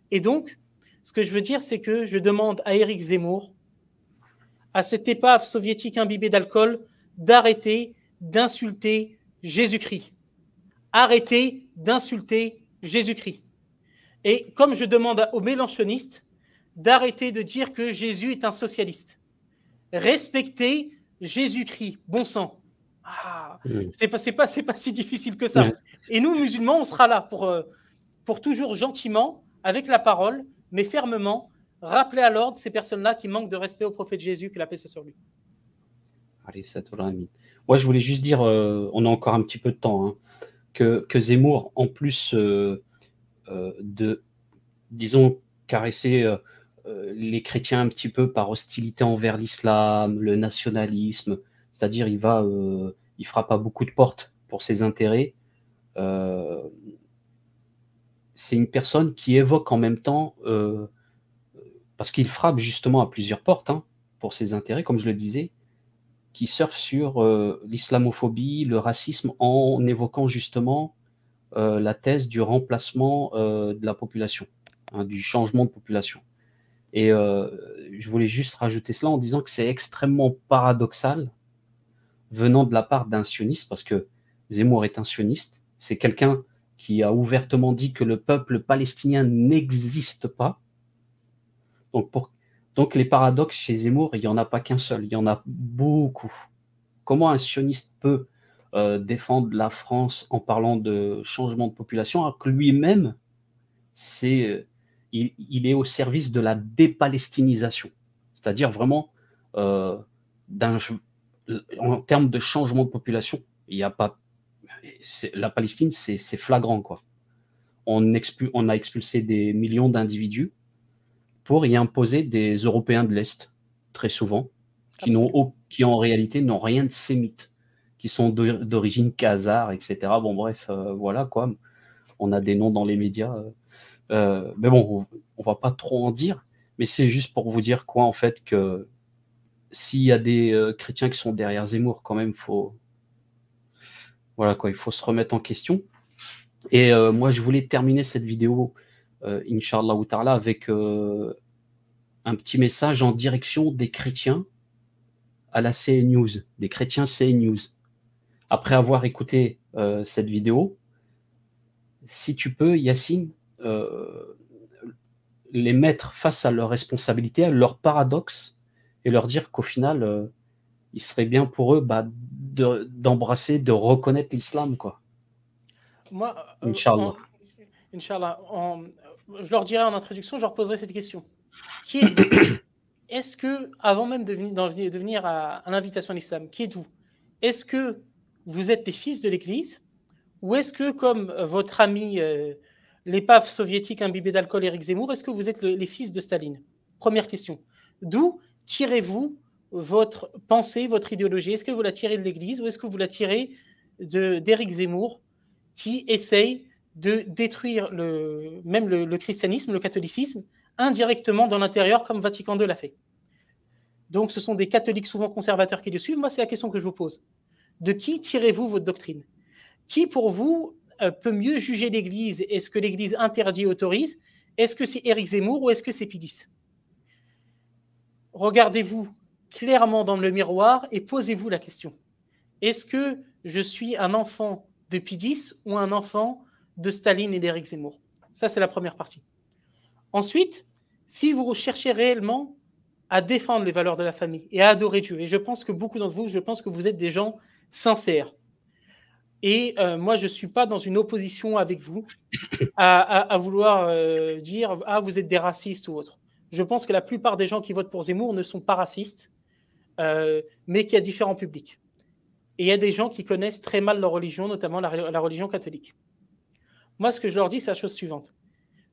Et donc, ce que je veux dire, c'est que je demande à Éric Zemmour, à cette épave soviétique imbibée d'alcool, d'arrêter d'insulter Jésus-Christ. Arrêtez d'insulter Jésus-Christ. Et comme je demande aux mélenchonistes d'arrêter de dire que Jésus est un socialiste. Respectez Jésus-Christ, bon sang. C'est pas si difficile que ça. Et nous, musulmans, on sera là pour toujours gentiment, avec la parole, mais fermement, rappeler à l'ordre ces personnes-là qui manquent de respect au prophète Jésus, que la paix soit sur lui. Allez, ça te l'a mis. Moi, je voulais juste dire, on a encore un petit peu de temps, hein, que Zemmour, en plus de, disons, caresser les chrétiens un petit peu par hostilité envers l'islam, le nationalisme, c'est-à-dire il frappe à beaucoup de portes pour ses intérêts. C'est une personne qui évoque en même temps, parce qu'il frappe justement à plusieurs portes pour ses intérêts, comme je le disais, qui surfe sur l'islamophobie, le racisme, en évoquant justement la thèse du remplacement de la population, hein, du changement de population. Et je voulais juste rajouter cela en disant que c'est extrêmement paradoxal venant de la part d'un sioniste, parce que Zemmour est un sioniste, c'est quelqu'un qui a ouvertement dit que le peuple palestinien n'existe pas. Donc les paradoxes chez Zemmour, il n'y en a pas qu'un seul, il y en a beaucoup. Comment un sioniste peut défendre la France en parlant de changement de population, alors que lui-même, il est au service de la dépalestinisation, c'est-à-dire vraiment en termes de changement de population, il n'y a pas, la Palestine, c'est flagrant, quoi. On a expulsé des millions d'individus pour y imposer des Européens de l'Est, très souvent, qui en réalité n'ont rien de sémite, qui sont d'origine khazare, etc. Bon, bref, voilà, quoi. On a des noms dans les médias. Mais bon, on va pas trop en dire, mais c'est juste pour vous dire quoi, en fait, que s'il y a des chrétiens qui sont derrière Zemmour, quand même, voilà, quoi, il faut se remettre en question. Et moi, je voulais terminer cette vidéo, Inch'Allah Ta'ala, avec un petit message en direction des chrétiens à la CNews, des chrétiens CNews. Après avoir écouté cette vidéo, si tu peux, Yacine, les mettre face à leurs responsabilités, à leurs paradoxes, et leur dire qu'au final, il serait bien pour eux d'embrasser, de reconnaître l'islam, quoi. Moi, Inch'Allah. Inch'Allah, je leur dirai en introduction, je leur poserai cette question. Qui êtes-vous? Est-ce que, avant même de venir à l'invitation à l'islam, qui êtes-vous? Est-ce que vous êtes des fils de l'Église? Ou est-ce que, comme votre ami, l'épave soviétique imbibé d'alcool Éric Zemmour, est-ce que vous êtes les fils de Staline? Première question. D'où tirez-vous votre pensée, votre idéologie? Est-ce que vous la tirez de l'Église ou est-ce que vous la tirez d'Éric Zemmour qui essaye de détruire même le christianisme, le catholicisme, indirectement dans l'intérieur, comme Vatican II l'a fait? Donc, ce sont des catholiques souvent conservateurs qui le suivent. Moi, c'est la question que je vous pose. De qui tirez-vous votre doctrine? Qui, pour vous, peut mieux juger l'Église? Est-ce que l'Église interdit, autorise? Est-ce que c'est Éric Zemmour ou est-ce que c'est Pidis? Regardez-vous clairement dans le miroir et posez-vous la question. Est-ce que je suis un enfant de Pidis ou un enfant de Staline et d'Éric Zemmour? Ça, c'est la première partie. Ensuite, si vous cherchez réellement à défendre les valeurs de la famille et à adorer Dieu, et je pense que beaucoup d'entre vous, je pense que vous êtes des gens sincères, et moi, je ne suis pas dans une opposition avec vous à vouloir dire « Ah, vous êtes des racistes » ou autre. Je pense que la plupart des gens qui votent pour Zemmour ne sont pas racistes, mais qu'il y a différents publics. Et il y a des gens qui connaissent très mal leur religion, notamment la religion catholique. Moi, ce que je leur dis, c'est la chose suivante.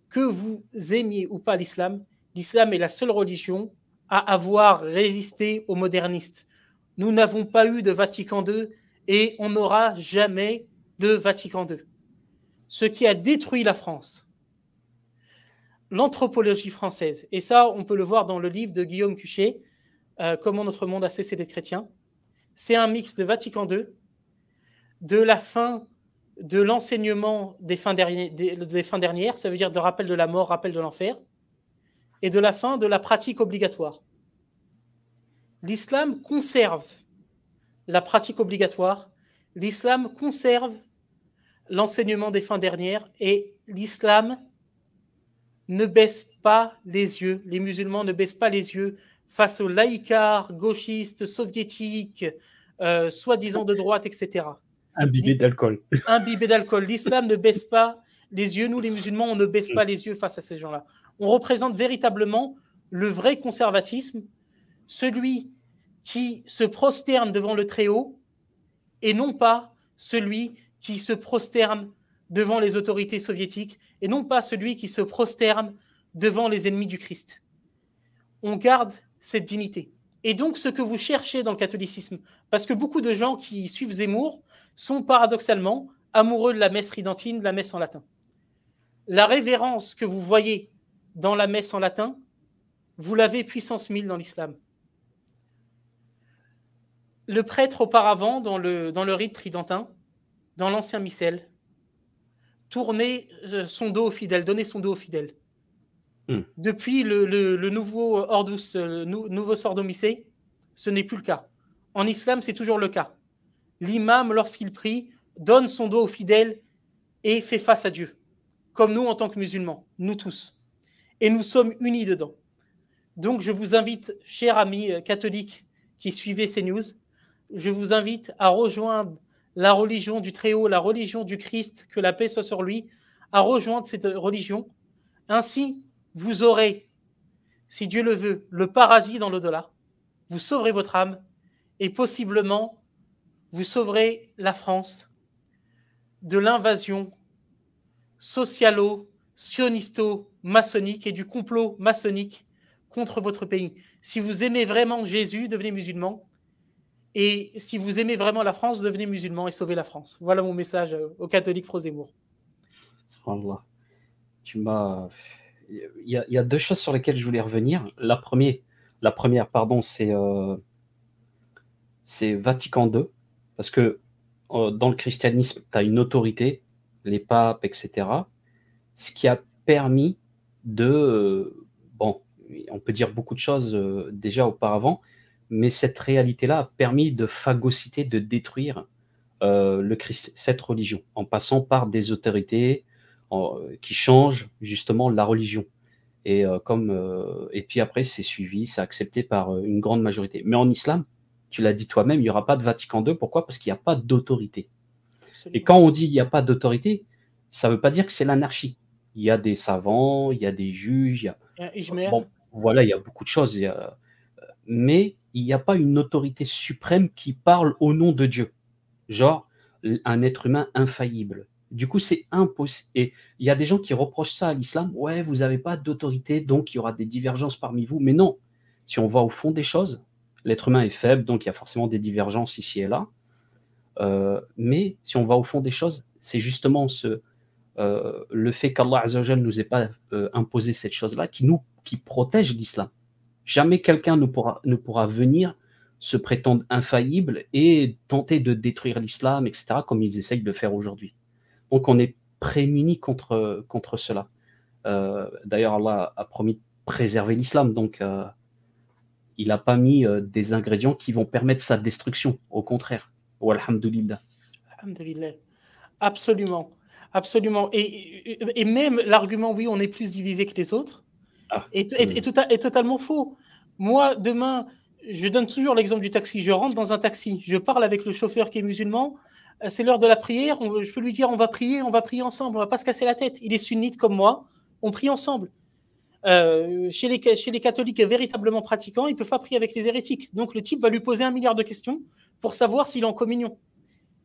Que vous aimiez ou pas l'islam, l'islam est la seule religion à avoir résisté aux modernistes. Nous n'avons pas eu de Vatican II et on n'aura jamais de Vatican II. Ce qui a détruit la France, l'anthropologie française, et ça, on peut le voir dans le livre de Guillaume Cuchet, Comment notre monde a cessé d'être chrétien, c'est un mix de Vatican II, de la fin de l'enseignement des fins dernières, ça veut dire de rappel de la mort, rappel de l'enfer, et de la fin de la pratique obligatoire. L'islam conserve la pratique obligatoire, l'islam conserve l'enseignement des fins dernières, et l'islam ne baisse pas les yeux, les musulmans ne baissent pas les yeux face aux laïcards, gauchistes, soviétiques, soi-disant de droite, etc. Imbibé d'alcool. Imbibé d'alcool. L'islam ne baisse pas les yeux. Nous, les musulmans, on ne baisse pas les yeux face à ces gens-là. On représente véritablement le vrai conservatisme, celui qui se prosterne devant le Très-Haut et non pas celui qui se prosterne devant les autorités soviétiques et non pas celui qui se prosterne devant les ennemis du Christ. On garde cette dignité. Et donc, ce que vous cherchez dans le catholicisme, parce que beaucoup de gens qui suivent Zemmour sont paradoxalement amoureux de la messe tridentine, de la messe en latin. La révérence que vous voyez dans la messe en latin, vous l'avez puissance 1000 dans l'islam. Le prêtre auparavant, dans le rite tridentin, dans l'ancien missel, tourner son dos aux fidèles, donner son dos aux fidèles. Depuis le nouveau Ordus, nouveau Sordomicée, ce n'est plus le cas. En islam, c'est toujours le cas. L'imam, lorsqu'il prie, donne son dos aux fidèles et fait face à Dieu. Comme nous en tant que musulmans, nous tous. Et nous sommes unis dedans. Donc je vous invite, chers amis catholiques qui suivez ces news, je vous invite à rejoindre la religion du Très-Haut, la religion du Christ, que la paix soit sur lui, à rejoindre cette religion. Ainsi, vous aurez, si Dieu le veut, le paradis dans l'au-delà. Vous sauverez votre âme et possiblement, vous sauverez la France de l'invasion socialo-sionisto-maçonnique et du complot maçonnique contre votre pays. Si vous aimez vraiment Jésus, devenez musulman. Et si vous aimez vraiment la France, devenez musulman et sauvez la France. Voilà mon message aux catholiques pro-Zemmour. Subhanallah. Tu m'as... Il y a deux choses sur lesquelles je voulais revenir. La première, c'est Vatican II. Parce que dans le christianisme, tu as une autorité, les papes, etc. Ce qui a permis de... bon, on peut dire beaucoup de choses déjà auparavant, mais cette réalité-là a permis de phagocyter, de détruire cette religion, en passant par des autorités qui changent justement la religion. Et puis après, c'est suivi, c'est accepté par une grande majorité. Mais en islam, tu l'as dit toi-même, il n'y aura pas de Vatican II. Pourquoi? Parce qu'il n'y a pas d'autorité. Et quand on dit qu'il n'y a pas d'autorité, ça ne veut pas dire que c'est l'anarchie. Il y a des savants, il y a des juges, bon, voilà, il y a beaucoup de choses. Mais il n'y a pas une autorité suprême qui parle au nom de Dieu. Genre, un être humain infaillible. Du coup, c'est impossible. Et il y a des gens qui reprochent ça à l'islam. Ouais, vous n'avez pas d'autorité, donc il y aura des divergences parmi vous. Mais non, si on va au fond des choses, l'être humain est faible, donc il y a forcément des divergences ici et là. Mais si on va au fond des choses, c'est justement le fait qu'Allah Azza wa Jal nous ait pas imposé cette chose-là qui protège l'islam. Jamais quelqu'un ne pourra venir se prétendre infaillible et tenter de détruire l'islam, etc., comme ils essayent de le faire aujourd'hui. Donc on est prémunis contre cela. D'ailleurs, Allah a promis de préserver l'islam, donc il n'a pas mis des ingrédients qui vont permettre sa destruction, au contraire. Walhamdulillah. Alhamdulillah. Absolument. Absolument. Et même l'argument, oui, on est plus divisé que les autres, est totalement faux. Moi, demain, je donne toujours l'exemple du taxi. Je rentre dans un taxi, je parle avec le chauffeur qui est musulman, c'est l'heure de la prière, je peux lui dire on va prier ensemble, on va pas se casser la tête. Il est sunnite comme moi, on prie ensemble. Chez les catholiques véritablement pratiquants, ils ne peuvent pas prier avec les hérétiques. Donc le type va lui poser 1 milliard de questions pour savoir s'il est en communion.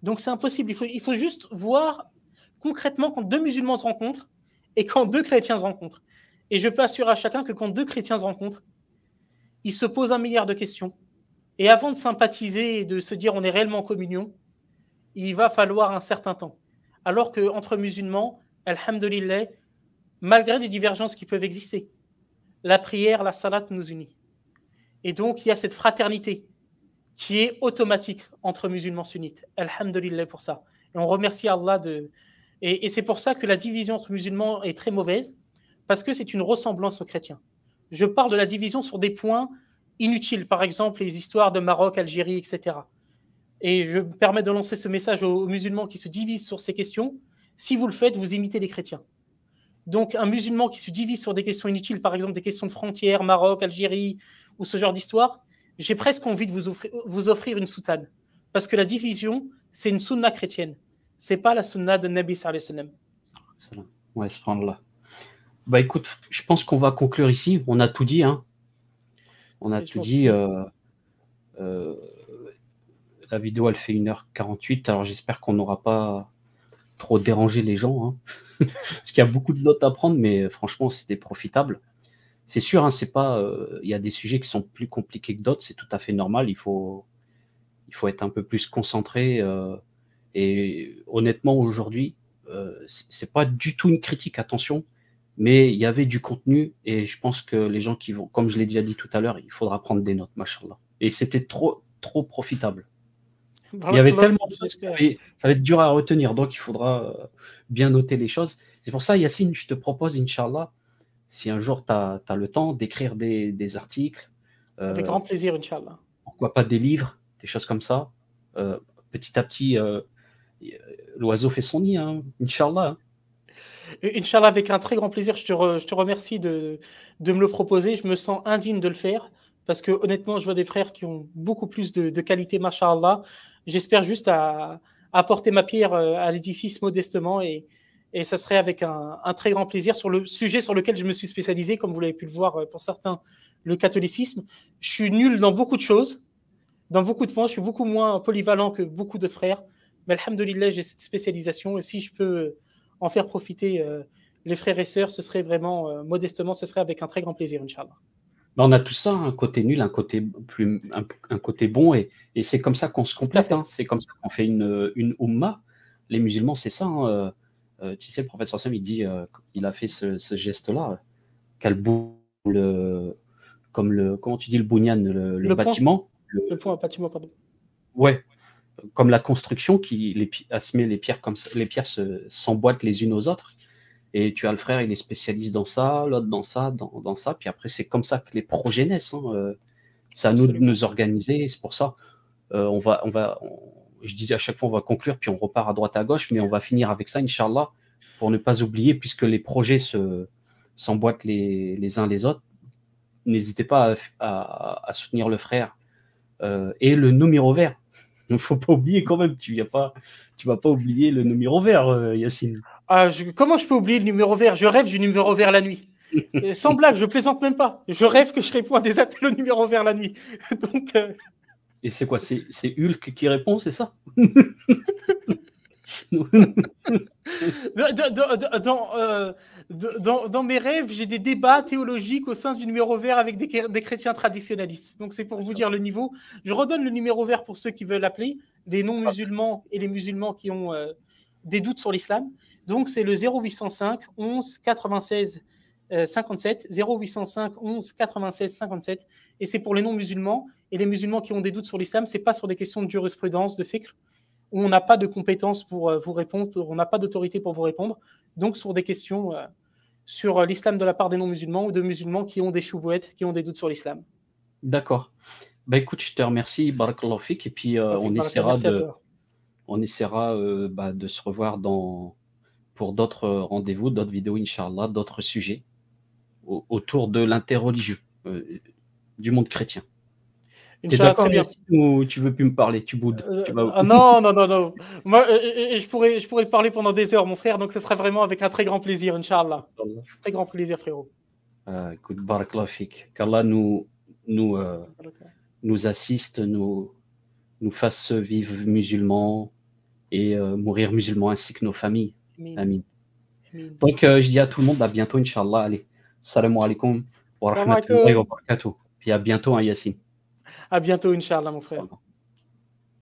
Donc c'est impossible. Il faut juste voir concrètement quand 2 musulmans se rencontrent et quand 2 chrétiens se rencontrent. Et je peux assurer à chacun que quand 2 chrétiens se rencontrent, ils se posent 1 milliard de questions. Et avant de sympathiser et de se dire on est réellement en communion, il va falloir un certain temps. Alors qu'entre musulmans, alhamdulillah, malgré des divergences qui peuvent exister, la prière, la salat nous unit. Et donc, il y a cette fraternité qui est automatique entre musulmans sunnites. Alhamdulillah pour ça. Et on remercie Allah Et c'est pour ça que la division entre musulmans est très mauvaise, parce que c'est une ressemblance aux chrétiens. Je parle de la division sur des points inutiles, par exemple les histoires de Maroc, Algérie, etc. Et je me permets de lancer ce message aux musulmans qui se divisent sur ces questions. Si vous le faites, vous imitez les chrétiens. Donc, un musulman qui se divise sur des questions inutiles, par exemple des questions de frontières, Maroc, Algérie, ou ce genre d'histoire, j'ai presque envie de vous offrir une soutane. Parce que la division, c'est une sunna chrétienne. C'est pas la sunna de Nabi sallallahu alayhi wa sallam. Ouais, subhanallah. Bah écoute, je pense qu'on va conclure ici. On a tout dit, hein. On a tout dit. La vidéo, elle fait 1h48. Alors j'espère qu'on n'aura pas trop dérangé les gens, hein. Parce qu'il y a beaucoup de notes à prendre, mais franchement, c'était profitable. C'est sûr, hein, c'est pas. Il y a des sujets qui sont plus compliqués que d'autres. C'est tout à fait normal. Il faut être un peu plus concentré. Et honnêtement, aujourd'hui, c'est pas du tout une critique, attention. Mais il y avait du contenu et je pense que les gens qui vont, comme je l'ai déjà dit tout à l'heure, il faudra prendre des notes, machallah. Et c'était trop profitable. Il y avait Barakallahu tellement de fik, choses que j'espère. ça va être dur à retenir, donc il faudra bien noter les choses. C'est pour ça, Yacine, je te propose, Inch'Allah, si un jour tu as le temps, d'écrire des articles, Avec euh, grand plaisir, Inch'Allah. pourquoi pas des livres, des choses comme ça. Euh, Petit à petit, l'oiseau fait son nid, hein, Inch'Allah. Hein. Inch'Allah, avec un très grand plaisir, je te remercie de me le proposer. Je me sens indigne de le faire parce que honnêtement, je vois des frères qui ont beaucoup plus de qualité, masha'Allah. J'espère juste à apporter ma pierre à l'édifice modestement et ça serait avec un très grand plaisir sur le sujet sur lequel je me suis spécialisé, comme vous l'avez pu le voir pour certains, le catholicisme. Je suis nul dans beaucoup de choses, dans beaucoup de points. Je suis beaucoup moins polyvalent que beaucoup d'autres frères. Mais alhamdoulilah, j'ai cette spécialisation et si je peux en faire profiter les frères et sœurs, ce serait vraiment, modestement, ce serait avec un très grand plaisir, Inch'Allah. Ben, on a tout ça, un côté nul, un côté bon, et c'est comme ça qu'on se Tout à complète. Hein. fait. C'est comme ça qu'on fait une Ummah. Les musulmans, c'est ça. Hein. Tu sais, le prophète sallam, il dit, il a fait ce geste-là, le, comme comment tu dis le bunyan, le Le point, bâtiment. le point, bâtiment, pardon. Ouais, comme la construction, les pierres comme ça, les pierres s'emboîtent les unes aux autres. Et tu as le frère, il est spécialiste dans ça, l'autre dans ça, dans ça. Puis après, c'est comme ça que les projets naissent. Hein. C'est à nous de Absolument. nous organiser. C'est pour ça, je dis à chaque fois, on va conclure, puis on repart à droite à gauche, mais on va finir avec ça, Inch'Allah, pour ne pas oublier, puisque les projets s'emboîtent les uns les autres. N'hésitez pas à soutenir le frère et le numéro vert. Il ne faut pas oublier quand même, tu vas pas oublier le numéro vert, Yacine. Ah, comment je peux oublier le numéro vert? Je rêve du numéro vert la nuit. Et sans blague, je plaisante même pas. Je rêve que je réponds à des appels au numéro vert la nuit. Donc, Et c'est quoi? C'est Hulk qui répond, c'est ça? dans mes rêves, j'ai des débats théologiques au sein du numéro vert avec des chrétiens traditionnalistes. Donc, c'est pour vous dire le niveau. Je redonne le numéro vert pour ceux qui veulent appeler, les non-musulmans et les musulmans qui ont des doutes sur l'islam. Donc, c'est le 0805 11 96 57, 0805 11 96 57. Et c'est pour les non-musulmans et les musulmans qui ont des doutes sur l'islam. C'est pas sur des questions de jurisprudence, de fiqh, où on n'a pas de compétences pour vous répondre, on n'a pas d'autorité pour vous répondre. Donc, sur des questions sur l'islam de la part des non-musulmans ou de musulmans qui ont des choubouettes, qui ont des doutes sur l'islam. D'accord. Bah écoute, je te remercie, barakallahu fik, et puis Merci à toi. on essaiera de se revoir pour d'autres rendez-vous, d'autres vidéos, Inch'Allah, d'autres sujets autour de l'interreligieux, du monde chrétien. T'es Inch'Allah, d'accord, très bien. Yacine, ou tu veux plus me parler? Tu boudes. Non, non, non, non. Moi, je pourrais parler pendant des heures, mon frère, donc ce sera vraiment avec un très grand plaisir, Inch'Allah. Très grand plaisir, frérot. Écoute, barakallahu fik. Qu'Allah nous assiste, nous fasse vivre musulmans et mourir musulmans ainsi que nos familles. Amin. Amin. Amin. Donc, je dis à tout le monde à bientôt, Inch'Allah. Allez, salam alaikum wa Salam rahmatullahi wa alaikum. barakatuh. Puis à bientôt, hein, Yacine. À bientôt, Inch'Allah, mon frère.